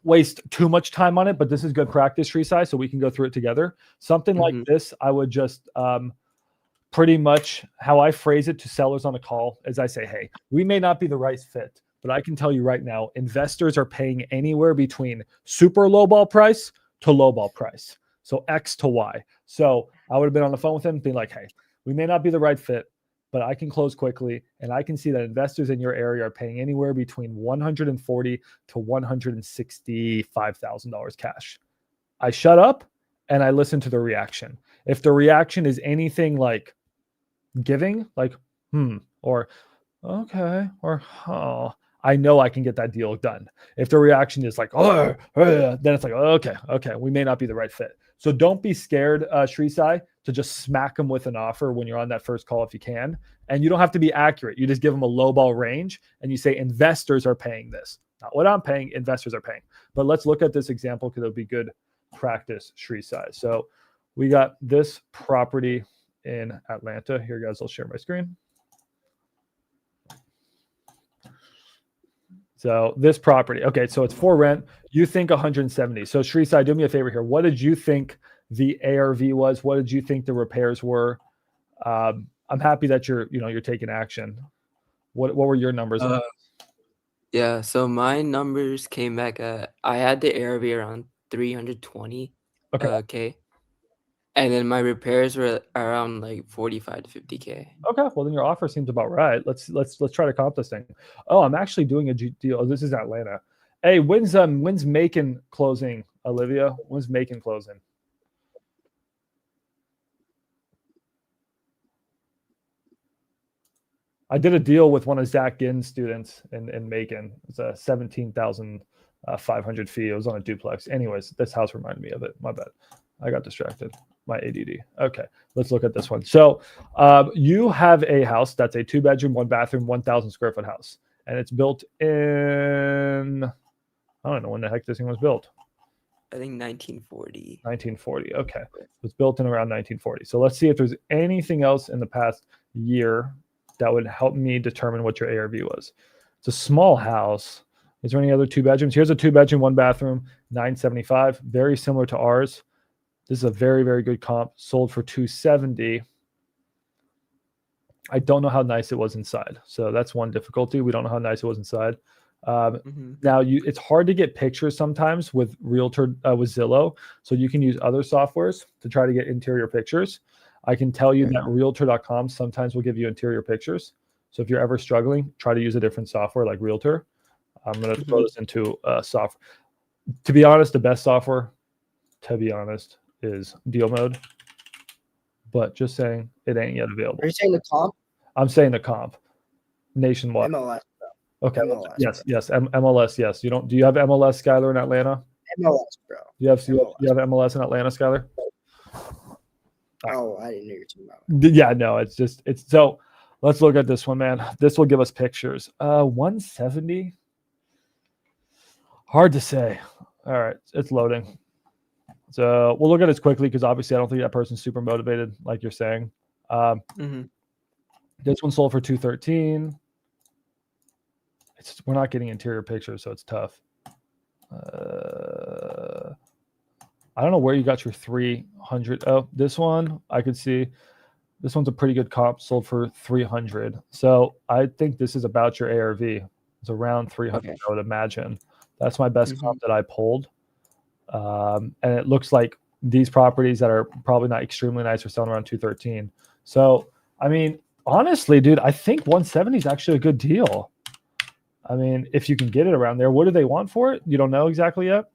waste too much time on it, but this is good practice, Shrisai, so we can go through it together. Something like this, I would just pretty much how I phrase it to sellers on a call is I say, hey, we may not be the right fit, but I can tell you right now, investors are paying anywhere between super lowball price to lowball price. So X to Y. So I would have been on the phone with him being like, hey, we may not be the right fit, but I can close quickly. And I can see that investors in your area are paying anywhere between $140,000 to $165,000 cash. I shut up and I listen to the reaction. If the reaction is anything like giving, like, or okay, or oh, I know I can get that deal done. If the reaction is like, then it's like, okay, we may not be the right fit. So don't be scared, Shrisai, to just smack them with an offer when you're on that first call if you can. And you don't have to be accurate. You just give them a lowball range and you say investors are paying this. Not what I'm paying, investors are paying. But let's look at this example because it'll be good practice, Shrisai. So we got this property in Atlanta. Here, guys, I'll share my screen. So this property, okay, so it's for rent. You think 170. So Shrisai, do me a favor here. What did you think the ARV was? What did you think the repairs were? I'm happy that you're taking action. What were your numbers? Yeah, so my numbers came back at, I had the ARV around 320 K. And then my repairs were around like 45 to 50K. Okay, well then your offer seems about right. Let's try to comp this thing. Oh, I'm actually doing a deal. Oh, this is Atlanta. Hey, when's Macon closing, Olivia? When's Macon closing? I did a deal with one of Zach Ginn's students in Macon. It's a 17,500 fee. It was on a duplex. Anyways, this house reminded me of it. My bad. I got distracted. My ADD. Okay, let's look at this one. So you have a house that's a 2-bedroom, 1-bathroom, 1,000 square foot house. And it's built in, I don't know when the heck this thing was built. I think 1940. 1940. Okay. It was built in around 1940. So let's see if there's anything else in the past year that would help me determine what your ARV was. It's a small house. Is there any other 2 bedrooms? Here's a 2-bedroom, 1-bathroom, 975. Very similar to ours. This is a very, very good comp. Sold for 270. I don't know how nice it was inside. So that's one difficulty. We don't know how nice it was inside. Now it's hard to get pictures sometimes with Realtor with Zillow. So you can use other softwares to try to get interior pictures. I can tell you that Realtor.com sometimes will give you interior pictures. So if you're ever struggling, try to use a different software like Realtor. I'm going to throw this into software. To be honest, the best software, to be honest, is DealMode. But just saying, it ain't yet available. Are you saying the comp? I'm saying the comp nationwide. MLS. Bro. Okay. MLS, yes. MLS. Yes. Do you have MLS, Skylar, in Atlanta? MLS, bro. You have MLS in Atlanta, Skylar? Oh, I didn't know you were talking about it. Yeah, no, it's so let's look at this one, man. This will give us pictures. 170. Hard to say. All right, it's loading. So we'll look at this quickly because obviously I don't think that person's super motivated, like you're saying. This one sold for 213. We're not getting interior pictures, so it's tough. I don't know where you got your 300. Oh, this one I could see. This one's a pretty good comp, sold for 300. So I think this is about your ARV. It's around 300, I would imagine. That's my best comp that I pulled. And it looks like these properties that are probably not extremely nice are selling around 213. So, I mean, honestly, dude, I think 170 is actually a good deal. I mean, if you can get it around there, what do they want for it? You don't know exactly yet?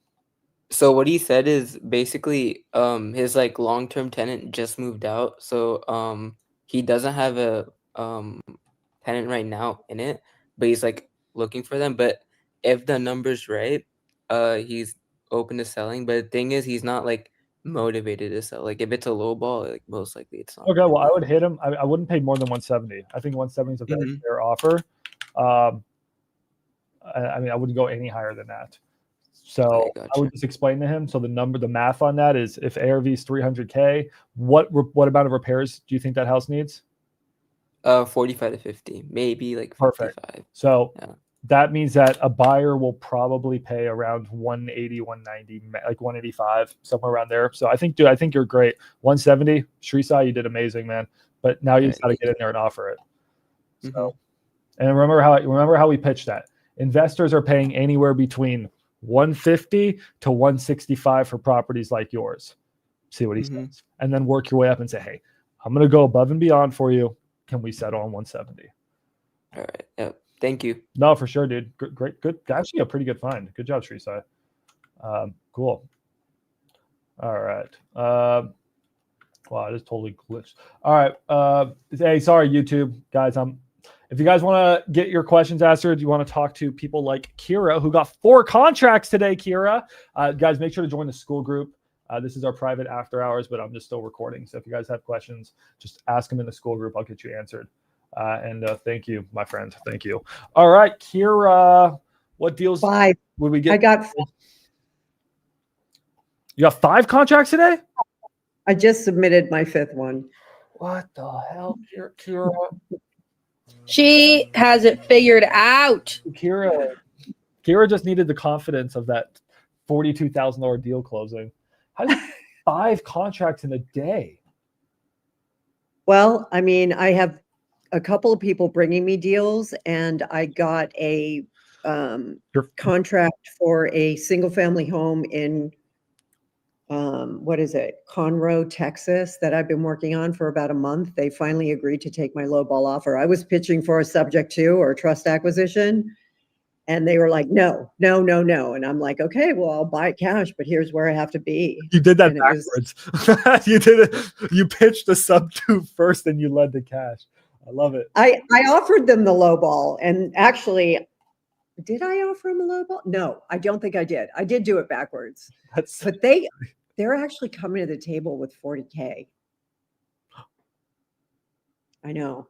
So what he said is basically his like long-term tenant just moved out. So he doesn't have a tenant right now in it, but he's like looking for them. But if the number's right, he's open to selling. But the thing is, he's not like motivated to sell. Like if it's a low ball, like most likely it's not. Okay, well, I would hit him. I wouldn't pay more than 170. I think 170 is a very fair offer. I mean, I wouldn't go any higher than that. So I would just explain to him. So the math on that is if ARV is 300K, what amount of repairs do you think that house needs? 45 to 50, maybe like 55. Perfect. So that means that a buyer will probably pay around 180, 190, like 185, somewhere around there. So I think you're great. 170, Shrisai, you did amazing, man. But now you just got to get in there and offer it. So, and remember how we pitched that. Investors are paying anywhere between 150 to 165 for properties like yours. See what he says, and then work your way up and say, "Hey, I'm going to go above and beyond for you. Can we settle on 170?" All right. Yep. Thank you. No, for sure, dude. Great. Good. Actually, a pretty good find. Good job, Shrisai. Cool. All right. Wow, I just totally glitched. All right. Hey, sorry, YouTube guys. If you guys want to get your questions answered, you want to talk to people like Kira, who got 4 contracts today. Kira, guys, make sure to join the school group. This is our private after hours, but I'm just still recording. So if you guys have questions, just ask them in the school group. I'll get you answered. And thank you, my friend. Thank you. All right, Kira, what deals 5 would we get? I got. You got 5 contracts today? I just submitted my 5th one. What the hell, Kira? She has it figured out. Kira just needed the confidence of that $42,000 deal closing. How did 5 contracts in a day? Well, I mean, I have a couple of people bringing me deals, and I got a contract for a single family home in Conroe, Texas, that I've been working on for about a month. They finally agreed to take my lowball offer. I was pitching for a subject to or trust acquisition, and they were like, no. And I'm like, okay, well, I'll buy it cash, but here's where I have to be. You did that backwards. You did it. You pitched the sub to first, and you led the cash. I love it. I offered them the lowball, and actually, did I offer them a lowball? No, I don't think I did. I did do it backwards. But they're actually coming to the table with 40K. I know.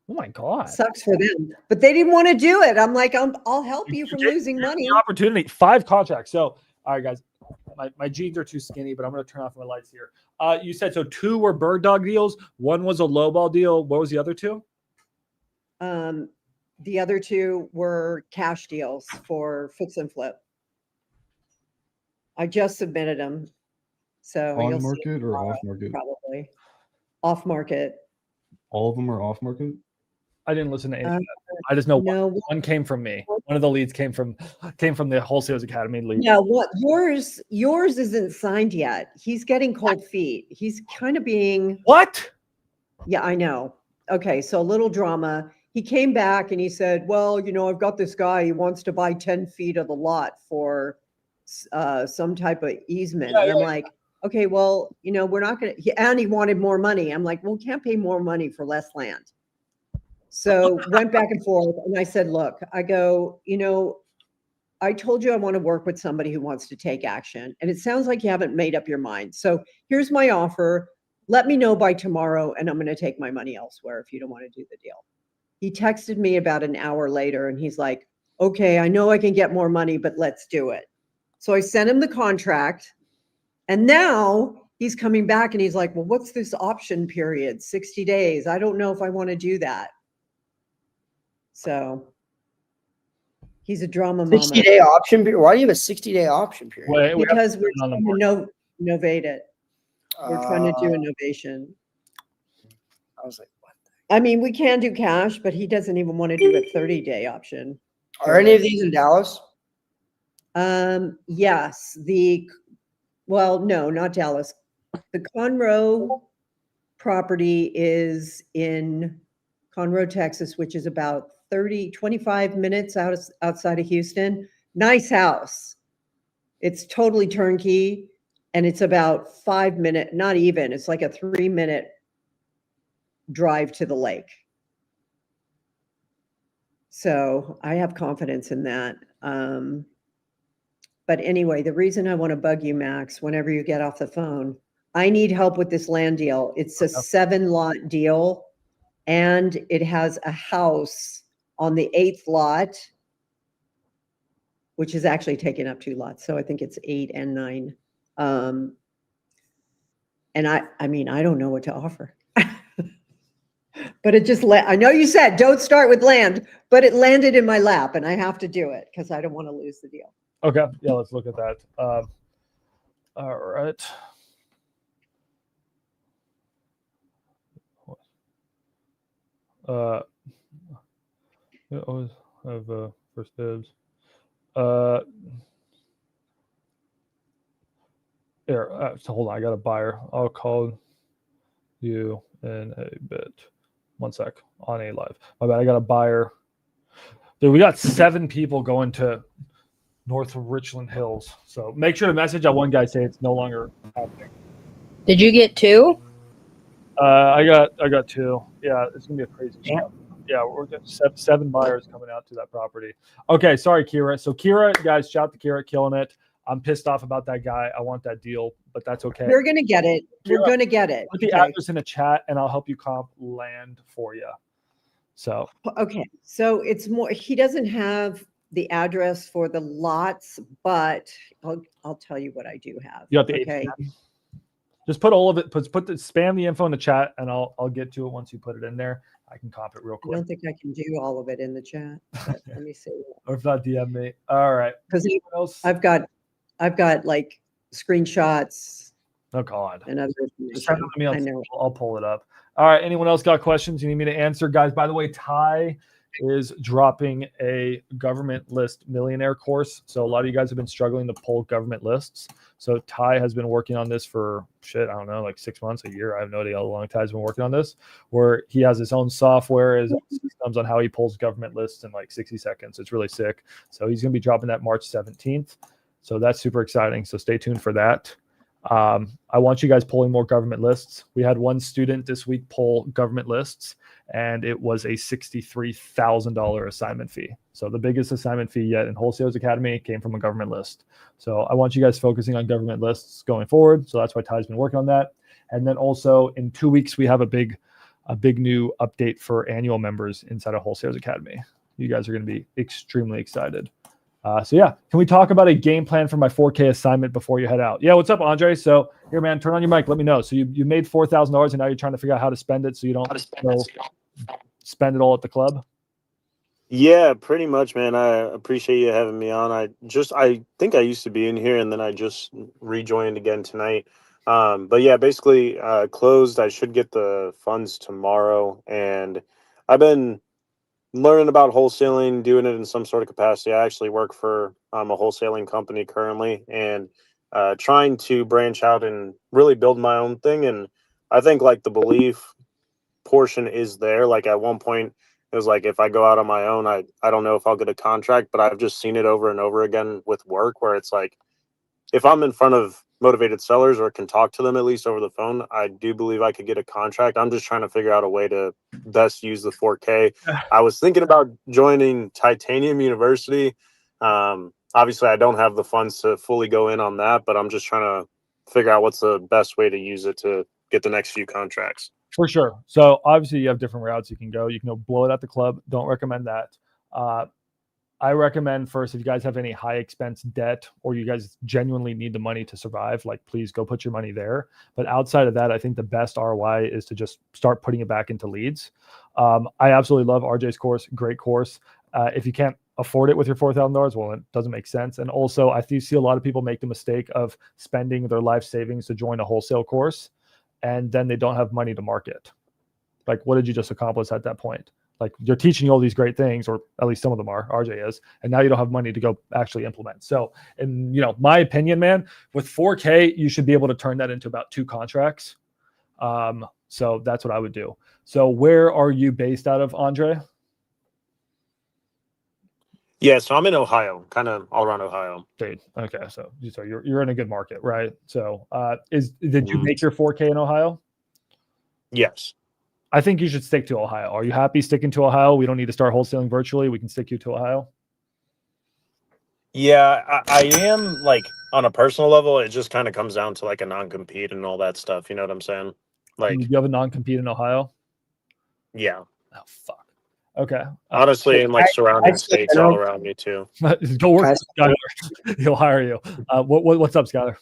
Oh my God. Sucks for them. But they didn't want to do it. I'm like, I'll help you from losing money. Opportunity. 5 contracts. So, all right, guys. My jeans are too skinny, but I'm going to turn off my lights here. You said so 2 were bird dog deals. 1 was a lowball deal. What was the other 2? The other 2 were cash deals for fix and flip. I just submitted them. So on market or off market? Probably off market. All of them are off market? I didn't listen to any of that. I just know one came from me. One of the leads came from the Wholesalers Academy lead. Yeah, what yours isn't signed yet. He's getting cold feet. He's kind of being what? Yeah, I know. Okay, so a little drama. He came back and he said, well, I've got this guy, he wants to buy 10 feet of the lot for some type of easement. And I'm like, okay, well, we're not going to, and he wanted more money. I'm like, well, we can't pay more money for less land. So went back and forth. And I said, look, I go, I told you I want to work with somebody who wants to take action. And it sounds like you haven't made up your mind. So here's my offer. Let me know by tomorrow, and I'm going to take my money elsewhere if you don't want to do the deal. He texted me about an hour later, and he's like, okay, I know I can get more money, but let's do it. So I sent him the contract, and now he's coming back and he's like, well, what's this option period? 60 days. I don't know if I want to do that. So he's a drama mama. 60-day option period? Why do you have a 60-day option period? Because we're trying to novate it. We're trying to do innovation. I was like, what? I mean, we can do cash, but he doesn't even want to do a 30-day option. Are any of these in Dallas? Yes. No, not Dallas. The Conroe property is in Conroe, Texas, which is about 25 minutes outside of Houston. Nice house. It's totally turnkey, and it's about 5 minutes, not even, it's like a 3-minute drive to the lake. So I have confidence in that. But anyway, the reason I want to bug you, Max, whenever you get off the phone, I need help with this land deal. It's a 7-lot deal, and it has a house on the 8th lot, which is actually taking up 2 lots. So I think it's 8 and 9. And I mean, I don't know what to offer. But it just I know you said don't start with land, but it landed in my lap and I have to do it because I don't want to lose the deal. Okay. Yeah, let's look at that. All right. I always have first dibs. Here, so hold on, I got a buyer. I'll call you in a bit. 1 sec on a live. My bad, I got a buyer. Dude, we got 7 people going to North Richland Hills. So make sure to message that one guy, say it's no longer happening. Did you get 2? I got 2. Yeah, it's gonna be a crazy show. Yeah, we're getting 7 buyers coming out to that property. Okay, sorry, Kira. So Kira, guys, shout out to Kira, killing it. I'm pissed off about that guy. I want that deal, but that's okay. We're gonna get it. We're Kira, gonna get it. Put the address in the chat, and I'll help you comp land for you. So okay, so it's more. He doesn't have the address for the lots, but I'll tell you what I do have. you got the okay. Just put all of it. Spam the info in the chat, and I'll get to it once you put it in there. I can comp it real I quick. don't think I can do all of it in the chat. But let me see. Or if not, DM me. All right. Because I've got like screenshots. Oh God. And other Just send information. them to me. I'll pull it up. All right. Anyone else got questions you need me to answer, guys? By the way, Ty is dropping a government list millionaire course. So a lot of you guys have been struggling to pull government lists. So Ty has been working on this for I don't know, like 6 months, a year. I have no idea how long Ty's been working on this, where he has his own software, his own systems on how he pulls government lists in like 60 seconds. It's really sick. So he's going to be dropping that March 17th. So that's super exciting. So stay tuned for that. I want you guys pulling more government lists. We had one student this week pull government lists, and it was a $63,000 assignment fee. So the biggest assignment fee yet in Wholesalers Academy came from a government list. So I want you guys focusing on government lists going forward. So that's why Ty's been working on that. And then also in 2 weeks, we have a big new update for annual members inside of Wholesalers Academy. You guys are going to be extremely excited. So yeah, can we talk about a game plan for my 4K assignment before you head out? Yeah, what's up, Andre? So here, man, turn on your mic. Let me know. So you made $4,000 and now you're trying to figure out how to spend it so you don't spend it all at the club. Yeah, pretty much, man. I appreciate you having me on. I think I used to be in here and then I just rejoined again tonight. But yeah, basically closed. I should get the funds tomorrow, and I've been learning about wholesaling, doing it in some sort of capacity. I actually work for a wholesaling company currently, and trying to branch out and really build my own thing. And I think like the belief portion is there. Like at one point it was like, if I go out on my own, I don't know if I'll get a contract, but I've just seen it over and over again with work where it's like, if I'm in front of motivated sellers or can talk to them at least over the phone, I do believe I could get a contract. I'm just trying to figure out a way to best use the 4K. I was thinking about joining Titanium University. Obviously, I don't have the funds to fully go in on that, but I'm just trying to figure out what's the best way to use it to get the next few contracts. For sure. So obviously you have different routes you can go. You can go blow it at the club. Don't recommend that. I recommend first, if you guys have any high expense debt or you guys genuinely need the money to survive, like please go put your money there. But outside of that, I think the best ROI is to just start putting it back into leads. I absolutely love RJ's course. Great course. If you can't afford it with your $4,000, well, it doesn't make sense. And also I do see a lot of people make the mistake of spending their life savings to join a wholesale course, and then they don't have money to market. Like, what did you just accomplish at that point? Like, you're teaching all these great things, or at least some of them are, RJ is, and now you don't have money to go actually implement. So, in my opinion, man, with 4K, you should be able to turn that into about 2 contracts. So that's what I would do. So where are you based out of, Andre? Yeah, so I'm in Ohio, kind of all around Ohio. Dude, okay, so you're in a good market, right? So did you make your 4K in Ohio? Yes. I think you should stick to Ohio. Are you happy sticking to Ohio? We don't need to start wholesaling virtually. We can stick you to Ohio. Yeah, I am like on a personal level. It just kind of comes down to like a non-compete and all that stuff. You know what I'm saying? Like, Do you have a non-compete in Ohio? yeah. Oh fuck. Okay. Honestly, in like surrounding states all around me too. Go work with Skyler. He'll hire you. What's up, Skyler?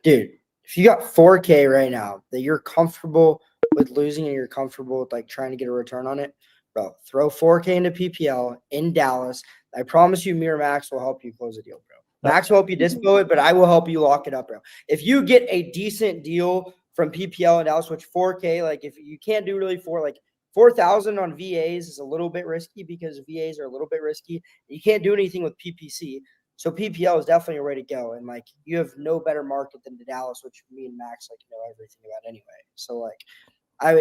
Dude, if you got 4K right now that you're comfortable with losing and you're comfortable with like trying to get a return on it, bro, throw 4K into PPL in Dallas. I promise you, me or Max will help you close a deal, bro. Max will help you dispo it, but I will help you lock it up, bro. If you get a decent deal from PPL in Dallas, which 4K, like if you can't do really 4,000 on VAs is a little bit risky because VAs are a little bit risky. You can't do anything with PPC. So PPL is definitely a way to go. And like you have no better market than the Dallas, which me and Max like know everything about anyway. So like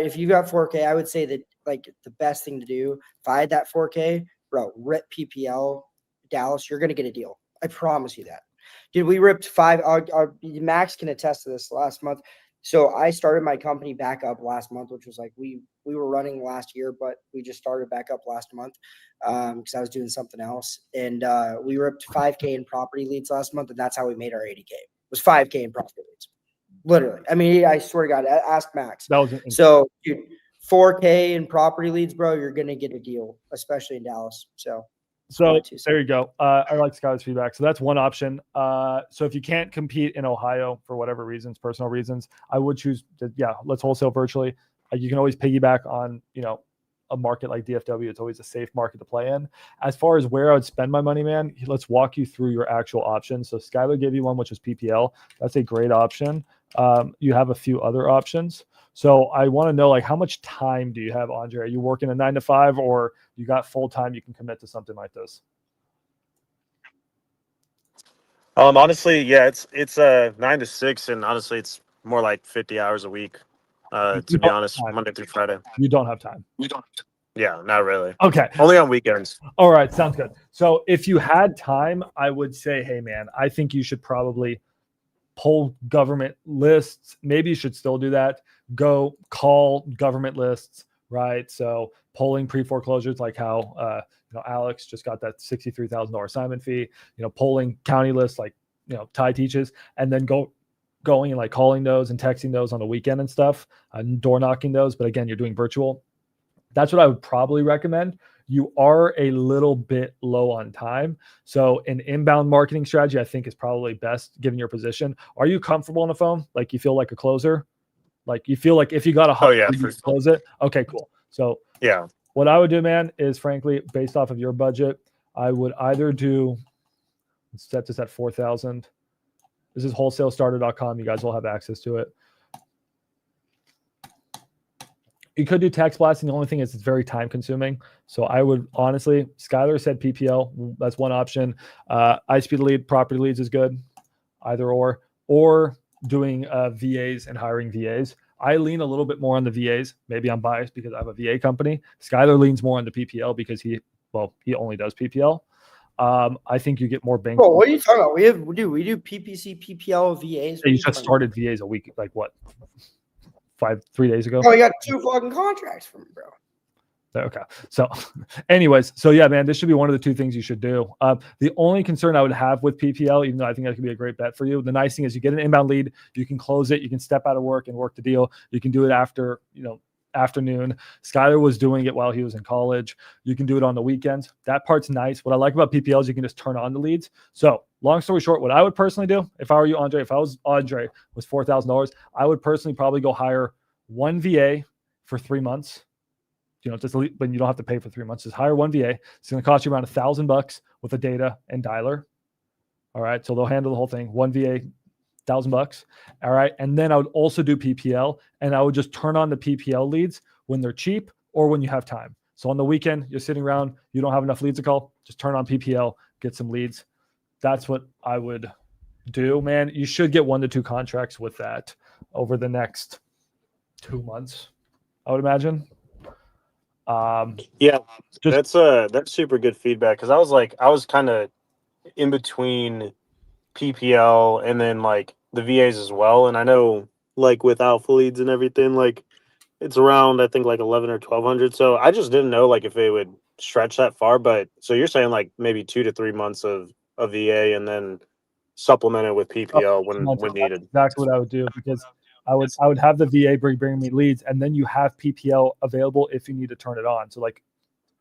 if you got 4K, I would say that like the best thing to do, if I had that 4K, bro, rip PPL Dallas, you're gonna get a deal. I promise you that. Dude, we ripped our Max can attest to this last month. So I started my company back up last month, which was like we were running last year, but we just started back up last month because I was doing something else. And we ripped 5K in property leads last month, and that's how we made our 80K. It was 5K in property leads. Literally. I mean, I swear to God, ask Max. That was so, dude, 4K in property leads, bro, you're going to get a deal, especially in Dallas. So there you go. I like Skyler's feedback. So that's one option. So if you can't compete in Ohio for whatever reasons, personal reasons, I would choose let's wholesale virtually. You can always piggyback on, a market like DFW. It's always a safe market to play in. As far as where I would spend my money, man, let's walk you through your actual options. So Skyler gave you one, which is PPL. That's a great option. You have a few other options. So I want to know, like, how much time do you have, Andre? Are you working a 9 to 5, or you got full time you can commit to something like this? Honestly, yeah, it's 9 to 6, and honestly, it's more like 50 hours a week. To be honest, Monday through Friday. You don't have time. Yeah, not really. Okay. Only on weekends. All right, sounds good. So if you had time, I would say, hey man, I think you should probably pull government lists. Maybe you should still do that. Go call government lists, right? So polling pre-foreclosures, like how Alex just got that $63,000 assignment fee. Polling county lists, like Ty teaches, and then going and like calling those and texting those on the weekend and stuff, door knocking those. But again, you're doing virtual. That's what I would probably recommend. You are a little bit low on time. So an inbound marketing strategy, I think, is probably best given your position. Are you comfortable on the phone? Like you feel like a closer? Like you feel like if you got a you close it? Okay, cool. So yeah, what I would do, man, is frankly, based off of your budget, I would either do, let's set this at 4,000. This is wholesalestarter.com. You guys will have access to it. You could do text blasting. The only thing is it's very time consuming. So I would honestly, Skyler said PPL. That's one option. ISP lead, property leads is good. Either or doing VAs and hiring VAs. I lean a little bit more on the VAs. Maybe I'm biased because I have a VA company. Skyler leans more on the PPL because he only does PPL. I think you get more bang. Bro, what are you talking about? We do PPC, PPL, VAs. You just started VAs a week, like what? 3 days ago. Oh, you got 2 fucking contracts from me, bro. Okay. So anyways, so yeah, man, this should be one of the 2 things you should do. The only concern I would have with PPL, even though I think that could be a great bet for you, the nice thing is you get an inbound lead, you can close it, you can step out of work and work the deal. You can do it after, afternoon. Skyler was doing it while he was in college. You can do it on the weekends. That part's nice. What I like about PPL is you can just turn on the leads. So long story short, what I would personally do, if I were you, Andre, if I was Andre with $4,000, I would personally probably go hire one VA for 3 months. But you don't have to pay for 3 months. Just hire one VA. It's going to cost you around $1,000 with the data and dialer. All right. So they'll handle the whole thing. One VA, $1,000. All right. And then I would also do PPL, and I would just turn on the PPL leads when they're cheap or when you have time. So on the weekend, you're sitting around, you don't have enough leads to call, just turn on PPL, get some leads. That's what I would do, man. You should get 1 to 2 contracts with that over the next 2 months, I would imagine. Yeah, that's super good feedback, because I was kind of in between PPL and then like the VAs as well, and I know like with alpha leads and everything, like it's around I think like 11 or 1,200. So I just didn't know like if they would stretch that far, but so you're saying like maybe 2 to 3 months of VA and then supplement it with PPL when That's needed. exactly what I would do, because I would have the VA bring me leads, and then you have PPL available if you need to turn it on. So like,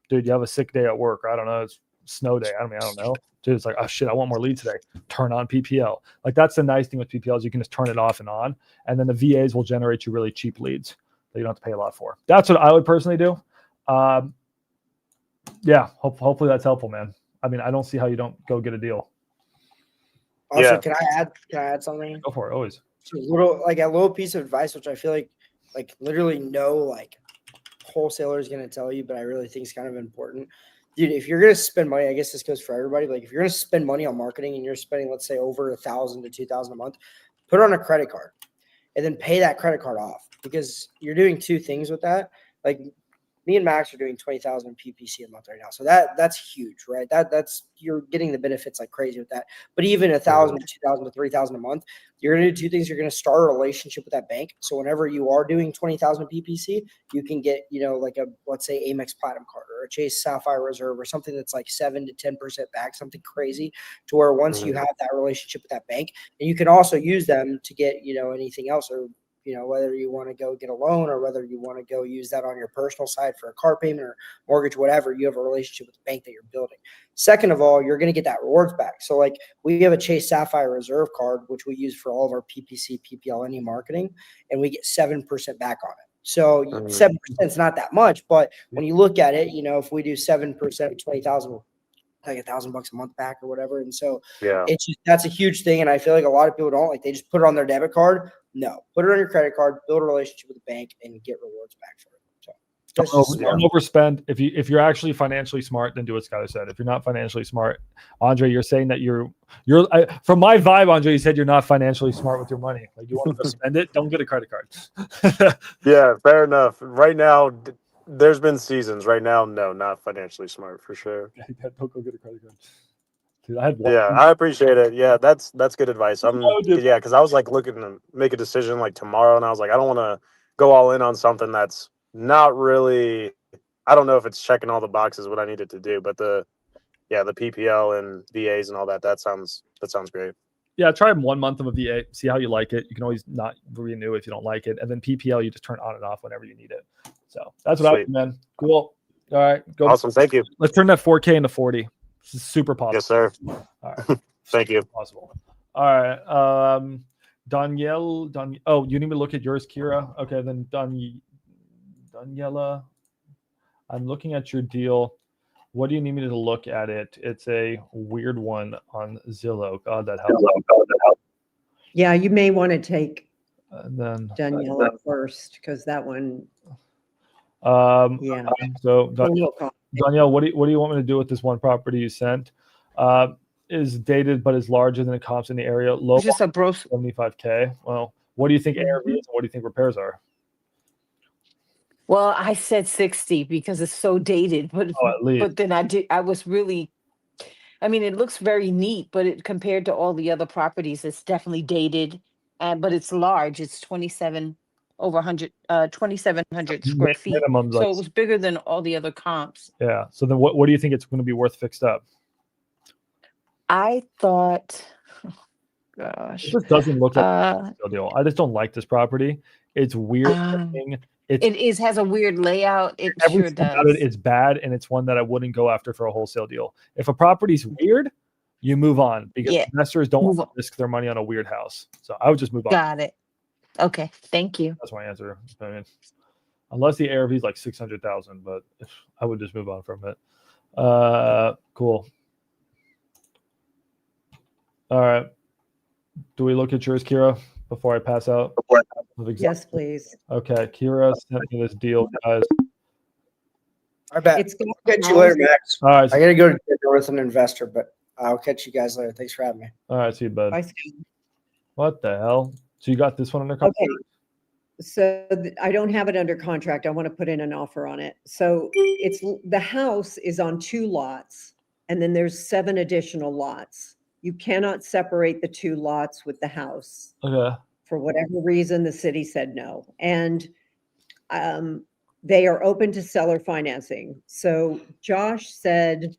dude, you have a sick day at work, or I don't know, it's snow day. I don't know. Dude, it's like, oh shit, I want more leads today. Turn on PPL. Like, that's the nice thing with PPL is you can just turn it off and on, and then the VAs will generate you really cheap leads that you don't have to pay a lot for. That's what I would personally do. Yeah, hopefully that's helpful, man. I mean, I don't see how you don't go get a deal. Also, Yeah. can I add something? Go for it, always. A little piece of advice, which I feel like literally no like wholesaler is going to tell you, but I really think is kind of important. Dude, if you're going to spend money, I guess this goes for everybody. Like if you're going to spend money on marketing and you're spending, let's say, over $1,000 to $2,000 a month, put it on a credit card and then pay that credit card off, because you're doing two things with that. Like me and Max are doing 20,000 PPC a month right now. So that's huge, right? That's you're getting the benefits like crazy with that. But even 1,000 to 2,000 to 3,000 a month, you're going to do two things. You're going to start a relationship with that bank. So whenever you are doing 20,000 PPC, you can get, like a, let's say, Amex Platinum card or a Chase Sapphire Reserve or something that's like 7 to 10% back, something crazy, to where once you have that relationship with that bank, and you can also use them to get, anything else, or whether you want to go get a loan or whether you want to go use that on your personal side for a car payment or mortgage, whatever, you have a relationship with the bank that you're building. Second of all, you're going to get that rewards back. So like we have a Chase Sapphire Reserve card, which we use for all of our PPC, PPL, any marketing, and we get 7% back on it. So 7% is not that much, but when you look at it, if we do 7% of 20,000, like $1,000 a month back or whatever. And so that's a huge thing. And I feel like a lot of people don't, like, they just put it on their debit card. No, put it on your credit card, build a relationship with the bank, and get rewards back for it. So don't overspend. If you're actually financially smart, then do what Skylar said. If you're not financially smart, Andre, you're saying that you're from my vibe, Andre, you said you're not financially smart with your money. Like, you want to spend it, don't get a credit card. Yeah, fair enough. Right now, there's been seasons. Right now, no, not financially smart for sure. Don't go get a credit card. Dude, I had one. Yeah, I appreciate it. Yeah, that's good advice. Because I was like looking to make a decision like tomorrow, and I was like, I don't want to go all in on something that's not really. I don't know if it's checking all the boxes what I needed to do, but the PPL and VAs and all that sounds great. Yeah, try 1 month of a VA, see how you like it. You can always not renew if you don't like it, and then PPL you just turn on and off whenever you need it. So that's what I do, man. Cool. All right, go. Awesome, thank you. Let's turn that 4K into 40. This is super possible. Yes, sir. All right. Thank you. Possible. All right. Danielle. Oh, you need me to look at yours, Kira? Okay, then Daniela. I'm looking at your deal. What do you need me to look at it? It's a weird one on Zillow. God, that helps. Yeah, you may want to take Daniela first, because that one. Yeah. So Danielle, what do you want me to do with this one property you sent? Is dated but is larger than the comps in the area. Low, just a gross 75K. Well, what do you think ARV is, and what do you think repairs are? Well, I said 60 because it's so dated, but then I was really, I mean, it looks very neat, but compared to all the other properties, it's definitely dated, but it's large. It's 2,700 square feet. So it was bigger than all the other comps. Yeah. So then what do you think it's going to be worth fixed up? I thought, gosh, it just doesn't look like a deal. I just don't like this property. It's weird. It has a weird layout. It sure does. It's bad, and it's one that I wouldn't go after for a wholesale deal. If a property's weird, you move on, because investors don't want to risk their money on a weird house. So I would just move on. Got it. Okay, thank you. That's my answer. I mean, unless the ARV is like 600,000, but I would just move on from it. Cool. All right. Do we look at yours, Kira, before I pass out? Yes, please. Okay, Kira sent me this deal, guys. I bet. I'll catch you later, Max. All right. I got to go to dinner with an investor, but I'll catch you guys later. Thanks for having me. All right, see you, bud. Bye. What the hell? So you got this one under contract? Okay. So I don't have it under contract. I want to put in an offer on it. So the house is on 2 lots, and then there's 7 additional lots. You cannot separate the 2 lots with the house. Okay. For whatever reason, the city said no. And they are open to seller financing. So Josh said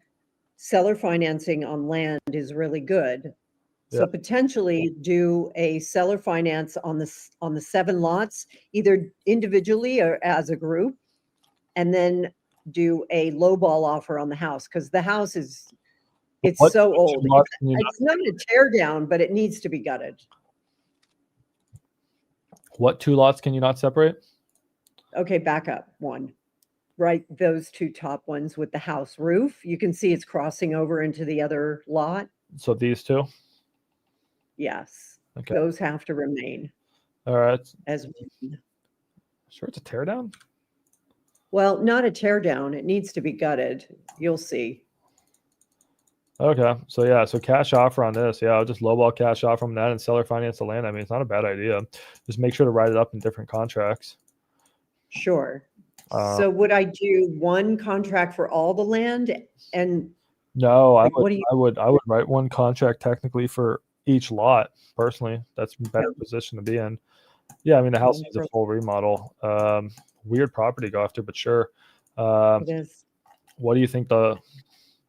seller financing on land is really good. So Yeah. potentially do a seller finance on the 7 lots, either individually or as a group, and then do a lowball offer on the house, because the house is What so old. lots can you It's not a tear down, but it needs to be gutted. What 2 lots can you not separate? Okay, back up one. Right, those 2 top ones with the house roof. You can see it's crossing over into the other lot. So these 2? Yes. Okay. Those have to remain All right. as one. Sure, it's a tear down. Well, not a tear down. It needs to be gutted. You'll see. Okay, so yeah, so cash offer on this. Yeah, I'll just lowball cash offer from that and seller finance the land. I mean, it's not a bad idea. Just make sure to write it up in different contracts. Sure. So would I do one contract for all the land? And No, I like, what would, do you? I would write one contract technically for each lot. Personally, that's a better position to be in. Yeah, I mean the house needs a full remodel. Weird property to go after, but sure. It is. What do you think the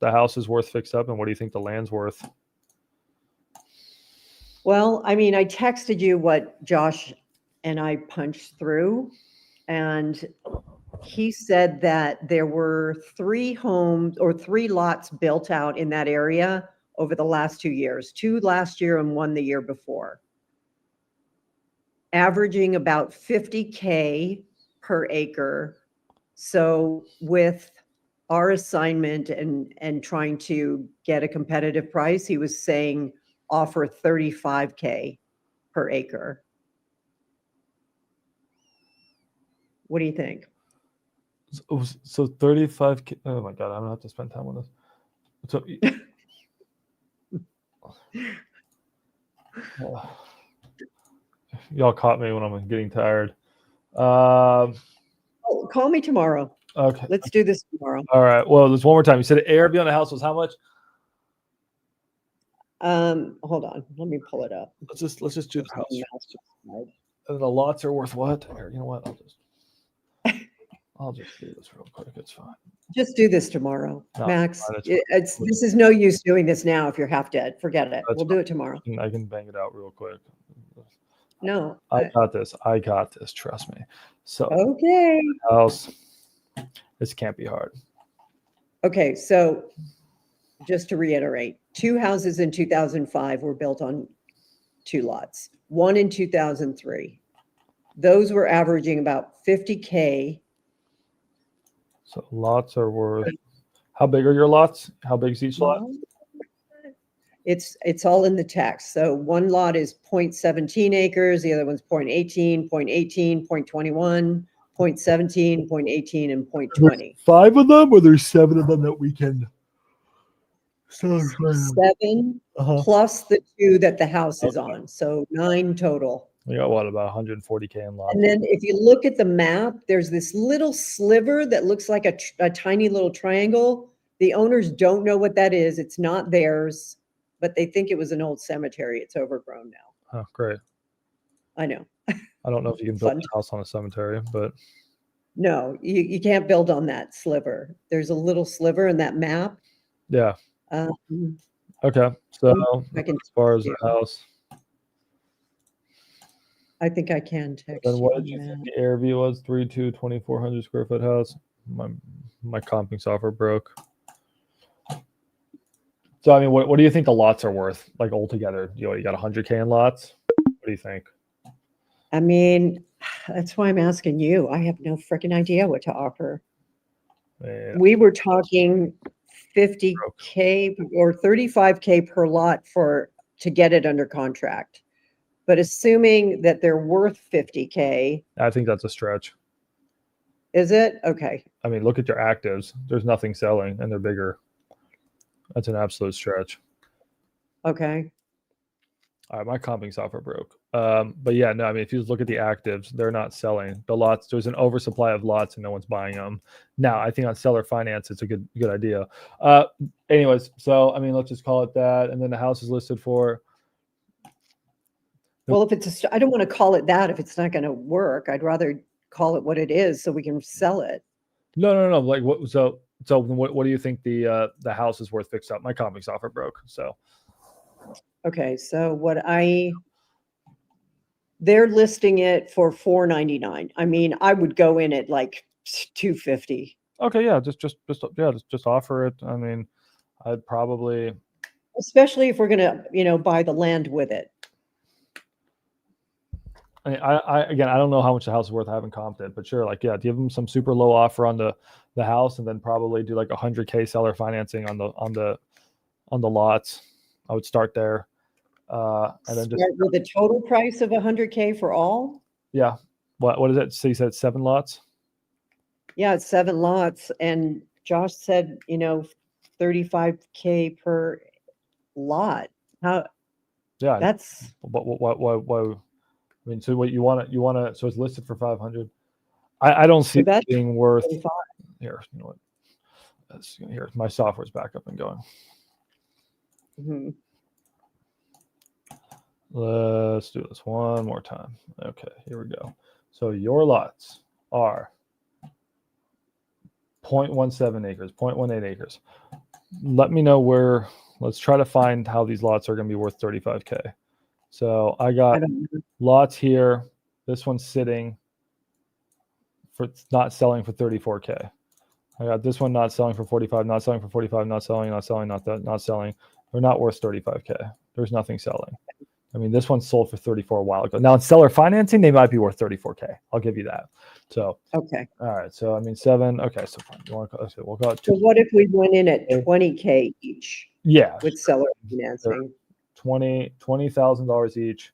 house is worth fixed up, and what do you think the land's worth? Well, I mean, I texted you what Josh and I punched through, and he said that there were 3 homes or 3 lots built out in that area over the last 2 years, 2 last year and 1 the year before, averaging about $50K per acre. So with our assignment and trying to get a competitive price, he was saying offer $35K per acre. What do you think? So 35K. Oh my god, I'm gonna have to spend time on this. So y'all caught me when I'm getting tired. Oh, call me tomorrow. Okay. Let's do this tomorrow. All right. Well, there's one more time. You said ARV on the house was how much? Hold on. Let me pull it up. Let's just do the house. And the lots are worth what? Here, you know what? I'll just do this real quick. It's fine. Just do this tomorrow, No, Max. fine, it's fine. This is no use doing this now if you're half dead. Forget it. That's We'll do it tomorrow. I can bang it out real quick. No. I got this. I got this. Trust me. So Okay. house. This can't be hard. Okay, so just to reiterate, 2 houses in 2005 were built on 2 lots, 1 in 2003. Those were averaging about $50K. So lots are worth. How big are your lots? How big is each lot? It's all in the text. So one lot is 0.17 acres, the other one's 0.18, 0.18, 0.21, 0.17, 0.18, and 0.20. 5 of them, or there's 7 of them that we can. 7 plus the 2 that the house is on. So 9 total. We got what, about 140K in lots. And then if you look at the map, there's this little sliver that looks like a tiny little triangle. The owners don't know what that is. It's not theirs, but they think it was an old cemetery. It's overgrown now. Oh, great. I know. I don't know if you can build a house on a cemetery, but No, you can't build on that sliver. There's a little sliver in that map. yeah. Okay. So as far as the house, I think I can text then you what on did you that. think the ARV was? 2,400 square foot house. My comping software broke. So I mean, what do you think the lots are worth, like altogether? You got 100K in lots. What do you think? I mean, that's why I'm asking you. I have no freaking idea what to offer. Yeah. We were talking 50K or 35K per lot to get it under contract. But assuming that they're worth 50K, I think that's a stretch. is it? Okay. I mean, look at your actives. There's nothing selling, and they're bigger. That's an absolute stretch. Okay. All right, my comping software broke. But yeah, no, I mean, if you just look at the actives, they're not selling. The lots, there's an oversupply of lots and no one's buying them. Now, I think on seller finance, it's a good idea. Anyways, so, I mean, let's just call it that. And then the house is listed for. Well, if I don't want to call it that if it's not going to work. I'd rather call it what it is so we can sell it. No. Like what? So what do you think the house is worth fixed up? My company software broke. So Okay, so they're listing it for $499. I mean, I would go in at like $250. okay, yeah, just offer it. I mean, I'd probably, Especially if we're gonna, buy the land with it. I don't know how much the house is worth. I haven't comped it, but sure, like, yeah, give them some super low offer on the house, and then probably do like $100K seller financing on the lots. I would start there, and then just Start with a total price of $100K for all. yeah. What is it? So you said 7 lots? Yeah, it's 7 lots, and Josh said, $35K per lot. How? Yeah. That's What? I mean, so what you want to? So it's listed for 500. I don't see it being worth. 35. Here, you know what? Here, my software's back up and going. Mm-hmm. Let's do this one more time. Okay, here we go. So your lots are 0.17 acres, 0.18 acres. Let me know where. Let's try to find how these lots are going to be worth 35K. So I got lots here. This one's sitting for not selling for 34K. I got this one not selling for 45, not selling for 45, not selling. They're not worth 35K. There's nothing selling. I mean, this one sold for 34 a while ago. Now in seller financing, they might be worth 34K. I'll give you that. So okay. All right. So I mean 7. Okay. So fine. We'll go 2. So what if we went in at 20K each? Yeah. With seller financing. $20,000 each.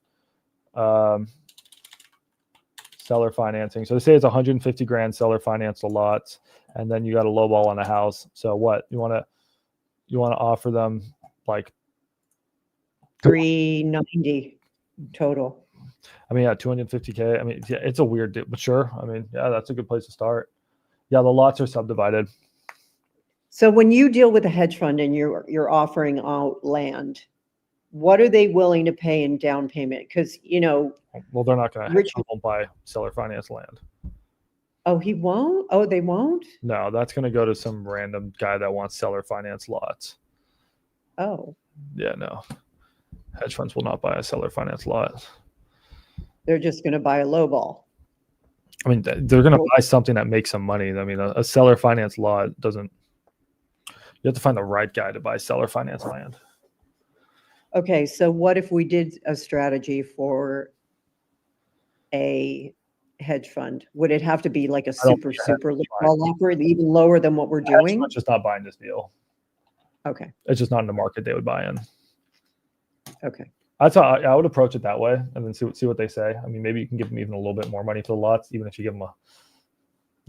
Seller financing. So they say it's 150 grand seller finance the lots, and then you got a low ball on a house. So what you want to offer them like 390 total. I mean, yeah, 250K. I mean, yeah, it's a weird deal, but sure. I mean, yeah, that's a good place to start. Yeah, the lots are subdivided. So when you deal with a hedge fund and you're offering out land, what are they willing to pay in down payment? Because well, they're not going to buy seller finance land. Oh, he won't? Oh, they won't? No, that's going to go to some random guy that wants seller finance lots. Oh. Yeah, no. Hedge funds will not buy a seller finance lot. They're just going to buy a low ball. I mean, they're going to buy something that makes some money. I mean, a seller finance lot doesn't. You have to find the right guy to buy seller finance land. Okay, so what if we did a strategy for a hedge fund? Would it have to be like a super low offer, even lower than what we're doing? Just not buying this deal. Okay. It's just not in the market they would buy in. Okay. That's how I would approach it that way, and then see what they say. I mean, maybe you can give them even a little bit more money for the lots, even if you give them a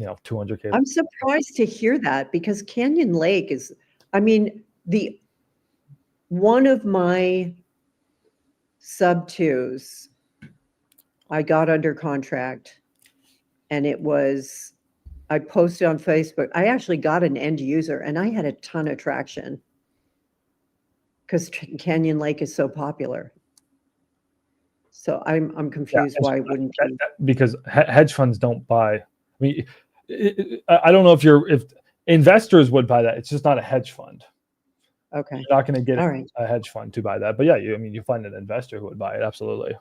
200K. I'm surprised to hear that, because Canyon Lake is, I mean, one of my sub 2s I got under contract, and I posted on Facebook. I actually got an end user, and I had a ton of traction because Canyon Lake is so popular. So I'm confused why wouldn't you? Because hedge funds don't buy. I mean, I don't know if investors would buy that. It's just not a hedge fund. Okay. You're not going to get a hedge fund to buy that. But yeah, you find an investor who would buy it. Absolutely.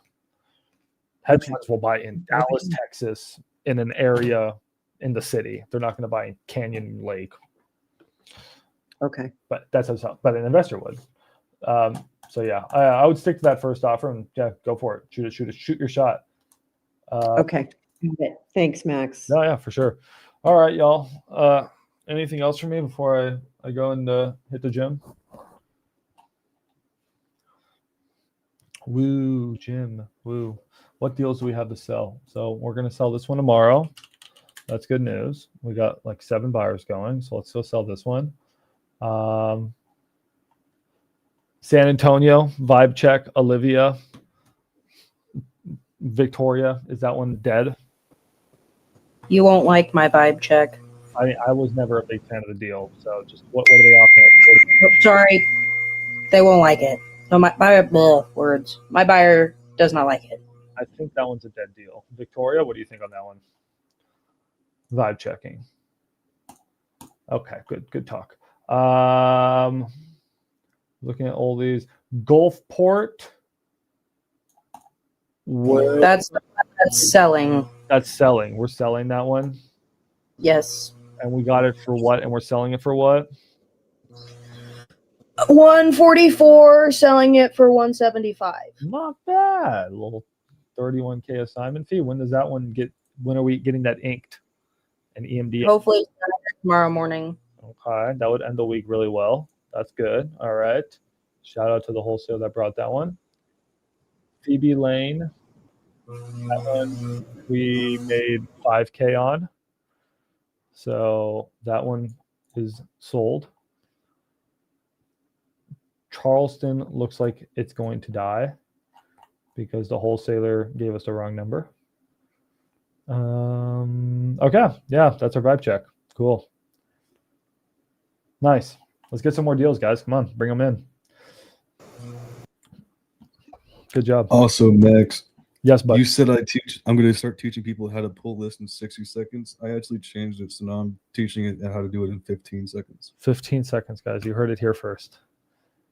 Hedge funds will buy in Dallas, Texas, in an area in the city. They're not going to buy in Canyon Lake. Okay. But that's how. But an investor would. So yeah, I would stick to that first offer and yeah, go for it. Shoot your shot. Okay. Thanks, Max. No, yeah, for sure. All right, y'all. Anything else for me before I go and hit the gym? Woo, Jim. Woo. What deals do we have to sell? So we're going to sell this one tomorrow. That's good news. We got like 7 buyers going. So let's go sell this one. San Antonio, vibe check, Olivia. Victoria, is that one dead? You won't like my vibe check. I was never a big fan of the deal. So just what are they offering? Oh, sorry. They won't like it. So my words. My buyer does not like it. I think that one's a dead deal. Victoria, what do you think on that one? Vibe checking. Okay, good talk. Looking at all these. Gulfport. That's selling. That's selling. We're selling that one. Yes. And we got it for what? And we're selling it for what? 144, selling it for 175. Not bad. A little 31K assignment fee. When does that one get? When are we getting that inked? An EMD. Hopefully tomorrow morning. Okay, that would end the week really well. That's good. All right. Shout out to the wholesaler that brought that one. Phoebe Lane. That one we made 5K on. So that one is sold. Charleston looks like it's going to die because the wholesaler gave us the wrong number. Okay. Yeah, that's our vibe check. Cool. Nice. Let's get some more deals, guys. Come on, bring them in. Good job. Also, Max. Yes, but you said I'm going to start teaching people how to pull lists in 60 seconds. I actually changed it, so now I'm teaching it how to do it in 15 seconds. 15 seconds, guys. You heard it here first.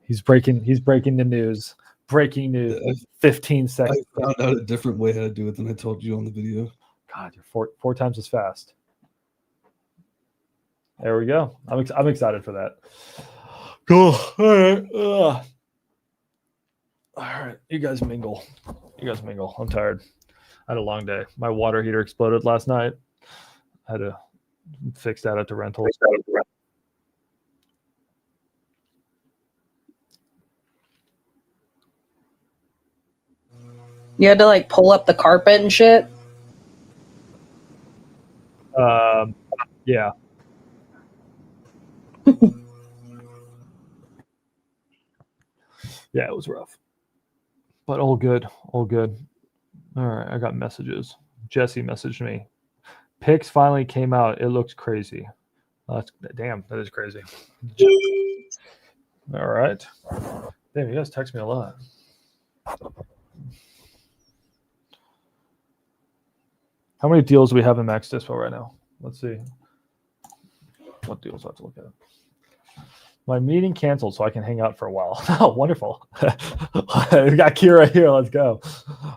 He's breaking the news. Breaking news. 15 seconds. I found out a different way how to do it than I told you on the video. God, you're four times as fast. There we go. I'm excited for that. Cool. All right. All right. You guys mingle. I'm tired. I had a long day. My water heater exploded last night. I had to fix that at the rental. You had to like pull up the carpet and shit. Yeah. Yeah, it was rough. But all good. All good. All right, I got messages. Jesse messaged me. Picks finally came out. It looks crazy. Damn, that is crazy. All right. Damn, you guys text me a lot. How many deals do we have in Max Dispo right now? Let's see. What deals do I have to look at? My meeting canceled, so I can hang out for a while. Oh, wonderful. We got Kira here. Let's go.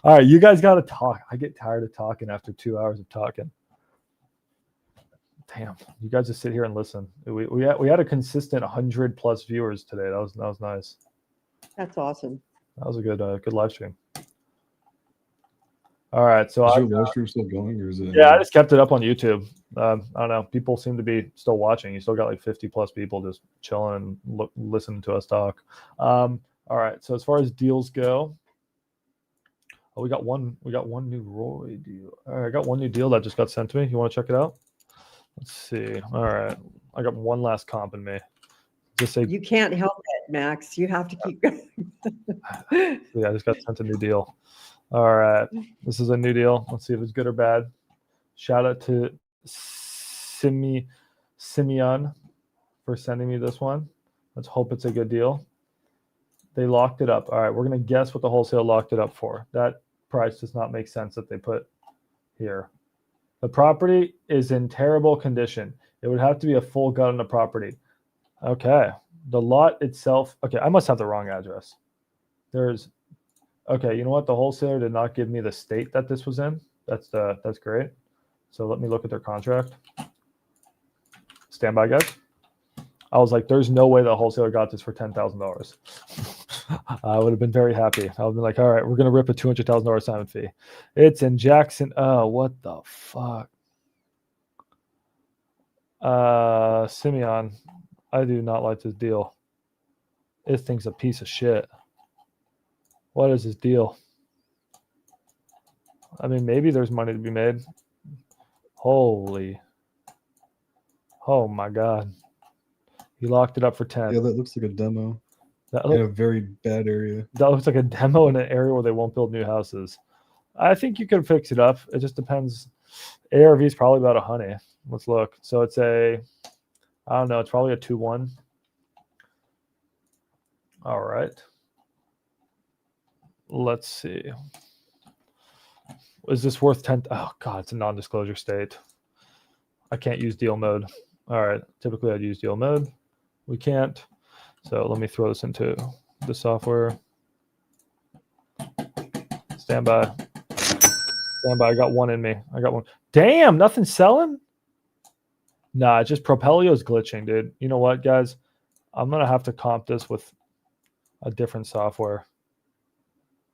All right, you guys got to talk. I get tired of talking after 2 hours of talking. Damn, you guys just sit here and listen. We had a consistent 100+ viewers today. That was nice. That's awesome. That was a good live stream. All right, so is your live stream still going, or is it? Yeah, I just kept it up on YouTube. I don't know. People seem to be still watching. You still got like 50+ people just chilling, listening to us talk. All right. So as far as deals go, we got one new Roy deal. All right, I got one new deal that just got sent to me. You want to check it out? Let's see. All right, I got one last comp in me. Just say you can't help it, Max. You have to keep going. Yeah, I just got sent a new deal. All right, this is a new deal. Let's see if it's good or bad. Shout out to Simeon for sending me this one. Let's hope it's a good deal. They locked it up. All right, we're going to guess what the wholesale locked it up for. That price does not make sense that they put here. The property is in terrible condition. It would have to be a full gut on the property. Okay, the lot itself. Okay, I must have the wrong address. Okay, you know what? The wholesaler did not give me the state that this was in. That's great. So let me look at their contract. Stand by, guys. I was like, there's no way the wholesaler got this for $10,000. I would have been very happy. I would have been like, all right, we're going to rip a $200,000 assignment fee. It's in Jackson. Oh, what the fuck? Simeon, I do not like this deal. This thing's a piece of shit. What is this deal? I mean, maybe there's money to be made. Holy. Oh, my God. He locked it up for 10. Yeah, that looks like a demo. That in a very bad area. That looks like a demo in an area where they won't build new houses. I think you could fix it up. It just depends. ARV is probably about 100. Let's look. So it's I don't know. It's probably a 2-1. All right. Let's see. Is this worth 10? Oh, God, it's a non-disclosure state. I can't use deal mode. All right. Typically, I'd use deal mode. We can't. So let me throw this into the software. Stand by. Stand by. I got one in me. I got one. Damn, nothing selling? Nah, just Propelio's glitching, dude. You know what, guys? I'm going to have to comp this with a different software.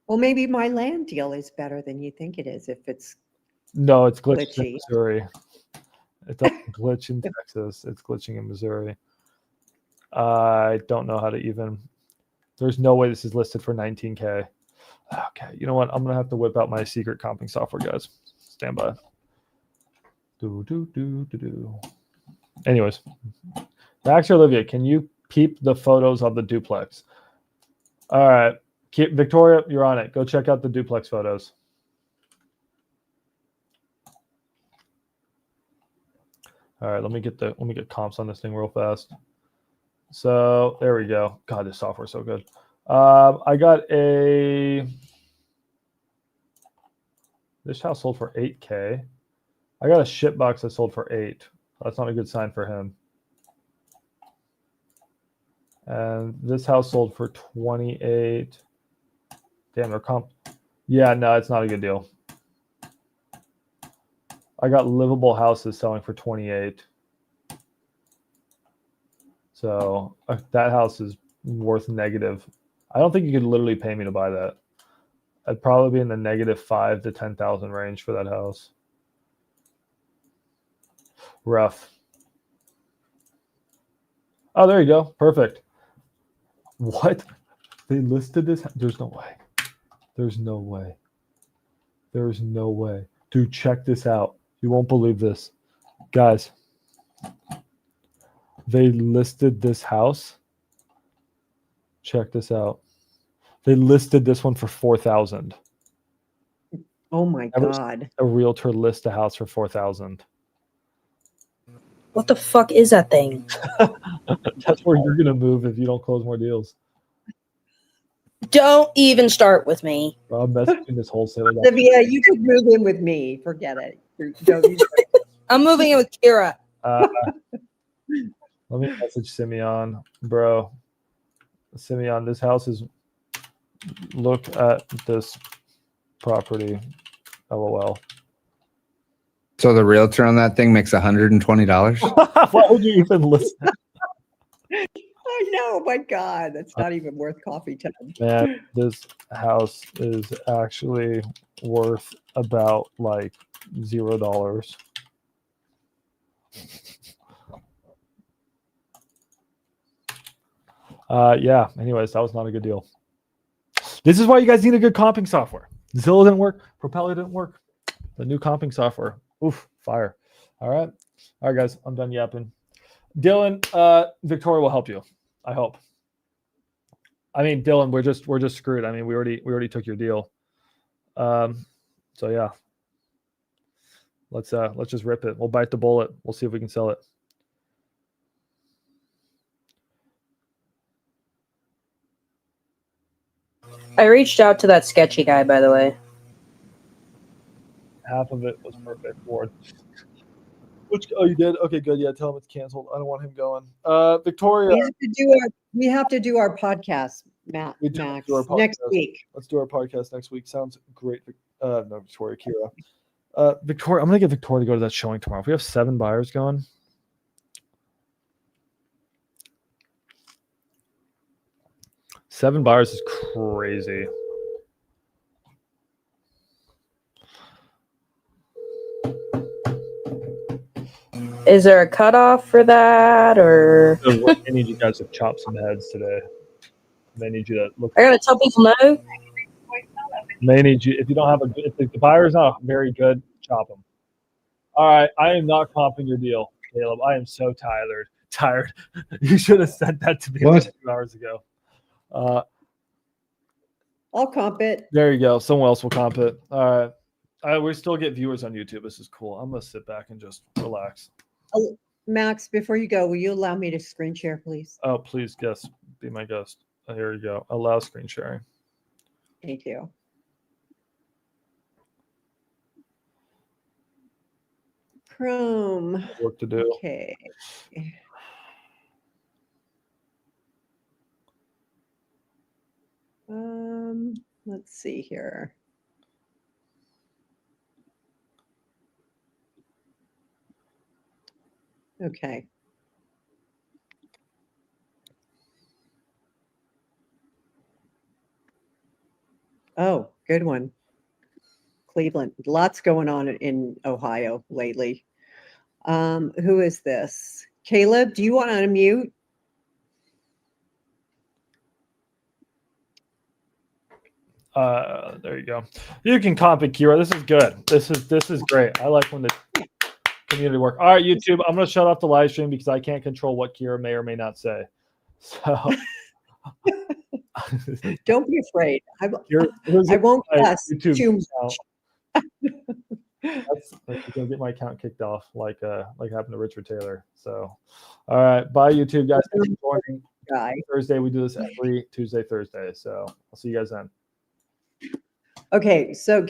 Well, maybe my land deal is better than you think it is if it's No, it's glitching in glitchy. Missouri. It doesn't glitch in Texas. It's glitching in Missouri. I don't know how to even. There's no way this is listed for 19K. Okay, you know what? I'm going to have to whip out my secret comping software, guys. Stand by. Anyways, Max or Olivia, can you peep the photos of the duplex? All right, Victoria, you're on it. Go check out the duplex photos. All right, let me get comps on this thing real fast. So there we go. God, this software is so good. I got this house sold for 8K. I got a shit box that sold for 8. That's not a good sign for him. And this house sold for 28. Damn, they're comp. Yeah, no, it's not a good deal. I got livable houses selling for 28. So that house is worth negative. I don't think you could literally pay me to buy that. I'd probably be in the negative 5 to 10,000 range for that house. Rough. Oh, there you go. Perfect. What? They listed this? There's no way. There's no way. There's no way. Dude, check this out. You won't believe this. Guys, they listed this house. Check this out. They listed this one for 4,000. Oh my God. A realtor list a house for 4,000. What the fuck is that thing? That's where you're gonna move if you don't close more deals. Don't even start with me. Bro, I'm messaging this wholesaler. Olivia, you could move in with me. Forget it. I'm moving in with Kira. Let me message Simeon, bro. Simeon, this house is. Look at this property. LOL. So the realtor on that thing makes $120. Why would you even listen? I know, my God, that's not even worth coffee time. Man, this house is actually worth about like $0. Yeah. Anyways, that was not a good deal. This is why you guys need a good comping software. Zillow didn't work. Propeller didn't work. The new comping software. Oof, fire. All right, guys. I'm done yapping. Dylan, Victoria will help you. I hope. I mean, Dylan, we're just screwed. I mean, we already took your deal. So yeah. Let's just rip it. We'll bite the bullet. We'll see if we can sell it. I reached out to that sketchy guy, by the way. Half of it was perfect. Ward. Oh, you did? Okay, good. Yeah, tell him it's canceled. I don't want him going. Victoria. We have to do our podcast, Max, next week. Let's do our podcast next week. Sounds great. No, Victoria, Kira. Victoria, I'm gonna get Victoria to go to that showing tomorrow. If we have 7 buyers going. Seven buyers is crazy. Is there a cutoff for that, or? I need you guys to chop some heads today. They need you to look. I gotta tell people no. They need you. If you don't have if the buyer's not very good, chop them. All right, I am not comping your deal, Caleb. I am so tired. You should have sent that to me like 2 hours ago. I'll comp it. There you go. Someone else will comp it. All right. We still get viewers on YouTube. This is cool. I'm gonna sit back and just relax. Oh, Max, before you go, will you allow me to screen share, please? Oh, please, guest, be my guest. Here you go. Allow screen sharing. Thank you. Chrome. Work to do. Okay. Let's see here. Okay. Oh, good one. Cleveland. Lots going on in Ohio lately. Who is this? Caleb, do you want to unmute? There you go. You can copy Kira. This is good. This is great. I like when the community work. All right, YouTube. I'm going to shut off the live stream because I can't control what Kira may or may not say. So don't be afraid. I won't cuss YouTube too much. That's gonna get my account kicked off, like happened to Richard Taylor. So, all right, bye YouTube guys. Thanks for joining. Thursday we do this every Tuesday, Thursday. So I'll see you guys then. Okay, so